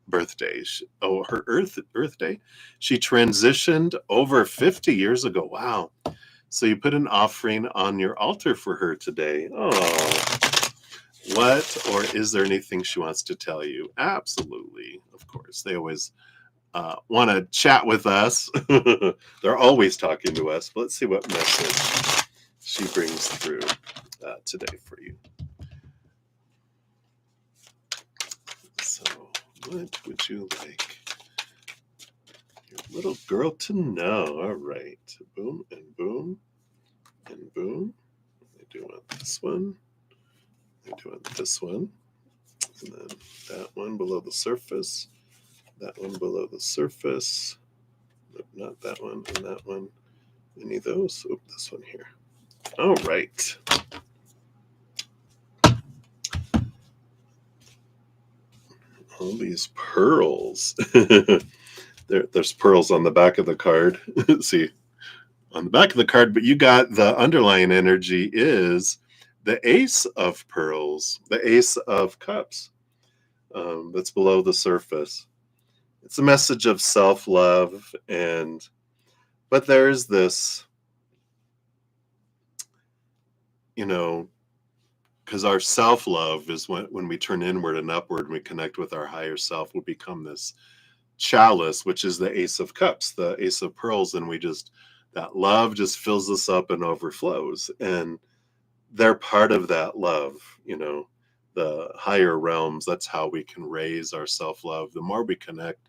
birthday. Her Earth Day. She transitioned over 50 years ago. Wow. So you put an offering on your altar for her today. Oh, what, or is there anything she wants to tell you? Absolutely. Of course. They always want to chat with us. They're always talking to us. But let's see what message she brings through today for you. So, what would you like your little girl to know? All right. Boom and boom and boom. I do want this one. I do want this one. And then that one below the surface. That one below the surface. Nope, not that one and that one. Any of those? Oh, this one here. All right. All these pearls. There's pearls on the back of the card. See, on the back of the card, but you got the underlying energy is the Ace of Pearls, the Ace of Cups that's below the surface. It's a message of self-love, but there's this, because our self-love is when we turn inward and upward and we connect with our higher self, we become this chalice, which is the Ace of Cups, the Ace of Pearls, and that love just fills us up and overflows. And they're part of that love, the higher realms. That's how we can raise our self-love. The more we connect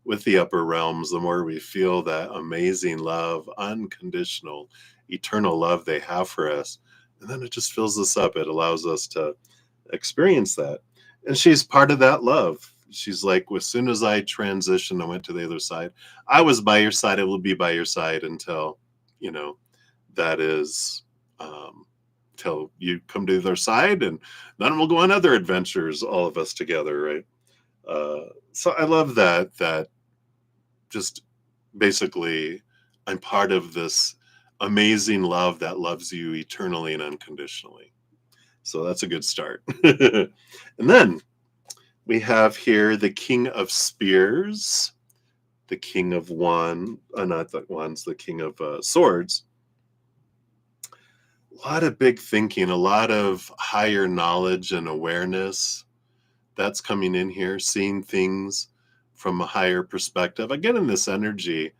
with the upper realms, the more we feel that amazing love, unconditional, eternal love they have for us. And then it just fills us up. It allows us to experience that. And she's part of that love. She's like, as soon as I transitioned, I went to the other side. I was by your side. I will be by your side until, you know, that is, till you come to the other side, and then we'll go on other adventures, all of us together, right? So I love that just basically I'm part of this amazing love that loves you eternally and unconditionally. So that's a good start. And then we have here the King of Spears, the King of not the Wands, the King of Swords. A lot of big thinking, a lot of higher knowledge and awareness that's coming in here, seeing things from a higher perspective. Again, in this energy,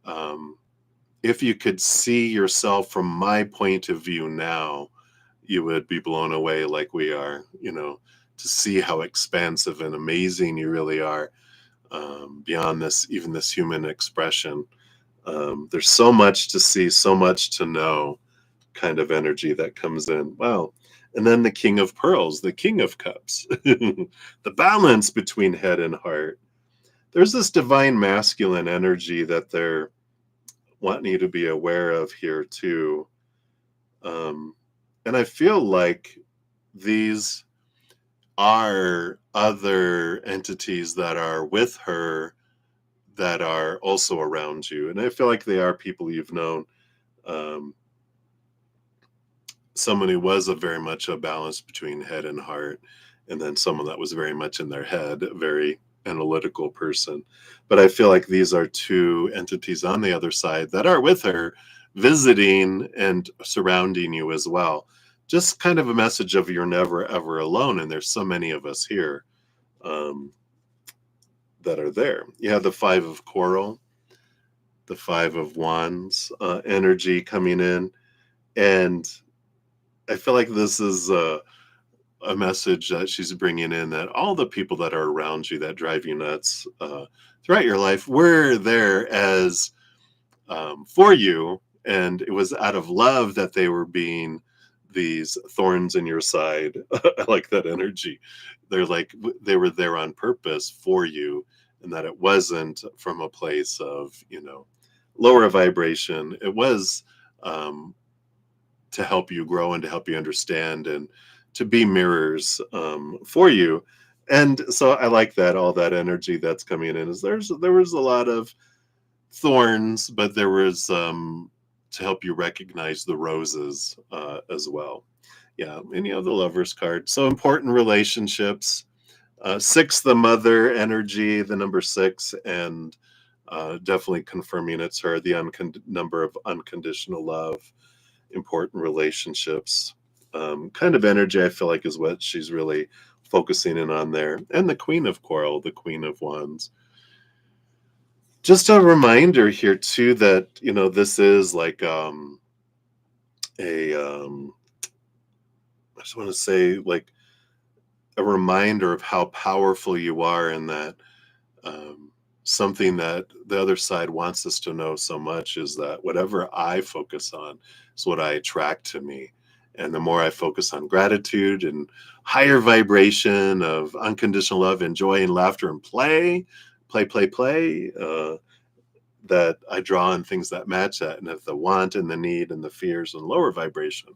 um, if you could see yourself from my point of view now, you would be blown away like we are, to see how expansive and amazing you really are, beyond this, even this human expression. There's so much to see, so much to know, kind of energy that comes in. Wow. And then the King of Pearls, the King of Cups, the balance between head and heart. There's this divine masculine energy that they're wanting you to be aware of here too. And I feel like these are other entities that are with her that are also around you. And I feel like they are people you've known. Um, Someone who was a very much a balance between head and heart, and then someone that was very much in their head, a very analytical person. But I feel like these are two entities on the other side that are with her, visiting and surrounding you as well. Just kind of a message of you're never ever alone, and there's so many of us here, um, that are there. You have the Five of Coral, the Five of Wands energy coming in, and I feel like this is a message that she's bringing in, that all the people that are around you that drive you nuts throughout your life, we're there as, for you, and it was out of love that they were being these thorns in your side. I like that energy. They're like they were there on purpose for you, and that it wasn't from a place of, lower vibration. It was, um, to help you grow and to help you understand and to be mirrors, for you. And so I like that, all that energy that's coming in, is there was a lot of thorns, but there was, to help you recognize the roses as well. Yeah, and the Lover's card. So important relationships. Six, the Mother energy, the number six, and definitely confirming it's her, the number of unconditional love, important relationships, kind of energy, I feel like, is what she's really focusing in on there. And the Queen of Coral, the Queen of Wands. Just a reminder here too that, this is like, a I just want to say, like, a reminder of how powerful you are, and that, something that the other side wants us to know so much is that whatever I focus on is what I attract to me. And the more I focus on gratitude and higher vibration of unconditional love and joy and laughter and play, that I draw on things that match that. And if the want and the need and the fears and lower vibration,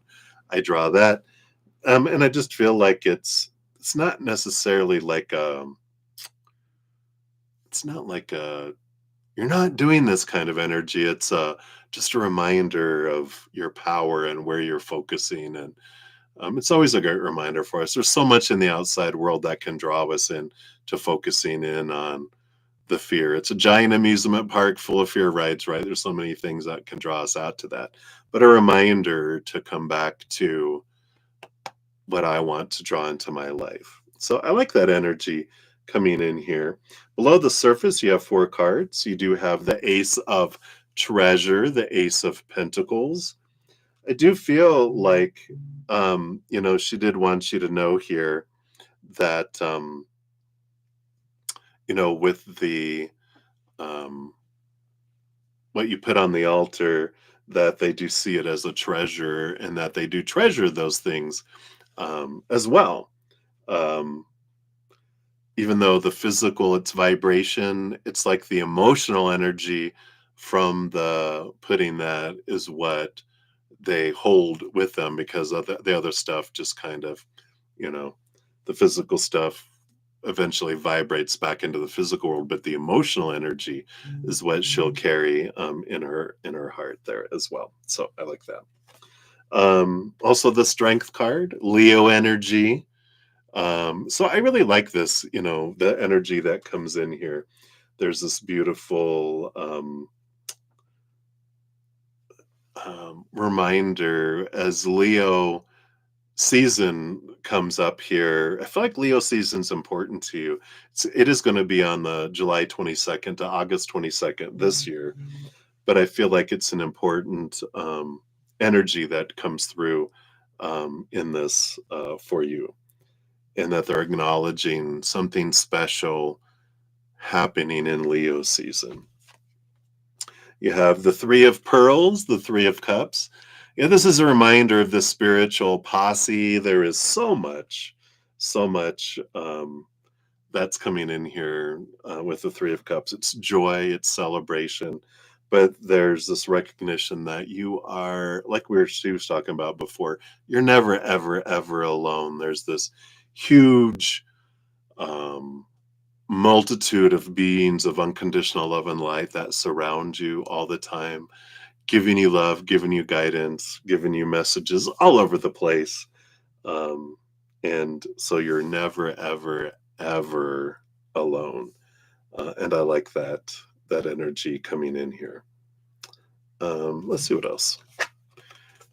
I draw that. And I just feel like it's not necessarily like, it's not like a you're not doing this kind of energy. It's just a reminder of your power and where you're focusing. And it's always a great reminder for us. There's so much in the outside world that can draw us in to focusing in on the fear. It's a giant amusement park full of fear rides, right? There's so many things that can draw us out to that. But a reminder to come back to what I want to draw into my life. So I like that energy coming in here. Below the surface, you have four cards. You do have the Ace of Treasure, the Ace of Pentacles. I do feel like, she did want you to know here that, with the um, what you put on the altar, that they do see it as a treasure and that they do treasure those things as well. Um, Even though the physical, it's vibration, it's like the emotional energy from the putting that is what they hold with them, because of the other stuff just kind of, you know, the physical stuff eventually vibrates back into the physical world, but the emotional energy is what she'll carry in her heart there as well. So I like that. Also the strength card, Leo energy. So I really like this, the energy that comes in here. There's this beautiful reminder as Leo season comes up here. I feel like Leo season's important to you. It is going to be on the July 22nd to August 22nd this year, but I feel like it's an important energy that comes through in this for you, and that they're acknowledging something special happening in Leo season. You have the Three of Pearls, the Three of Cups. Yeah, this is a reminder of the spiritual posse. There is so much that's coming in here with the Three of Cups. It's joy, it's celebration, but there's this recognition that you are, like she was talking about before, you're never, ever, ever alone. There's this huge um, multitude of beings of unconditional love and light that surround you all the time, giving you love, giving you guidance, giving you messages all over the place. And so you're never, ever, ever alone. And I like that energy coming in here. Let's see what else.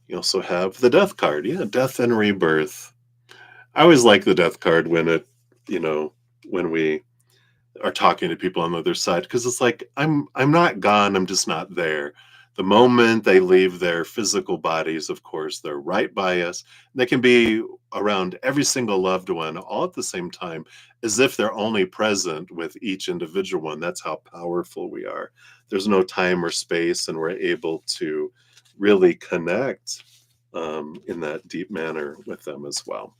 You also have the death card. Yeah, death and rebirth. I always like the death card when we are talking to people on the other side, because it's like I'm not gone, I'm just not there. The moment they leave their physical bodies, of course, they're right by us. They can be around every single loved one all at the same time, as if they're only present with each individual one. That's how powerful we are. There's no time or space, and we're able to really connect in that deep manner with them as well.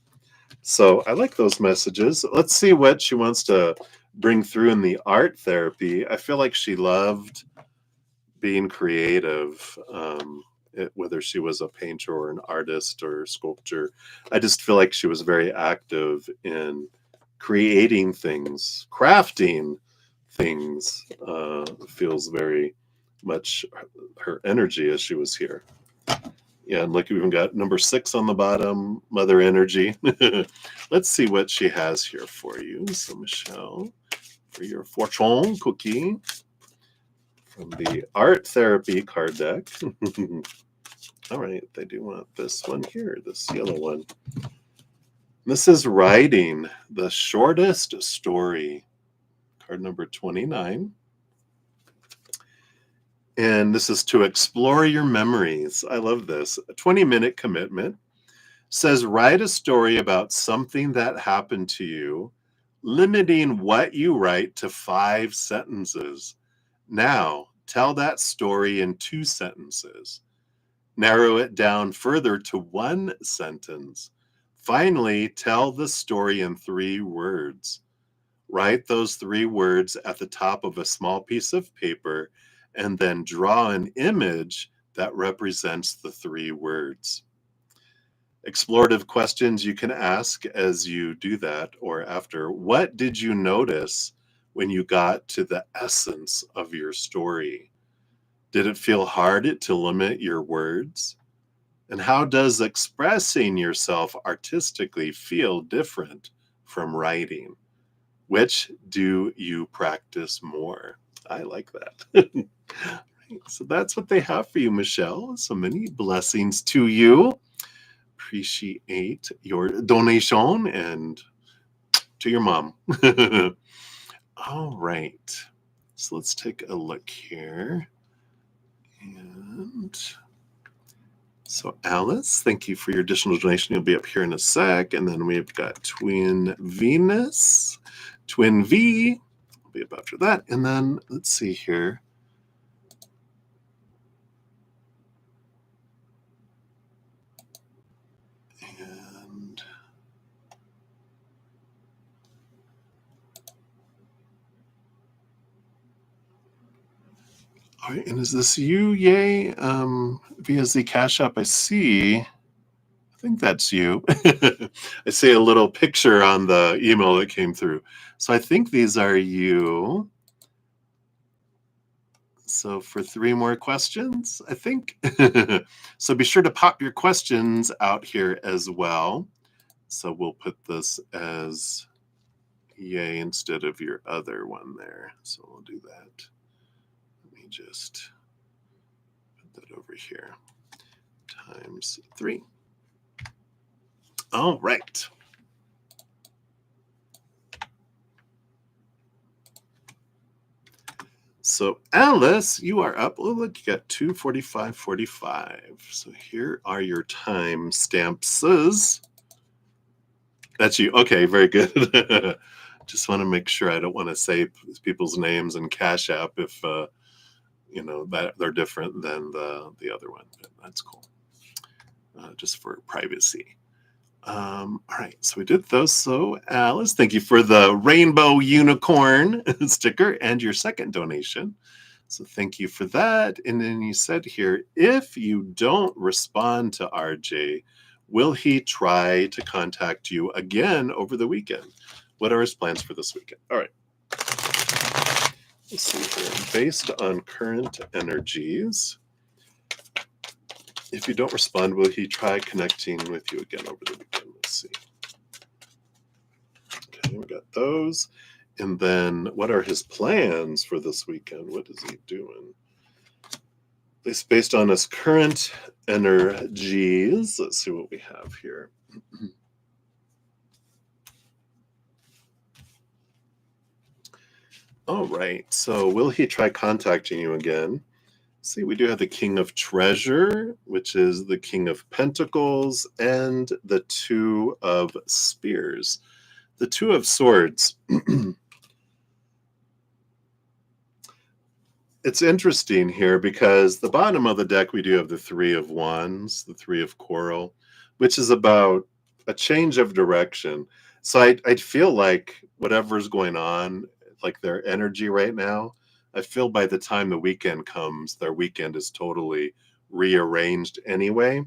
So I like those messages. Let's see what she wants to bring through in the art therapy. I feel like she loved being creative, whether she was a painter or an artist or sculptor. I just feel like she was very active in creating things, crafting things. Feels very much her energy as she was here. Yeah, and look, we even got number 6 on the bottom, Mother Energy. Let's see what she has here for you. So, Michelle, for your fortune cookie from the Art Therapy card deck. All right, they do want this one here, this yellow one. This is Writing the Shortest Story, card number 29. And this is to explore your memories. I love this. A 20-minute commitment. Says write a story about something that happened to you, limiting what you write to 5 sentences. Now, tell that story in 2 sentences. Narrow it down further to 1 sentence. Finally, tell the story in 3 words. Write those 3 words at the top of a small piece of paper, and then draw an image that represents the 3 words. Explorative questions you can ask as you do that or after. What did you notice when you got to the essence of your story? Did it feel hard to limit your words? And how does expressing yourself artistically feel different from writing? Which do you practice more? I like that. So that's what they have for you, Michelle. So many blessings to you. Appreciate your donation, and to your mom. All right. So let's take a look here. And so Alice, thank you for your additional donation. You'll be up here in a sec. And then we've got Twin Venus, Twin V. be up after that. And then let's see here. And all right, and is this you, Yay? Via the Cash App, I see. I think that's you. I see a little picture on the email that came through. So I think these are you. So for 3 more questions, I think. So be sure to pop your questions out here as well. So we'll put this as Yay instead of your other one there. So we'll do that. Let me just put that over here. Times 3. All right. So Alice, you are up. Oh, look, you got 2:45:45. So here are your time stamps. That's you. Okay, very good. Just want to make sure I don't want to say people's names in Cash App if that they're different than the other one. But that's cool. Just for privacy. All right, so we did those. So Alice, thank you for the rainbow unicorn sticker and your second donation. So thank you for that. And then you said here, if you don't respond to RJ, will he try to contact you again over the weekend? What are his plans for this weekend? All right. Let's see here. Based on current energies, if you don't respond, will he try connecting with you again over the weekend? Let's see. Okay, we got those. And then what are his plans for this weekend? What is he doing? This based on his current energies. Let's see what we have here. All right. So will he try contacting you again? See, we do have the King of Treasure, which is the King of Pentacles, and the Two of Spears. The Two of Swords. It's interesting here because the bottom of the deck, we do have the Three of Wands, the Three of Coral, which is about a change of direction. So I feel like whatever's going on, like their energy right now, I feel by the time the weekend comes, their weekend is totally rearranged anyway.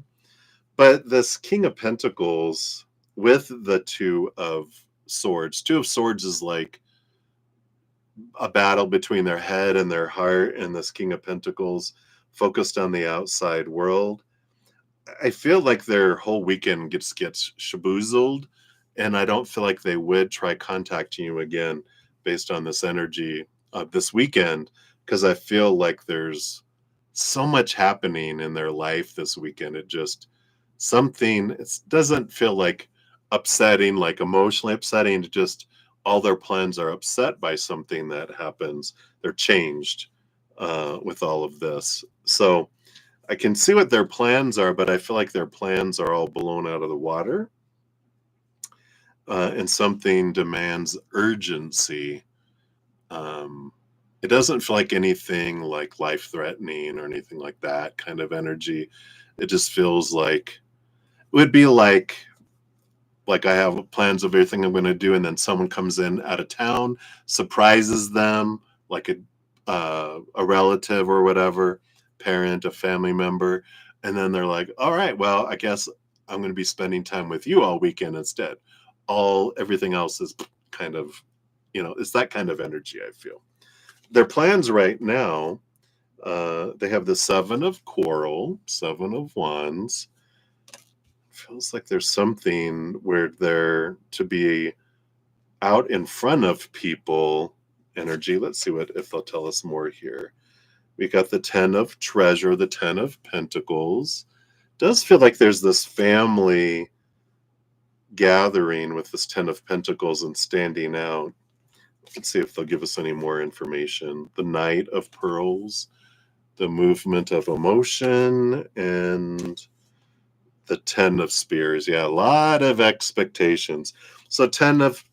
But this King of Pentacles with the Two of Swords is like a battle between their head and their heart, and this King of Pentacles focused on the outside world. I feel like their whole weekend gets shaboozled, and I don't feel like they would try contacting you again based on this energy of this weekend, because I feel like there's so much happening in their life this weekend. It doesn't feel like upsetting, like emotionally upsetting. Just all their plans are upset by something that happens. They're changed with all of this. So I can see what their plans are, but I feel like their plans are all blown out of the water. And something demands urgency. It doesn't feel like anything like life-threatening or anything like that kind of energy. It just feels like it would be like I have plans of everything I'm going to do, and then someone comes in out of town, surprises them, like a relative or whatever, parent, a family member, and then they're like, all right, well, I guess I'm going to be spending time with you all weekend instead. Everything else is kind of, it's that kind of energy, I feel. Their plans right now, they have the Seven of Coral, Seven of Wands. Feels like there's something where they're to be out in front of people energy. Let's see if they'll tell us more here. We got the Ten of Treasure, the Ten of Pentacles. Does feel like there's this family gathering with this Ten of Pentacles and standing out. Let's see if they'll give us any more information. The Knight of Pearls, the movement of emotion, and the Ten of Spears. Yeah, a lot of expectations. So 10 of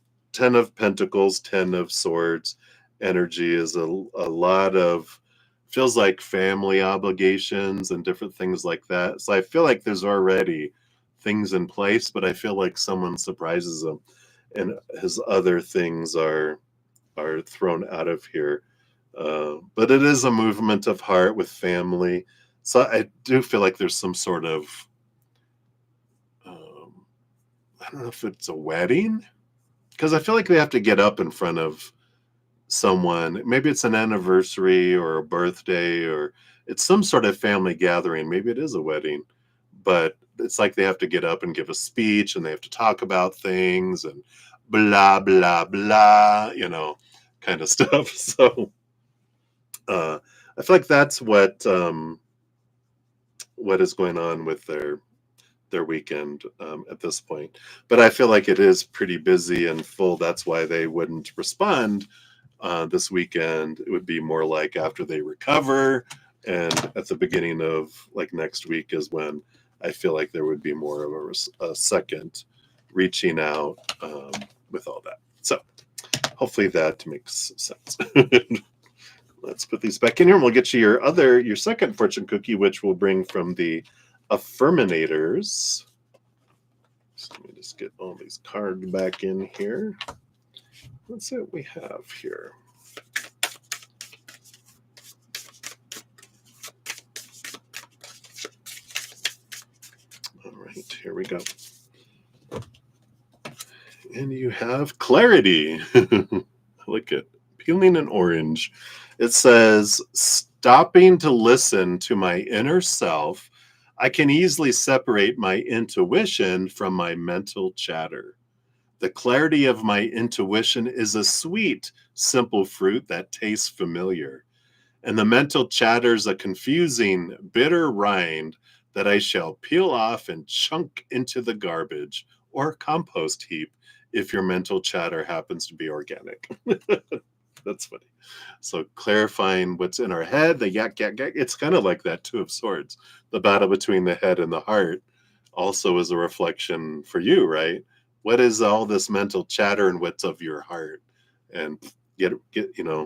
Pentacles, 10 of Swords, energy is a lot of feels like family obligations and different things like that. So I feel like there's already things in place, but I feel like someone surprises him and his other things are thrown out of here. But it is a movement of heart with family. So I do feel like there's some sort of um, I don't know if it's a wedding because I feel like they have to get up in front of someone. Maybe it's an anniversary or a birthday or it's some sort of family gathering. Maybe it is a wedding, but it's like they have to get up and give a speech and they have to talk about things and blah, blah, blah, kind of stuff. So I feel like that's what is going on with their weekend at this point. But I feel like it is pretty busy and full. That's why they wouldn't respond this weekend. It would be more like after they recover, and at the beginning of like next week is when I feel like there would be more of a second reaching out with all that. So hopefully that makes sense. Let's put these back in here and we'll get you your second fortune cookie, which we'll bring from the Affirminators. So let me just get all these cards back in here. What's it we have here? All right, here we go. And you have clarity. Look at peeling an orange. It says, stopping to listen to my inner self, I can easily separate my intuition from my mental chatter. The clarity of my intuition is a sweet, simple fruit that tastes familiar, and the mental chatter's a confusing, bitter rind that I shall peel off and chunk into the garbage or compost heap if your mental chatter happens to be organic. That's funny. So clarifying what's in our head, the yak, yak, yak, it's kind of like that Two of Swords. The battle between the head and the heart also is a reflection for you, right? What is all this mental chatter and what's of your heart? And get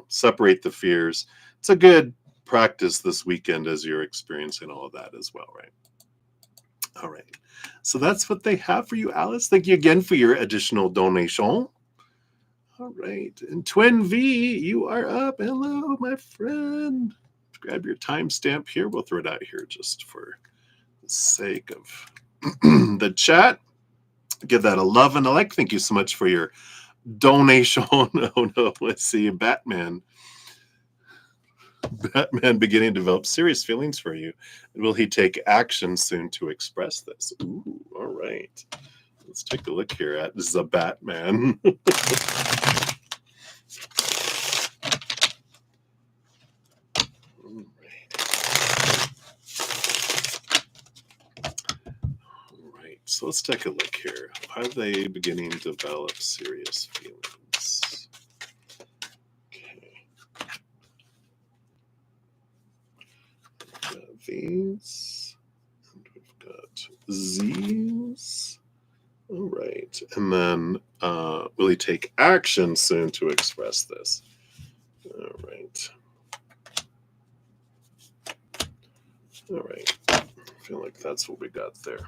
separate the fears. It's a good practice this weekend as you're experiencing all of that as well, right? All right. So that's what they have for you, Alice. Thank you again for your additional donation. All right. And Twin V, you are up. Hello, my friend. Grab your timestamp here. We'll throw it out here just for the sake of the chat. Give that a love and a like. Thank you so much for your donation. Oh no, let's see. Batman beginning to develop serious feelings for you. Will he take action soon to express this? Ooh, all right. Let's take a look here at the Batman. All right. So let's take a look here. Are they beginning to develop serious feelings? Okay. We've got these. And we've got Z's. All right. And then will he take action soon to express this? All right. All right. I feel like that's what we got there.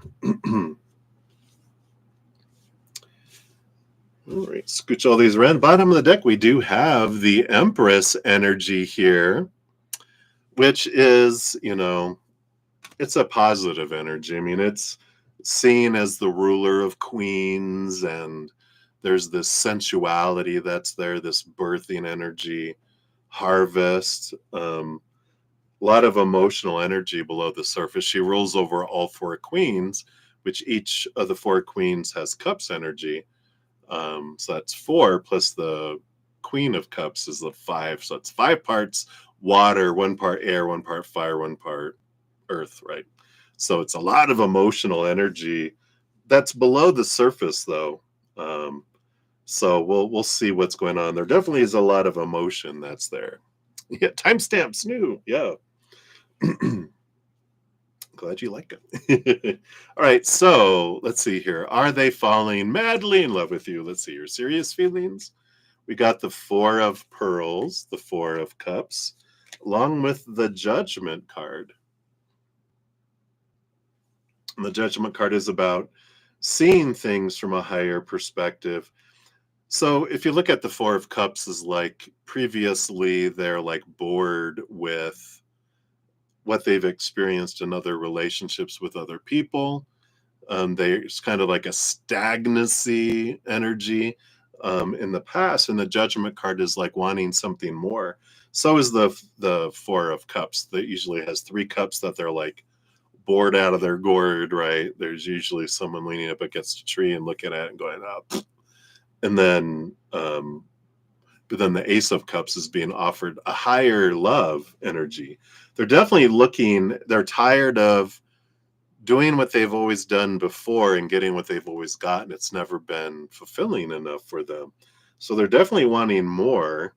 All right. Scooch all these around. Bottom of the deck, we do have the Empress energy here, which is, it's a positive energy. I mean, it's seen as the ruler of queens, and there's this sensuality that's there, this birthing energy, harvest, a lot of emotional energy below the surface. She rules over all four queens, which each of the four queens has cups energy. So that's 4 plus the Queen of Cups is the 5. So it's 5 parts water, 1 part air, 1 part fire, 1 part earth, right? So it's a lot of emotional energy that's below the surface, though. So we'll see what's going on. There definitely is a lot of emotion that's there. Yeah, timestamps new. Yeah. Glad you like it. All right, so let's see here. Are they falling madly in love with you? Let's see your serious feelings. We got the Four of Pearls, the Four of Cups, along with the Judgment card. And the Judgment card is about seeing things from a higher perspective. So if you look at the Four of Cups as like previously they're like bored with what they've experienced in other relationships with other people. There's kind of like a stagnancy energy in the past, and the Judgment card is like wanting something more. So is the Four of Cups. That usually has three cups that they're like bored out of their gourd, right? There's usually someone leaning up against a tree and looking at it and going up. And then but then the Ace of Cups is being offered a higher love energy. They're definitely looking, they're tired of doing what they've always done before and getting what they've always gotten. It's never been fulfilling enough for them. So they're definitely wanting more.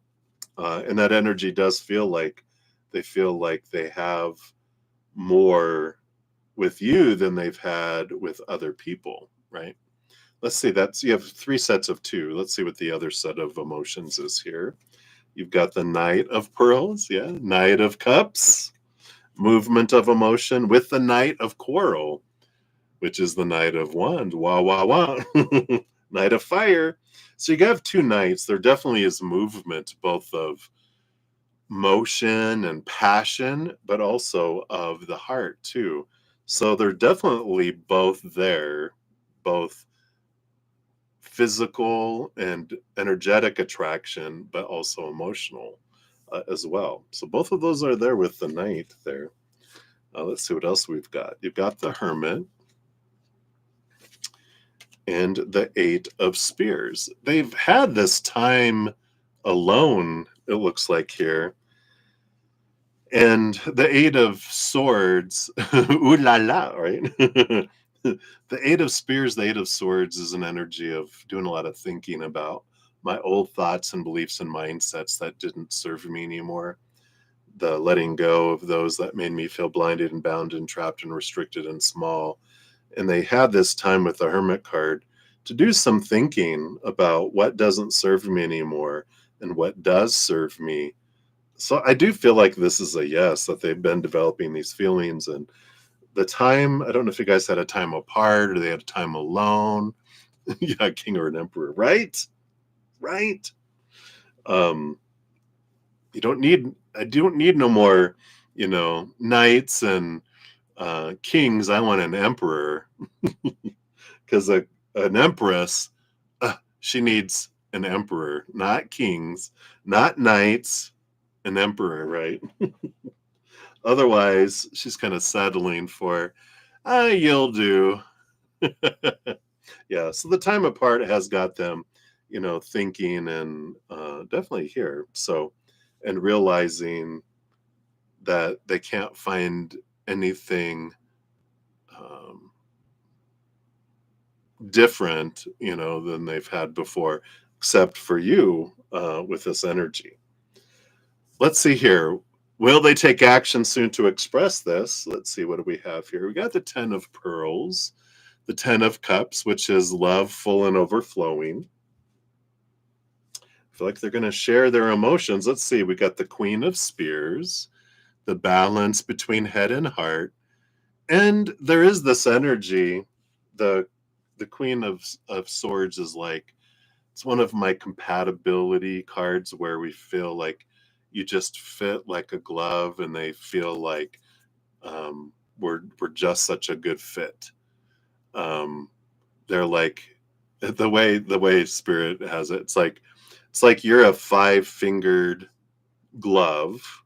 And that energy does feel like they have more with you than they've had with other people, right? Let's see, you have three sets of two. Let's see what the other set of emotions is here. You've got the Knight of Pearls, yeah, Knight of Cups, movement of emotion with the Knight of Quarrel, which is the Knight of Wands, wah, wah, wah, Knight of Fire. So you have two knights. There definitely is movement, both of motion and passion, but also of the heart too. So they're definitely both there, both physical and energetic attraction, but also emotional as well. So both of those are there with the Knight there. Let's see what else we've got. You've got the Hermit and the Eight of Spears. They've had this time alone, it looks like here. And the Eight of Swords, ooh la la, right? The Eight of Spears, the Eight of Swords is an energy of doing a lot of thinking about my old thoughts and beliefs and mindsets that didn't serve me anymore. The letting go of those that made me feel blinded and bound and trapped and restricted and small. And they had this time with the Hermit card to do some thinking about what doesn't serve me anymore and what does serve me. So I do feel like this is a yes, that they've been developing these feelings. And the time, I don't know if you guys had a time apart or they had a time alone. Yeah, king or an emperor, right? Right. Um, I don't need no more, knights and kings. I want an emperor because an empress, she needs an emperor, not kings, not knights, an emperor, right? Otherwise, she's kind of settling for, you'll do. Yeah, so the time apart has got them, thinking and definitely here. So, and realizing that they can't find anything um, different, than they've had before, except for you with this energy. Let's see here. Will they take action soon to express this? Let's see, what do we have here? We got the 10 of Pearls, the 10 of Cups, which is love full and overflowing. I feel like they're going to share their emotions. Let's see. We got the Queen of Spears, the balance between head and heart. And there is this energy. The Queen of Swords is like, it's one of my compatibility cards where we feel like you just fit like a glove and they feel like we're just such a good fit. They're like the way spirit has it. It's like you're a five-fingered glove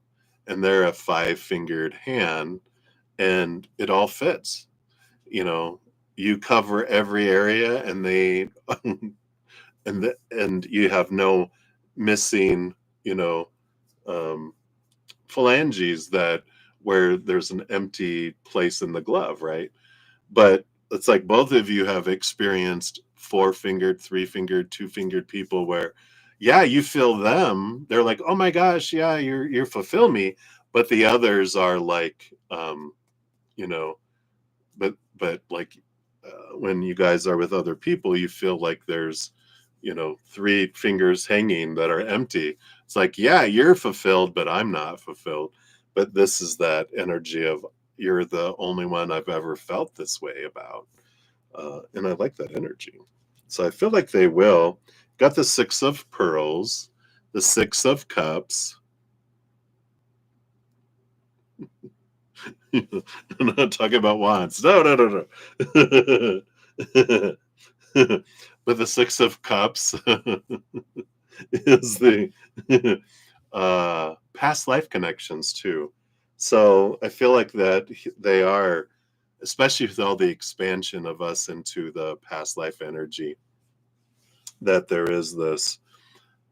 and they're a five-fingered hand and it all fits. You cover every area and they and you have no missing, you know, um, phalanges that where there's an empty place in the glove, right? But it's like both of you have experienced four-fingered, three-fingered, two-fingered people where, yeah, you feel them. They're like, oh my gosh, yeah, you fulfill me. But the others are like, you know, but like when you guys are with other people, you feel like there's three fingers hanging that are empty. It's like, yeah, you're fulfilled, but I'm not fulfilled. But this is that energy of you're the only one I've ever felt this way about. And I like that energy. So I feel like they will. Got the Six of Pearls, the Six of Cups. I'm not talking about wands. No, no, no, no. But the Six of Cups is the past life connections too. So I feel like that they are, especially with all the expansion of us into the past life energy, that there is this,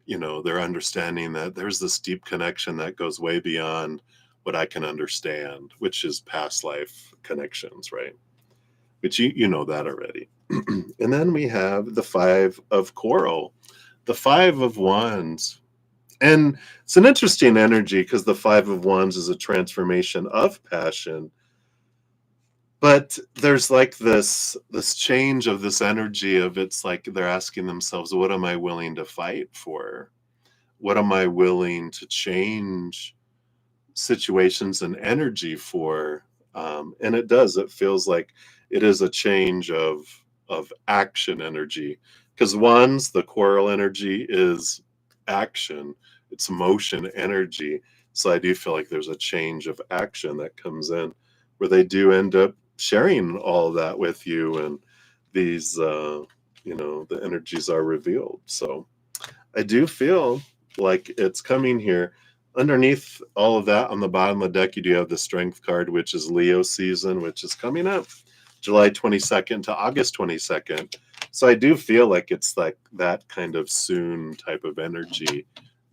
they're understanding that there's this deep connection that goes way beyond what I can understand, which is past life connections, right? Which you know that already. And then we have the Five of Coral, the Five of Wands. And it's an interesting energy because the Five of Wands is a transformation of passion. But there's like this change of this energy of, it's like they're asking themselves, what am I willing to fight for? What am I willing to change situations and energy for? And it feels like it is a change of action energy, because one's the coral energy is action, it's motion energy. So I do feel like there's a change of action that comes in, where they do end up sharing all of that with you, and these the energies are revealed. So I do feel like it's coming here. Underneath all of that, on the bottom of the deck, you do have the Strength card, which is Leo season, which is coming up July 22nd to August 22nd. So I do feel like it's like that kind of soon type of energy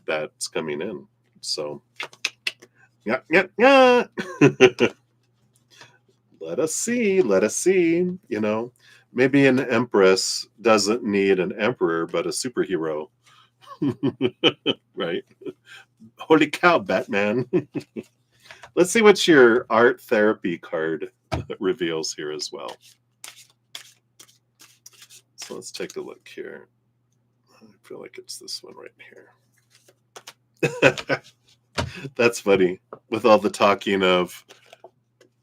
that's coming in. So, yeah, yeah, yeah. Let us see. Let us see. Maybe an empress doesn't need an emperor, but a superhero. Right. Holy cow, Batman. Let's see what your art therapy card reveals here as well. So let's take a look here. I feel like it's this one right here. That's funny. With all the talking of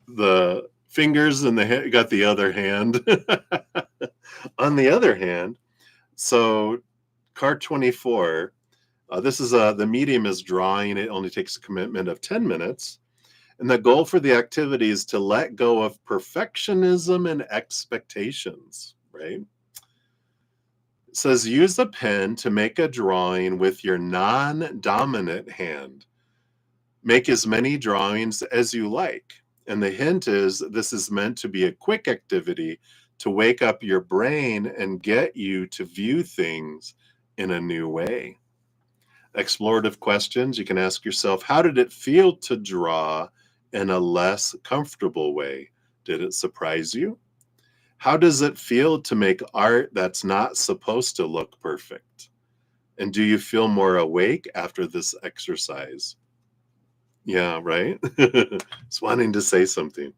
the fingers and you got the other hand. On the other hand, so card 24, this is the medium is drawing. It only takes a commitment of 10 minutes. And the goal for the activity is to let go of perfectionism and expectations, right? It says use the pen to make a drawing with your non-dominant hand. Make as many drawings as you like. And the hint is this is meant to be a quick activity to wake up your brain and get you to view things in a new way. Explorative questions. You can ask yourself, how did it feel to draw in a less comfortable way? Did it surprise you? How does it feel to make art that's not supposed to look perfect? And do you feel more awake after this exercise? Yeah, right? It's wanting to say something.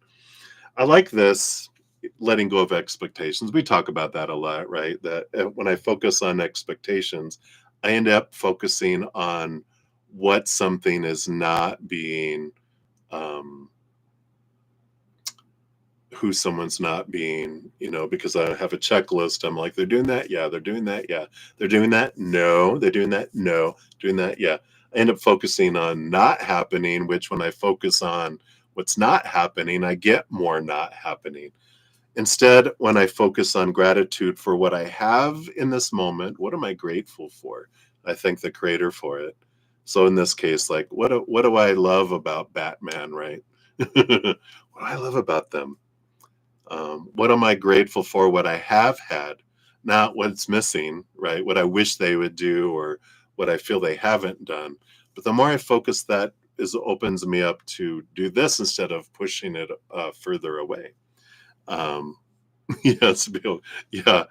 I like this, letting go of expectations. We talk about that a lot, right? That when I focus on expectations, I end up focusing on what something is not being, um, who someone's not being, because I have a checklist. I'm like, they're doing that. Yeah, they're doing that. Yeah, they're doing that. No, they're doing that. No, doing that. Yeah. I end up focusing on not happening, which when I focus on what's not happening, I get more not happening. Instead, when I focus on gratitude for what I have in this moment, what am I grateful for? I thank the creator for it. So in this case, like, what do I love about Batman, right? What do I love about them? What am I grateful for? What I have had, not what's missing, right? What I wish they would do or what I feel they haven't done. But the more I focus, that opens me up to do this instead of pushing it further away. Um, yes, Bill. Yeah,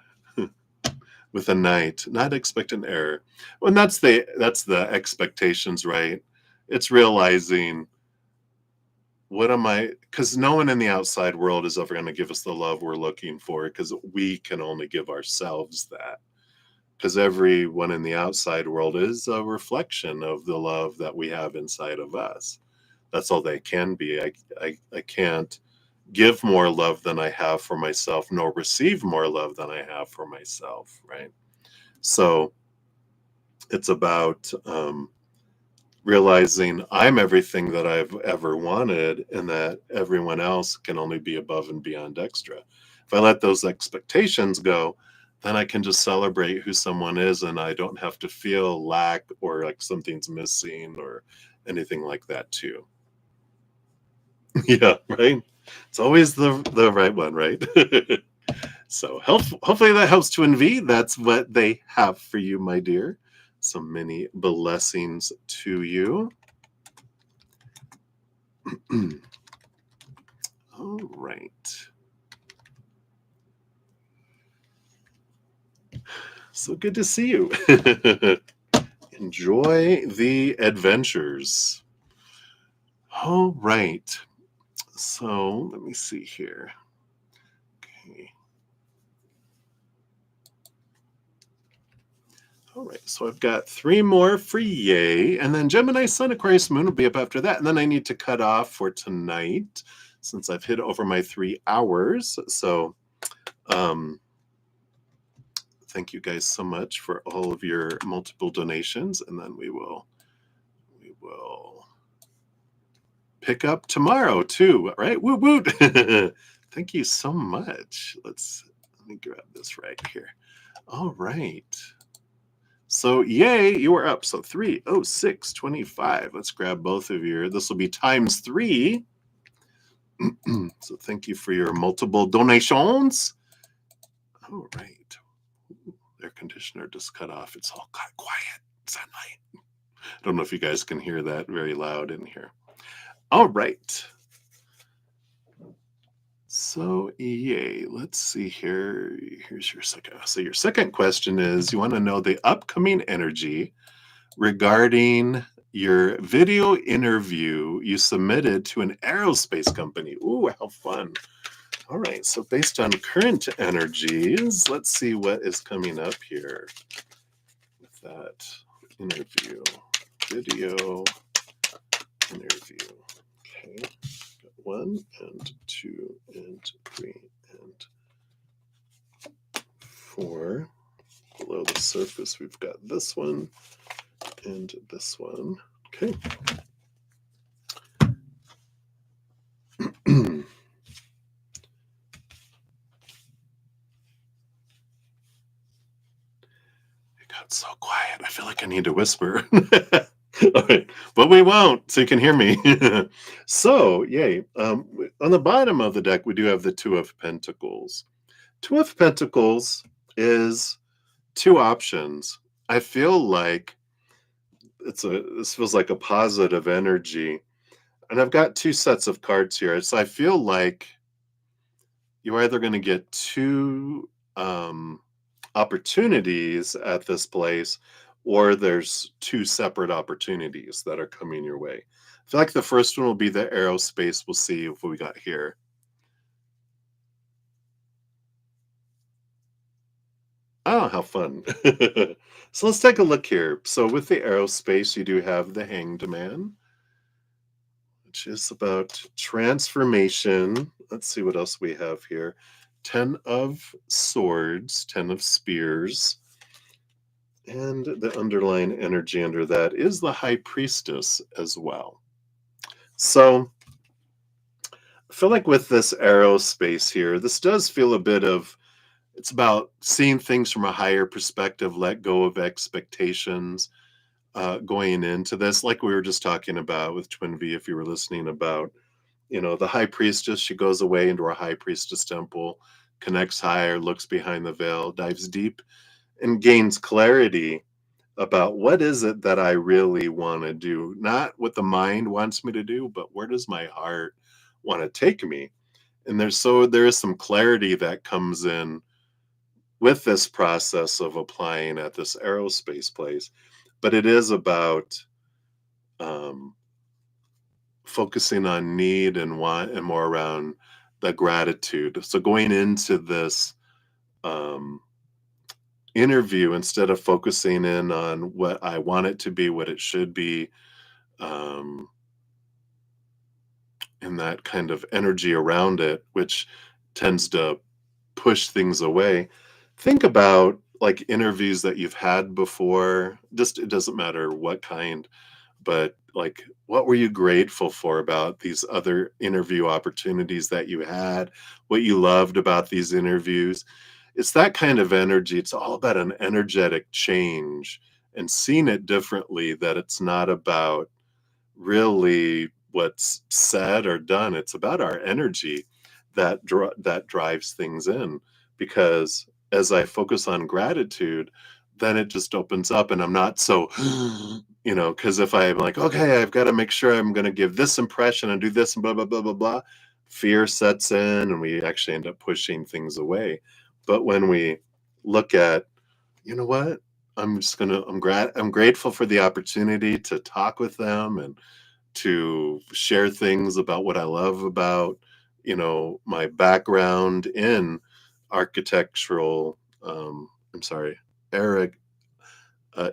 with a knight, not expect an error. Well, that's the expectations, right? It's realizing what am I, because no one in the outside world is ever going to give us the love we're looking for, because we can only give ourselves that. because everyone in the outside world is a reflection of the love that we have inside of us. That's all they can be. I can't give more love than I have for myself, nor receive more love than I have for myself, right? So it's about realizing I'm everything that I've ever wanted, and that everyone else can only be above and beyond extra. If I let those expectations go, then I can just celebrate who someone is, and I don't have to feel lack or like something's missing or anything like that too. Yeah, right. It's always the right one, right? So hopefully that helps to NV. That's what they have for you, my dear. So many blessings to you. All right. So good to see you. Enjoy the adventures. All right. So let me see here. Okay. All right. So I've got 3 more for yay. And then Gemini Sun Aquarius Moon will be up after that. And then I need to cut off for tonight since I've hit over my 3 hours. So thank you guys so much for all of your multiple donations. And then we will pick up tomorrow too, right? Woot woot. Thank you so much. Let me grab this right here. All right. So yay, you are up. So 306.25. Let's grab both of your. This will be times 3. So thank you for your multiple donations. All right. Air conditioner just cut off. It's all quiet. It's at night. I don't know if you guys can hear that very loud in here. All right. So yay, let's see here. Here's your second. So your second question is, you want to know the upcoming energy regarding your video interview you submitted to an aerospace company. Ooh, how fun. All right, so based on current energies, let's see what is coming up here with that interview. Video interview. Okay, got 1 and 2 and 3 and 4. Below the surface, we've got this one and this one. Okay. It got so quiet. I feel like I need to whisper. All right, but we won't, so you can hear me. So, yay. On the bottom of the deck, we do have the 2 of Pentacles. 2 of Pentacles is 2 options. I feel like this feels like a positive energy. And I've got 2 sets of cards here. So I feel like you're either going to get 2 opportunities at this place, or there's 2 separate opportunities that are coming your way. I feel like the first one will be the aerospace. We'll see what we got here. Oh, how fun. So let's take a look here. So with the aerospace, you do have the Hanged Man, which is about transformation. Let's see what else we have here. 10 of Swords, 10 of Spears. And the underlying energy under that is the High Priestess as well. So I feel like with this aerospace here, this does feel a bit of, it's about seeing things from a higher perspective, let go of expectations going into this. Like we were just talking about with Twin V, if you were listening, about, the High Priestess, she goes away into her High Priestess temple, connects higher, looks behind the veil, dives deep, and gains clarity about what is it that I really want to do. Not what the mind wants me to do, but where does my heart want to take me? And there is some clarity that comes in with this process of applying at this aerospace place. But it is about focusing on need and want, and more around the gratitude. So going into this interview, instead of focusing in on what I want it to be, what it should be, um, and that kind of energy around it, which tends to push things away. Think about like interviews that you've had before. Just it doesn't matter what kind, but like what were you grateful for about these other interview opportunities that you had? What you loved about these interviews? It's that kind of energy. It's all about an energetic change and seeing it differently, that it's not about really what's said or done. It's about our energy that drives things in. Because as I focus on gratitude, then it just opens up, and I'm not so, because if I'm like, okay, I've got to make sure I'm going to give this impression and do this and blah blah blah blah blah, fear sets in, and we actually end up pushing things away. But when we look at, you know what, I'm grateful for the opportunity to talk with them and to share things about what I love about, my background in architectural, I'm sorry, Eric,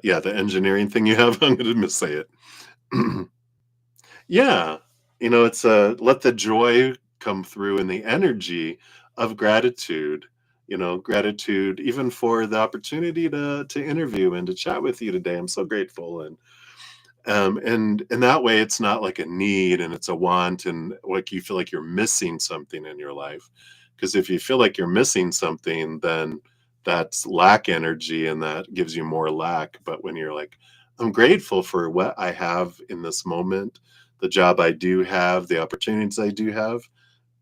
yeah, the engineering thing you have, I'm going to missay it. Yeah, it's let the joy come through in the energy of gratitude. Gratitude even for the opportunity to interview and to chat with you today. I'm so grateful, and in that way, it's not like a need and it's a want, and like you feel like you're missing something in your life. Because if you feel like you're missing something, then that's lack energy, and that gives you more lack. But when you're like, I'm grateful for what I have in this moment, the job I do have, the opportunities I do have,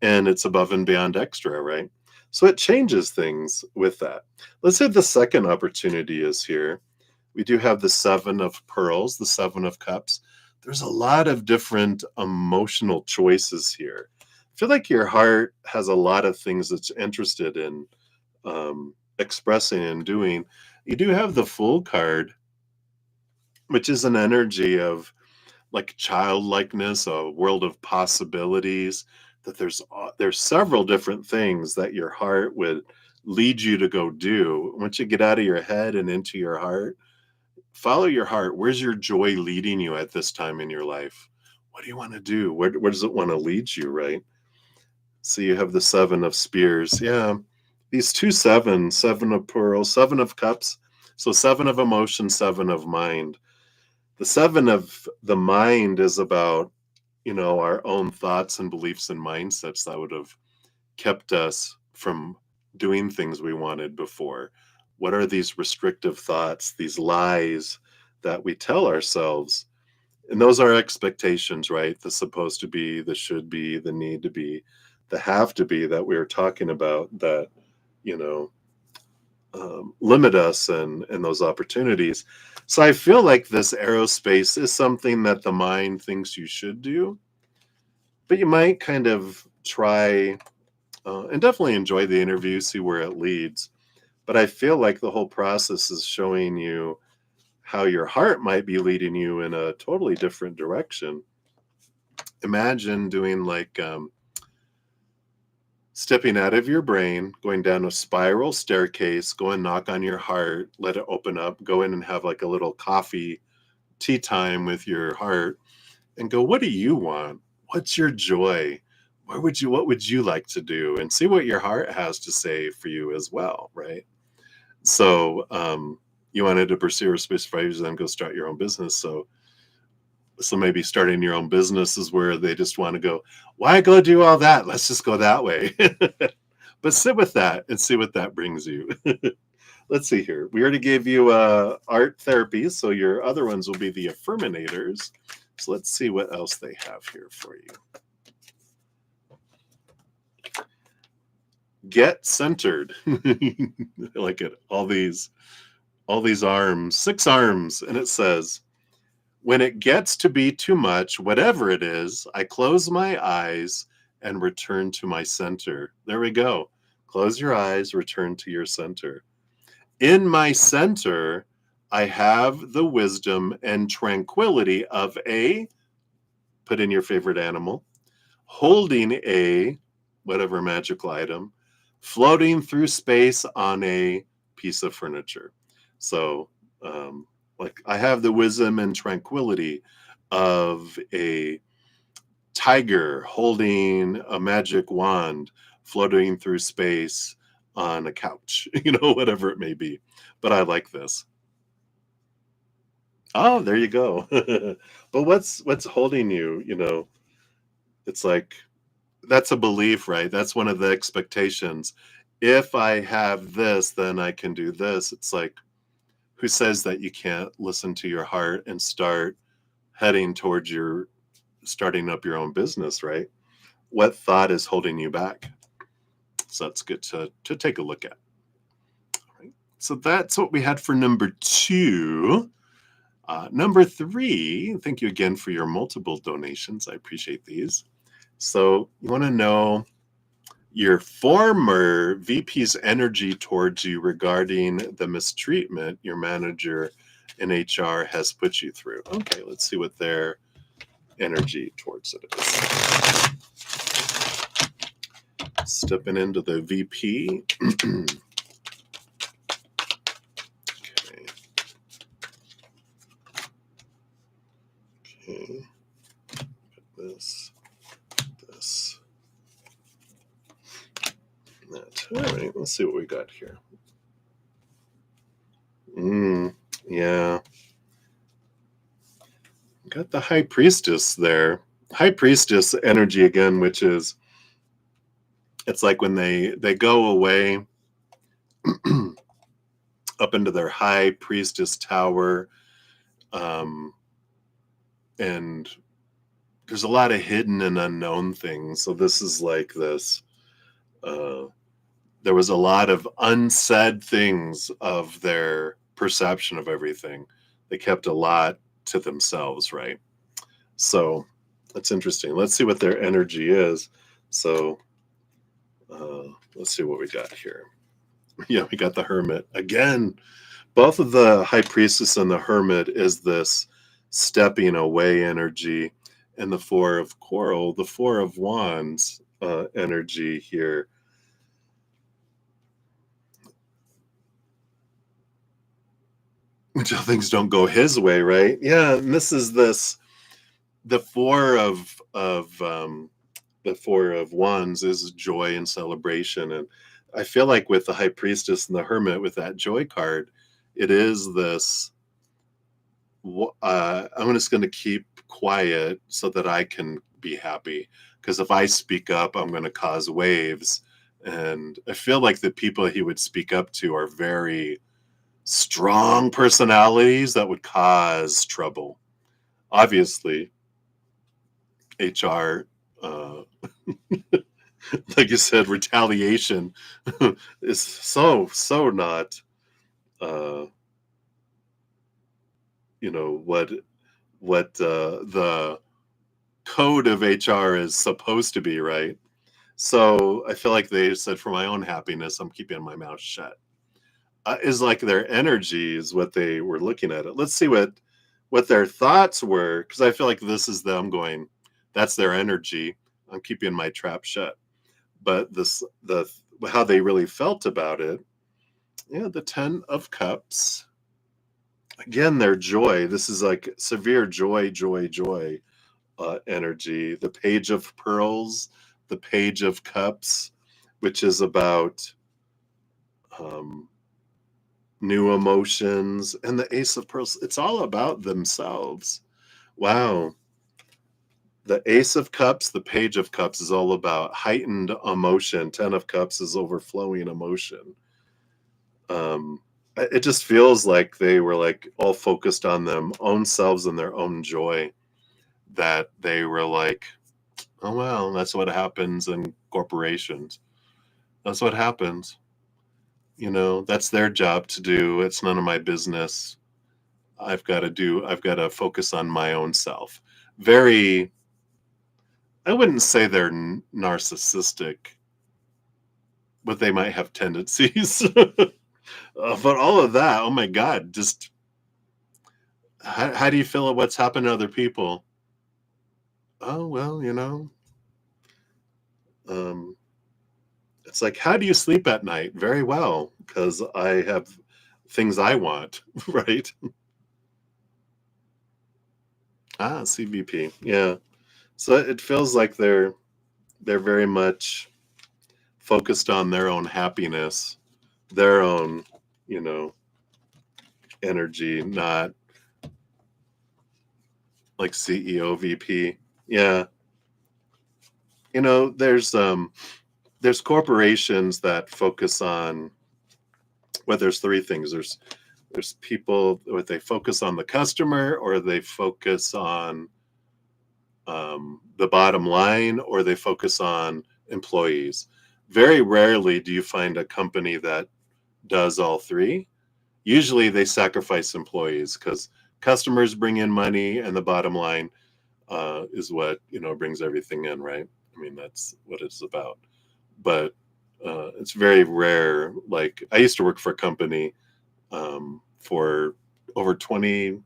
and it's above and beyond extra, right? So it changes things with that. Let's say the second opportunity is here. We do have the seven of pearls, the seven of cups. There's a lot of different emotional choices here. I feel like your heart has a lot of things it's interested in expressing and doing. You do have the Fool card, which is an energy of like childlikeness, a world of possibilities. That there's several different things that your heart would lead you to go do. Once you get out of your head and into your heart, follow your heart. Where's your joy leading you at this time in your life? What do you want to do? Where does it want to lead you, right? So you have the seven of spears. Yeah. These two sevens, seven of pearls, seven of cups. So seven of emotion, seven of mind. The seven of the mind is about, our own thoughts and beliefs and mindsets that would have kept us from doing things we wanted before. What are these restrictive thoughts, these lies that we tell ourselves? And those are expectations, right? The supposed to be, the should be, the need to be, the have to be that we were talking about, that, you know, limit us and those opportunities. So I feel like this aerospace is something that the mind thinks you should do, but you might kind of try and definitely enjoy the interview, see where it leads. But I feel like the whole process is showing you how your heart might be leading you in a totally different direction. Imagine doing like stepping out of your brain, going down a spiral staircase, go and knock on your heart, let it open up, go in and have like a little coffee, tea time with your heart, and go, what do you want? What's your joy? What would you like to do? And see what your heart has to say for you as well, right? So you wanted to pursue a specific, then go start your own business. So maybe starting your own business is where they just want to go, why go do all that? Let's just go that way. But sit with that and see what that brings you. Let's see here. We already gave you art therapy, so your other ones will be the affirminators. So let's see what else they have here for you. Get centered. I like it. All these arms, 6 arms, and it says, when it gets to be too much, whatever it is, I close my eyes and return to my center. There we go. Close your eyes, return to your center. In my center, I have the wisdom and tranquility of put in your favorite animal, holding whatever magical item, floating through space on a piece of furniture. So, like, I have the wisdom and tranquility of a tiger holding a magic wand floating through space on a couch, whatever it may be. But I like this. Oh, there you go. But what's holding you, It's like that's a belief, right? That's one of the expectations. If I have this, then I can do this. It's like, who says that you can't listen to your heart and start heading towards your starting up your own business, right? What thought is holding you back? So that's good to take a look at. Right? So that's what we had for number 2. Number 3, thank you again for your multiple donations. I appreciate these. So you want to know your former VP's energy towards you regarding the mistreatment your manager in HR has put you through. Okay, let's see what their energy towards it is. Stepping into the VP. Okay. Okay. This. That. All right, let's see what we got here. Yeah. Got the High Priestess there. High Priestess energy again, which is, it's like when they go away up into their High Priestess tower, and there's a lot of hidden and unknown things. So this is like this. There was a lot of unsaid things of their perception of everything. They kept a lot to themselves, right? So that's interesting. Let's see what their energy is. So let's see what we got here. Yeah, we got the Hermit. Again, both of the High Priestess and the Hermit is this stepping away energy, and the Four of Coral, the Four of Wands energy here. Until things don't go his way, right? Yeah, and this is the Four of Wands is joy and celebration, and I feel like with the High Priestess and the Hermit with that joy card, it is this. I'm just going to keep quiet so that I can be happy. Because if I speak up, I'm going to cause waves. And I feel like the people he would speak up to are very strong personalities that would cause trouble. Obviously, HR, like you said, retaliation is so not, what the code of HR is supposed to be, right? So I feel like they said, for my own happiness, I'm keeping my mouth shut. Is like their energy is what they were looking at it. Let's see what their thoughts were, because I feel like this is them going, that's their energy. I'm keeping my trap shut. But the how they really felt about it, yeah, the 10 of Cups. Again, their joy. This is like severe joy energy. The Page of Pearls, the Page of Cups, which is about new emotions, and the Ace of Pearls. It's all about themselves. Wow. The Ace of Cups, the Page of Cups is all about heightened emotion. 10 of Cups is overflowing emotion. It just feels like they were like all focused on them own selves and their own joy, that they were like, oh, well, that's what happens in corporations. That's what happens. That's their job to do. It's none of my business. I've got to focus on my own self. Very, I wouldn't say they're narcissistic, but they might have tendencies. But all of that, oh my God, just how do you feel at what's happened to other people? Oh, well, um, It's like, how do you sleep at night? Very well, because I have things I want, right? Ah, CVP. Yeah. So it feels like they're very much focused on their own happiness, their own, you know, energy, not like CEO VP. Yeah. There's corporations that focus on, well, there's three things. There's people where they focus on the customer, or they focus on the bottom line, or they focus on employees. Very rarely do you find a company that does all three. Usually they sacrifice employees because customers bring in money, and the bottom line is what brings everything in, right? I mean, that's what it's about. But it's very rare. Like, I used to work for a company for over 20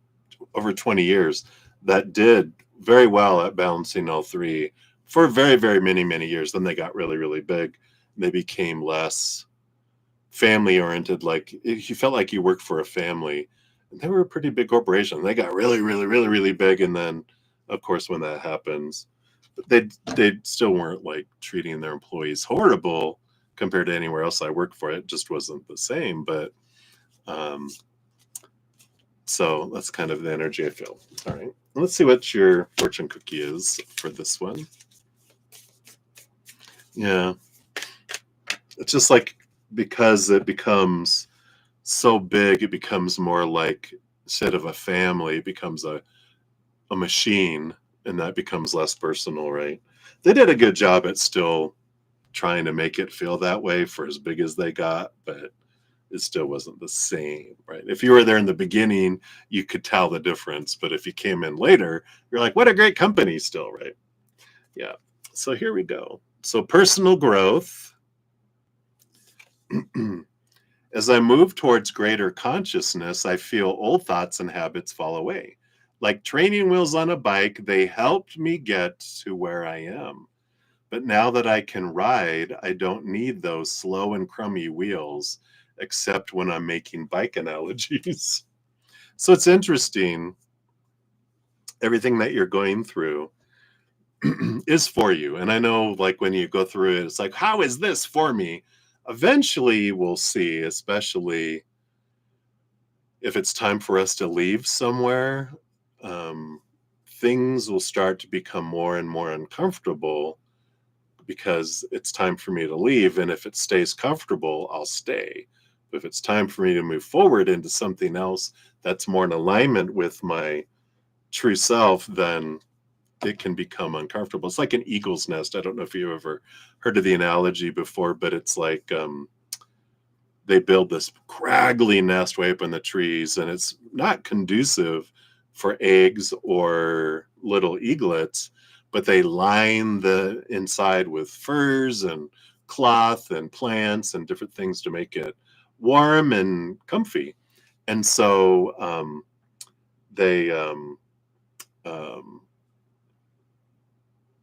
years that did very well at balancing all three for very, very many years. Then they got really, really big. They became less family oriented. Like, you felt like you worked for a family. And they were a pretty big corporation. They got really, really, really, really big. And then, of course, when that happens, they still weren't like treating their employees horrible compared to anywhere else I worked for. It just wasn't the same. But so that's kind of the energy I feel. All right. Let's see what your fortune cookie is for this one. Yeah. It's just like, because it becomes so big, it becomes more like, instead of a family, it becomes a machine, and that becomes less personal, right? They did a good job at still trying to make it feel that way for as big as they got, but it still wasn't the same, right? If you were there in the beginning, you could tell the difference, but if you came in later, you're like, what a great company still, right? Yeah. So here we go. So personal growth. As I move towards greater consciousness, I feel old thoughts and habits fall away. Like training wheels on a bike, they helped me get to where I am. But now that I can ride, I don't need those slow and crummy wheels, except when I'm making bike analogies. So it's interesting. Everything that you're going through is for you. And I know, like, when you go through it, it's like, how is this for me? Eventually, we'll see, especially if it's time for us to leave somewhere, things will start to become more and more uncomfortable because it's time for me to leave. And if it stays comfortable, I'll stay. But if it's time for me to move forward into something else that's more in alignment with my true self, then it can become uncomfortable. It's like an eagle's nest. I don't know if you've ever heard of the analogy before, but it's like they build this craggly nest way up in the trees, and it's not conducive for eggs or little eaglets, but they line the inside with furs and cloth and plants and different things to make it warm and comfy. And so they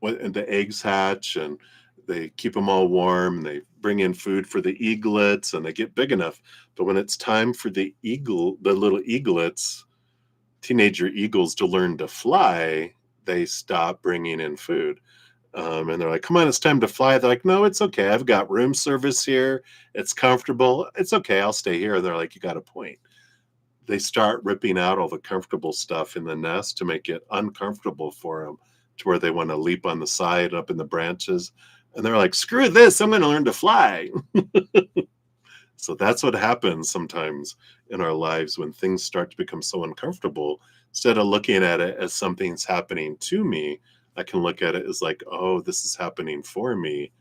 when the eggs hatch, and they keep them all warm, and they bring in food for the eaglets, and they get big enough. But when it's time for the little eaglets, teenager eagles, to learn to fly, they stop bringing in food. And they're like, come on, it's time to fly. They're like, no, it's okay. I've got room service here. It's comfortable. It's okay. I'll stay here. And they're like, you got a point. They start ripping out all the comfortable stuff in the nest to make it uncomfortable for them, to where they want to leap on the side, up in the branches. And they're like, screw this, I'm going to learn to fly. So that's what happens sometimes in our lives when things start to become so uncomfortable. Instead of looking at it as something's happening to me, I can look at it as like, oh, this is happening for me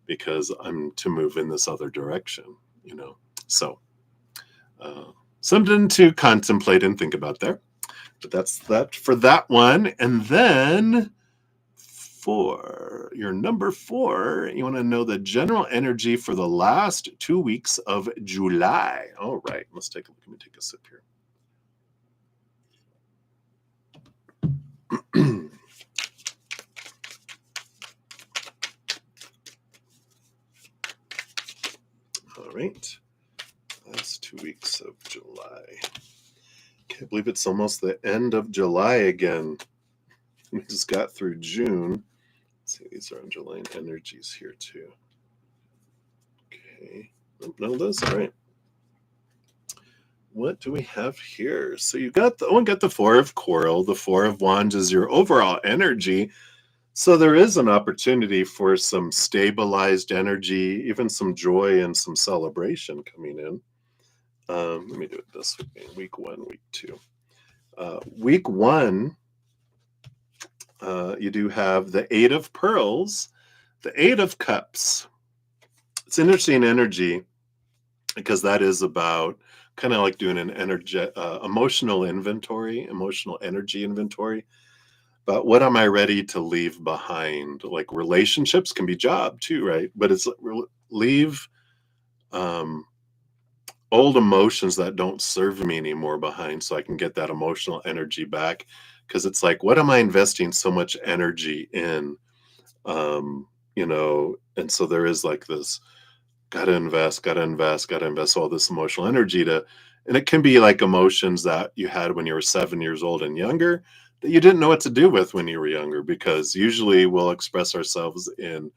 because I'm to move in this other direction. So uh, something to contemplate and think about there. But that's that for that one. And then for your number 4, you want to know the general energy for the last 2 weeks of July. All right, let's take a look. Let me take a sip here. right. Last 2 weeks of July. Can't believe it's almost the end of July again. We just got through June. Let's see, these are underlying energies here too. Okay. No, that's all right. What do we have here? So you got the Four of Coral. The Four of Wands is your overall energy. So there is an opportunity for some stabilized energy, even some joy and some celebration coming in. Let me do it this way. Week 1, week 2. Week 1, you do have the Eight of Pearls, the Eight of Cups. It's interesting energy because that is about kind of like doing an emotional energy inventory. But what am I ready to leave behind? Like relationships can be job too, right? But it's leave um, old emotions that don't serve me anymore behind so I can get that emotional energy back. Because it's like, what am I investing so much energy in? And so there is like this gotta invest all this emotional energy and it can be like emotions that you had when you were 7 years old and younger that you didn't know what to do with when you were younger, because usually we'll express ourselves in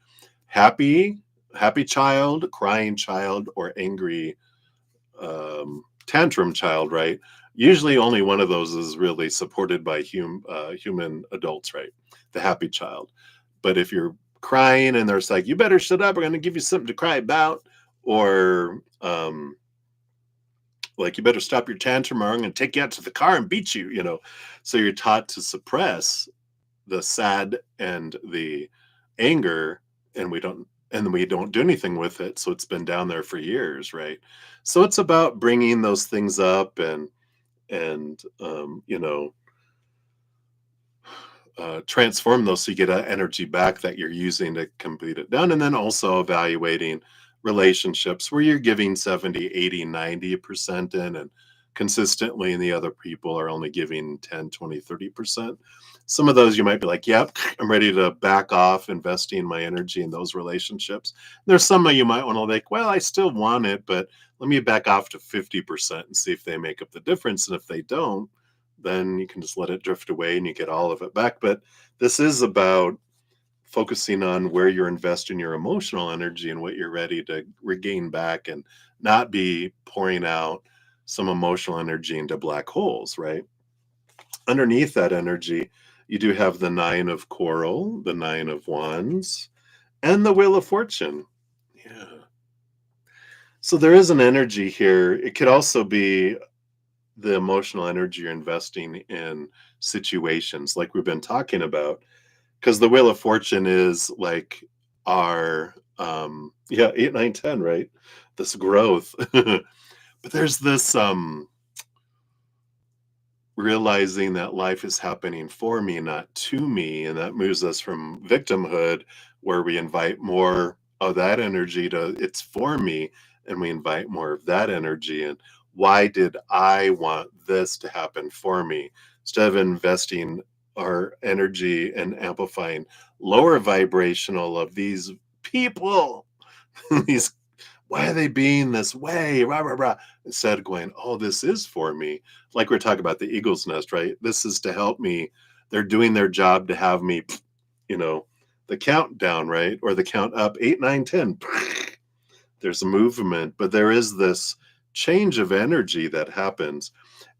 happy, happy child, crying child, or angry tantrum child, right? Usually only one of those is really supported by human adults, right? The happy child. But if you're crying and there's like, you better shut up, we're going to give you something to cry about, or like, you better stop your tantrum or I'm going to take you out to the car and beat you. So you're taught to suppress the sad and the anger, and we don't do anything with it, so it's been down there for years, right? So it's about bringing those things up and transform those so you get that energy back that you're using to complete it down, and then also evaluating relationships where you're giving 70, 80, 90% in, and consistently, and the other people are only giving 10, 20, 30%. Some of those you might be like, yep, I'm ready to back off investing my energy in those relationships. There's some that you might want to like, well, I still want it, but let me back off to 50% and see if they make up the difference. And if they don't, then you can just let it drift away and you get all of it back. But this is about focusing on where you're investing your emotional energy and what you're ready to regain back, and not be pouring out some emotional energy into black holes, right? Underneath that energy, you do have the Nine of Coral, the Nine of Wands, and the Wheel of Fortune. Yeah. So there is an energy here. It could also be the emotional energy you're investing in situations like we've been talking about, because the Wheel of Fortune is like our 8, 9, 10, right? This growth. But there's this realizing that life is happening for me, not to me, and that moves us from victimhood, where we invite more of that energy, to it's for me, and we invite more of that energy. And why did I want this to happen for me, instead of investing our energy and amplifying lower vibrational of these people, these, why are they being this way, rah, rah, rah, instead of going, oh, this is for me. Like we're talking about the eagle's nest, right? This is to help me. They're doing their job to have me, you know, the countdown, right? Or the count up, 8, 9, 10. There's a movement, but there is this change of energy that happens.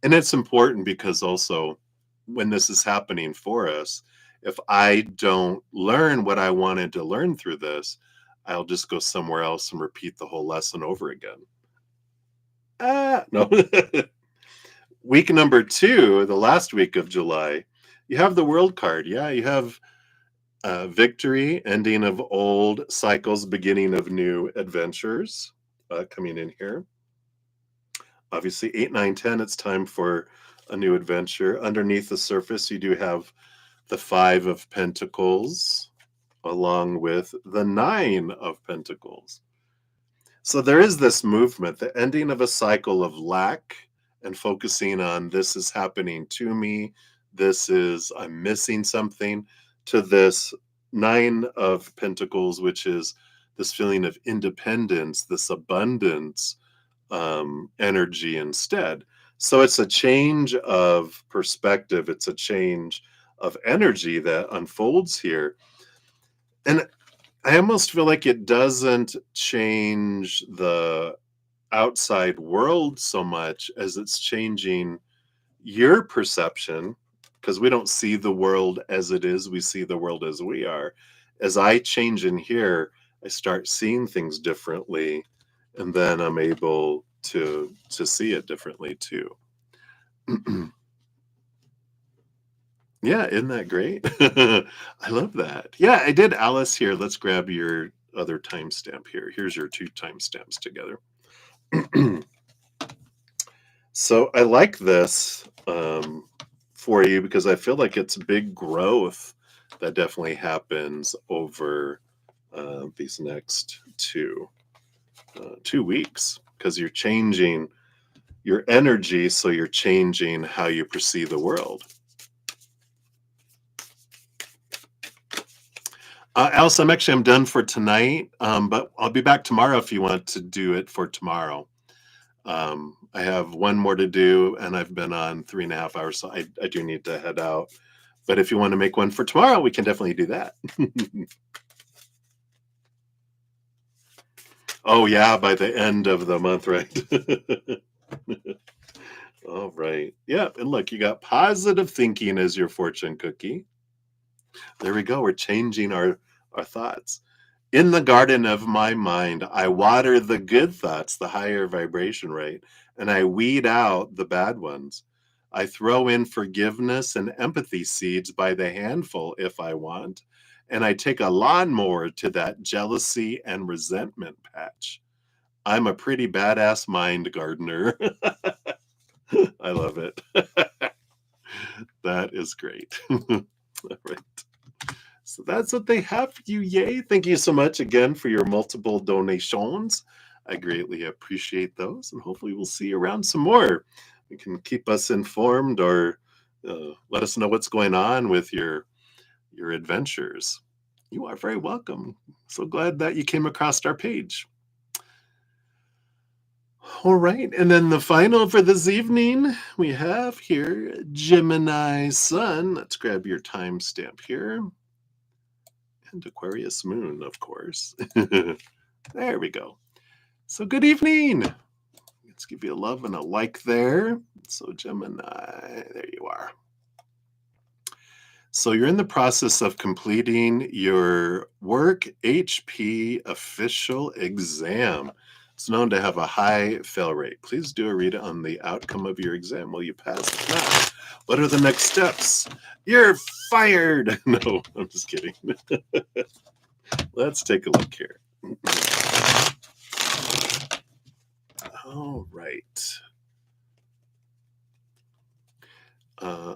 And it's important because also when this is happening for us, if I don't learn what I wanted to learn through this, I'll just go somewhere else and repeat the whole lesson over again. No. Week number 2, the last week of July, you have the World card. Yeah, you have victory, ending of old cycles, beginning of new adventures coming in here. Obviously, 8, 9, 10, it's time for a new adventure. Underneath the surface, you do have the Five of Pentacles, along with the Nine of Pentacles. So there is this movement, the ending of a cycle of lack, and focusing on this is happening to me, I'm missing something, to this Nine of Pentacles, which is this feeling of independence, this abundance energy instead. So it's a change of perspective, it's a change of energy that unfolds here. And I almost feel like it doesn't change the outside world so much as it's changing your perception, because we don't see the world as it is, we see the world as we are. As I change in here, I start seeing things differently, and then I'm able to see it differently too. Yeah, isn't that great? I love that. Yeah, I did Alice here. Let's grab your other timestamp here. Here's your two timestamps together. So I like this for you because I feel like it's big growth that definitely happens over these next 2 weeks, because you're changing your energy, so you're changing how you perceive the world. Alice, I'm done for tonight, but I'll be back tomorrow if you want to do it for tomorrow. I have one more to do, and I've been on 3.5 hours, so I do need to head out. But if you want to make one for tomorrow, we can definitely do that. Oh, yeah, by the end of the month, right? All right. Yeah, and look, you got positive thinking as your fortune cookie. There we go. We're changing our thoughts. In the garden of my mind, I water the good thoughts, the higher vibration, right? And I weed out the bad ones. I throw in forgiveness and empathy seeds by the handful if I want. And I take a lawnmower to that jealousy and resentment patch. I'm a pretty badass mind gardener. I love it. That is great. All right. So that's what they have for you. Yay. Thank you so much again for your multiple donations. I greatly appreciate those, and hopefully we'll see you around some more. You can keep us informed, or let us know what's going on with your adventures. You are very welcome. So glad that you came across our page. All right, and then the final for this evening, we have here Gemini Sun. Let's grab your timestamp here. And Aquarius Moon, of course. There we go. So good evening. Let's give you a love and a like there. So Gemini, there you are. So you're in the process of completing your work HP official exam. It's known to have a high fail rate. Please do a read on the outcome of your exam. Will you pass? If not, what are the next steps? You're fired. No, I'm just kidding. Let's take a look here. All right.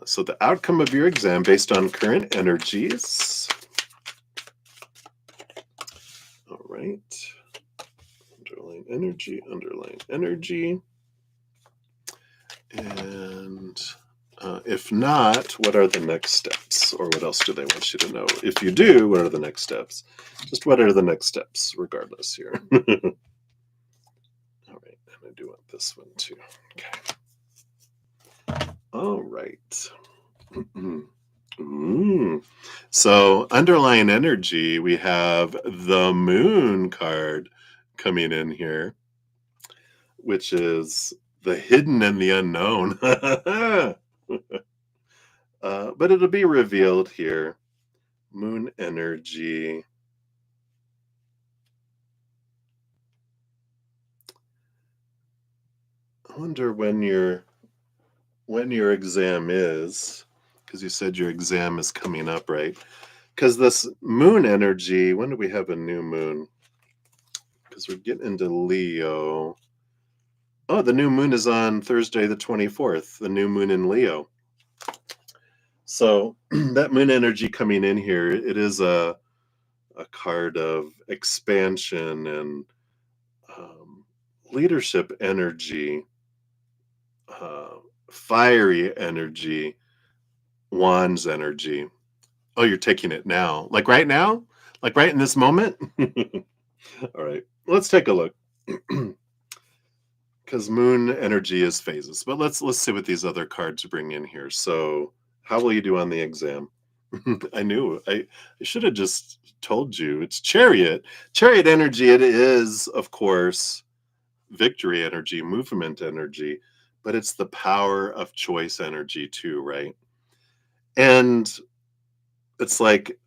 So the outcome of your exam based on current energies. All right. Underline energy. And if not, what are the next steps? Or what else do they want you to know? If you do, what are the next steps? Just what are the next steps, regardless here. All right, and I do want this one too. Okay. All right. So underlying energy, we have the Moon card coming in here, which is the hidden and the unknown. But it'll be revealed here. Moon energy. I wonder when your exam is, because you said your exam is coming up, right? Because this moon energy, when do we have a new moon? Because we're getting into Leo. Oh, the new moon is on Thursday the 24th, the new moon in Leo. So that moon energy coming in here, it is a card of expansion and leadership energy, fiery energy, wands energy. Oh, you're taking it now. Like right now? Like right in this moment? All right, let's take a look. Because moon energy is phases. But let's see what these other cards bring in here. So, how will you do on the exam? I knew. I should have just told you. It's chariot. Chariot energy. It is, of course, victory energy, movement energy, but it's the power of choice energy too, right? And it's like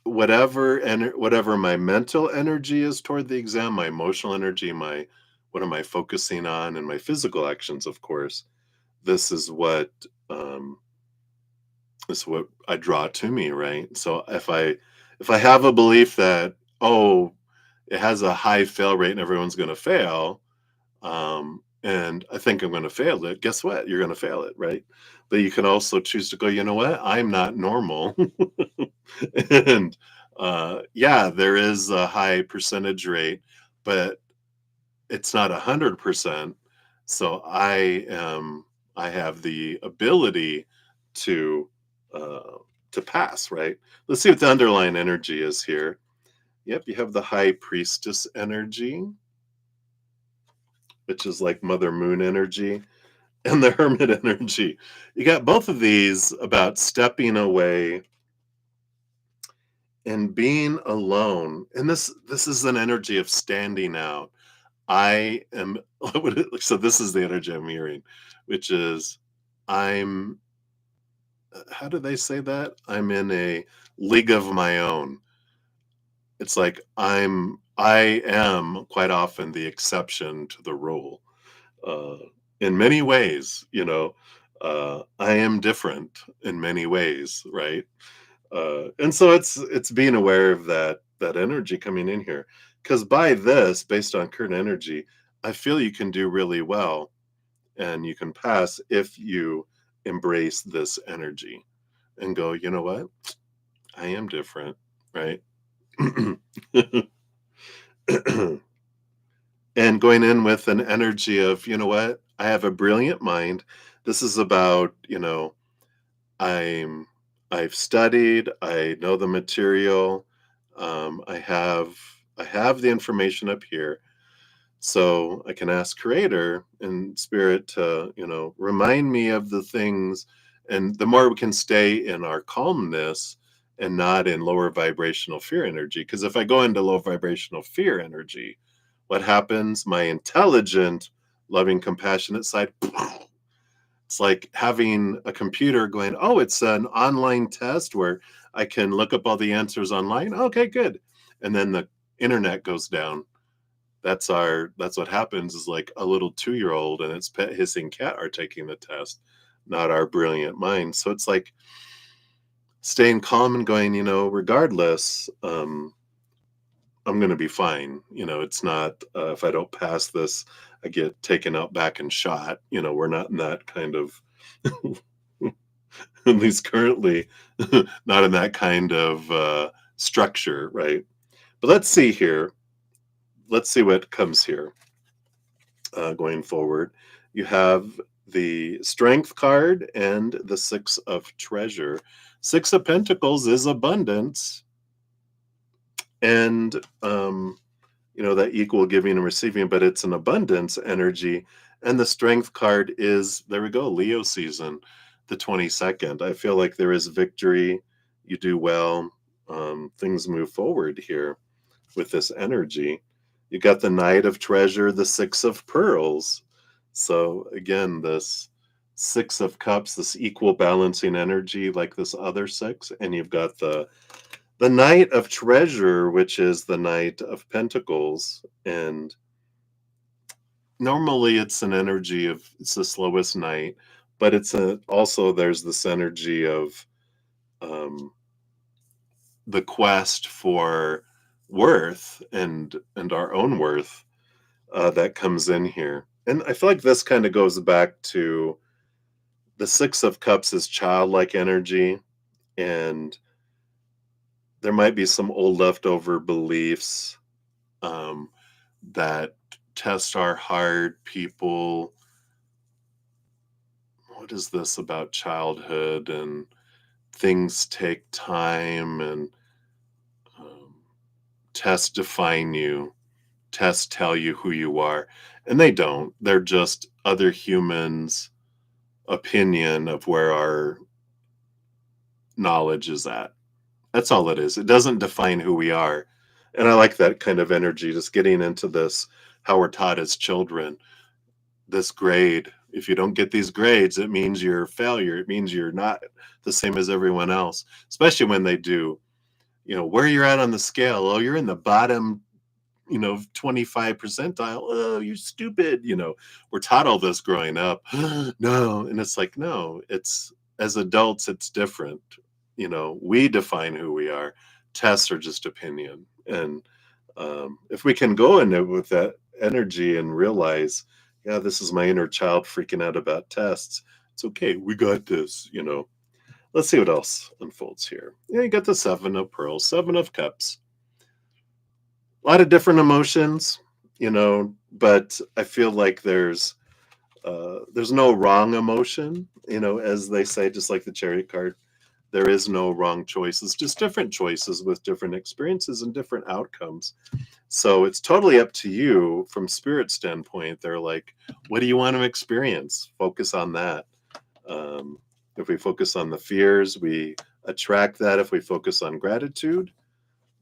whatever my mental energy is toward the exam, my emotional energy, my what am I focusing on, and my physical actions, of course. This is what um, is what I draw to me, right? So if I have a belief that oh, it has a high fail rate and everyone's going to fail, and I think I'm going to fail it. Guess what? You're going to fail it, right? But you can also choose to go. You know what? I'm not normal, and yeah, there is a high percentage rate, but it's not 100%. So I have the ability to uh, to pass, right? Let's see what the underlying energy is here. Yep, you have the high priestess energy, which is like Mother Moon energy, and the hermit energy. You got both of these about stepping away and being alone. And this is an energy of standing out. I am so this is the energy I'm hearing, which is I'm how do they say that? I'm in a league of my own. It's like I am quite often the exception to the rule. Uh, in many ways, I am different in many ways, right? And so it's being aware of that energy coming in here, because by this, based on current energy, I feel you can do really well and you can pass if you embrace this energy and go, you know what, I am different, right? And going in with an energy of, you know what, I have a brilliant mind. This is about, I'm I've studied, I know the material, I have the information up here, so I can ask Creator and Spirit to, remind me of the things, and the more we can stay in our calmness and not in lower vibrational fear energy. Because if I go into low vibrational fear energy, what happens? My intelligent, loving, compassionate side it's like having a computer going, "Oh, it's an online test where I can look up all the answers online. Okay, good." And then the internet goes down. That's what happens is like a little 2-year-old and its pet hissing cat are taking the test, not our brilliant mind. So it's like staying calm and going, regardless, I'm going to be fine. It's not if I don't pass this, I get taken out back and shot. We're not in that kind of at least currently, not in that kind of structure, right? But let's see here. Let's see what comes here going forward. You have the Strength card and the Six of Treasure. Six of Pentacles is abundance, and that equal giving and receiving, but it's an abundance energy. And the Strength card is, there we go, Leo season, the 22nd. I feel like there is victory. You do well. Things move forward here with this energy. You got the Knight of Treasure, the Six of Pearls. So again, this Six of Cups, this equal balancing energy like this other six. And you've got the Knight of Treasure, which is the Knight of Pentacles. And normally it's an energy of, it's the slowest night, but also there's this energy of um, the quest for worth and our own worth that comes in here. And I feel like this kind of goes back to the Six of Cups is childlike energy, and there might be some old leftover beliefs um, that test our heart. People, what is this about childhood and things take time and um, tests define you, tests tell you who you are, and they don't. They're just other humans' opinion of where our knowledge is at. That's all it is. It doesn't define who we are. And I like that kind of energy, just getting into this, how we're taught as children. This grade, if you don't get these grades, it means you're a failure. It means you're not the same as everyone else, especially when they do, where you're at on the scale. Oh, you're in the bottom 25 percentile. Oh, you're stupid. We're taught all this growing up. No. And it's like, no, it's, as adults, it's different. We define who we are. Tests are just opinion. And if we can go in it with that energy and realize, yeah, this is my inner child freaking out about tests. It's okay. We got this. Let's see what else unfolds here. Yeah, you got the Seven of Pearls, Seven of Cups. A lot of different emotions, but I feel like there's no wrong emotion, as they say, just like the Chariot card. There is no wrong choices, just different choices with different experiences and different outcomes. So it's totally up to you from spirit standpoint. They're like, what do you want to experience? Focus on that. If we focus on the fears, we attract that. If we focus on gratitude,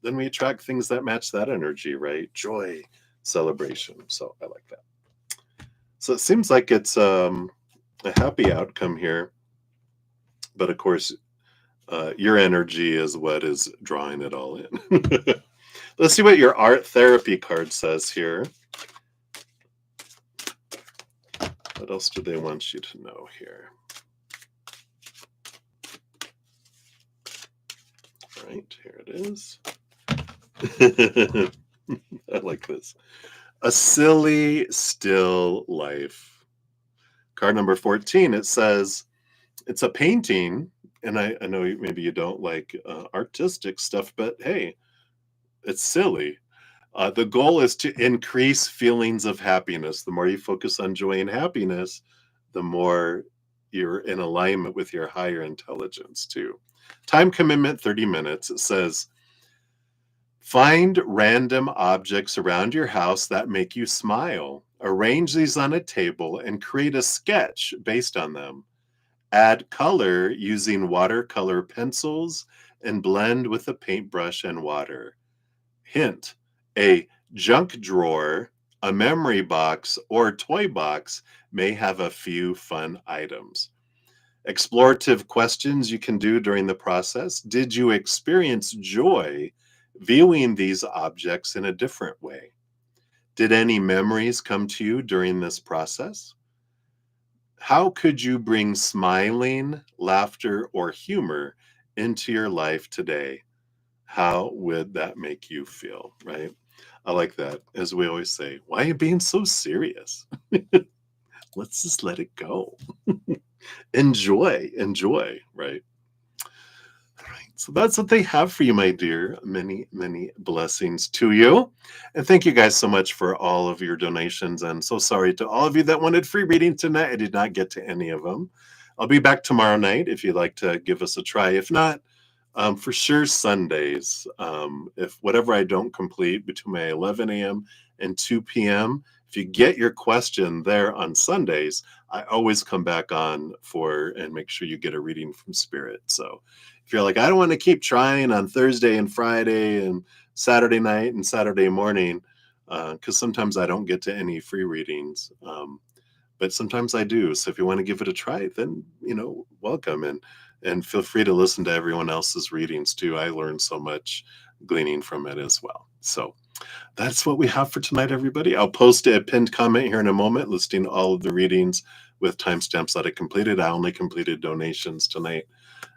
then we attract things that match that energy, right? Joy, celebration. So I like that. So it seems like it's a happy outcome here. But of course, your energy is what is drawing it all in. Let's see what your art therapy card says here. What else do they want you to know here? All right, here it is. I like this. A silly, still life. Card number 14, it says, it's a painting, and I know maybe you don't like artistic stuff, but hey, it's silly. The goal is to increase feelings of happiness. The more you focus on joy and happiness, the more you're in alignment with your higher intelligence too. Time commitment, 30 minutes. It says, find random objects around your house that make you smile. Arrange these on a table and create a sketch based on them. Add color using watercolor pencils and blend with a paintbrush and water. Hint, a junk drawer, a memory box, or toy box may have a few fun items. Explorative questions you can do during the process. Did you experience joy viewing these objects in a different way? Did any memories come to you during this process? How could you bring smiling, laughter, or humor into your life today? How would that make you feel, right? I like that. As we always say, why are you being so serious? Let's just let it go. Enjoy, right? All right. So that's what they have for you, my dear. Many, many blessings to you. And thank you guys so much for all of your donations. And so sorry to all of you that wanted free reading tonight. I did not get to any of them. I'll be back tomorrow night if you'd like to give us a try. If not, for sure Sundays. If whatever I don't complete between my 11 a.m. and 2 p.m., if you get your question there on Sundays, I always come back on and make sure you get a reading from Spirit. So if you're like, I don't want to keep trying on Thursday and Friday and Saturday night and Saturday morning, because sometimes I don't get to any free readings, but sometimes I do. So if you want to give it a try, then, welcome. And feel free to listen to everyone else's readings too. I learned so much gleaning from it as well. So that's what we have for tonight, everybody. I'll post a pinned comment here in a moment listing all of the readings with timestamps that I completed. I only completed donations tonight.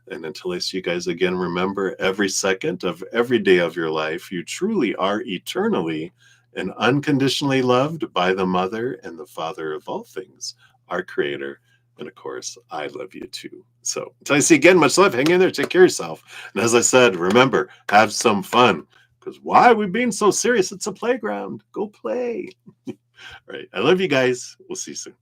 And until I see you guys again, remember, every second of every day of your life, you truly are eternally and unconditionally loved by the Mother and the Father of all things, our Creator. And of course, I love you too. So until I see you again, much love. Hang in there. Take care of yourself. And as I said, remember, have some fun. Because why are we being so serious? It's a playground. Go play. All right. I love you guys. We'll see you soon.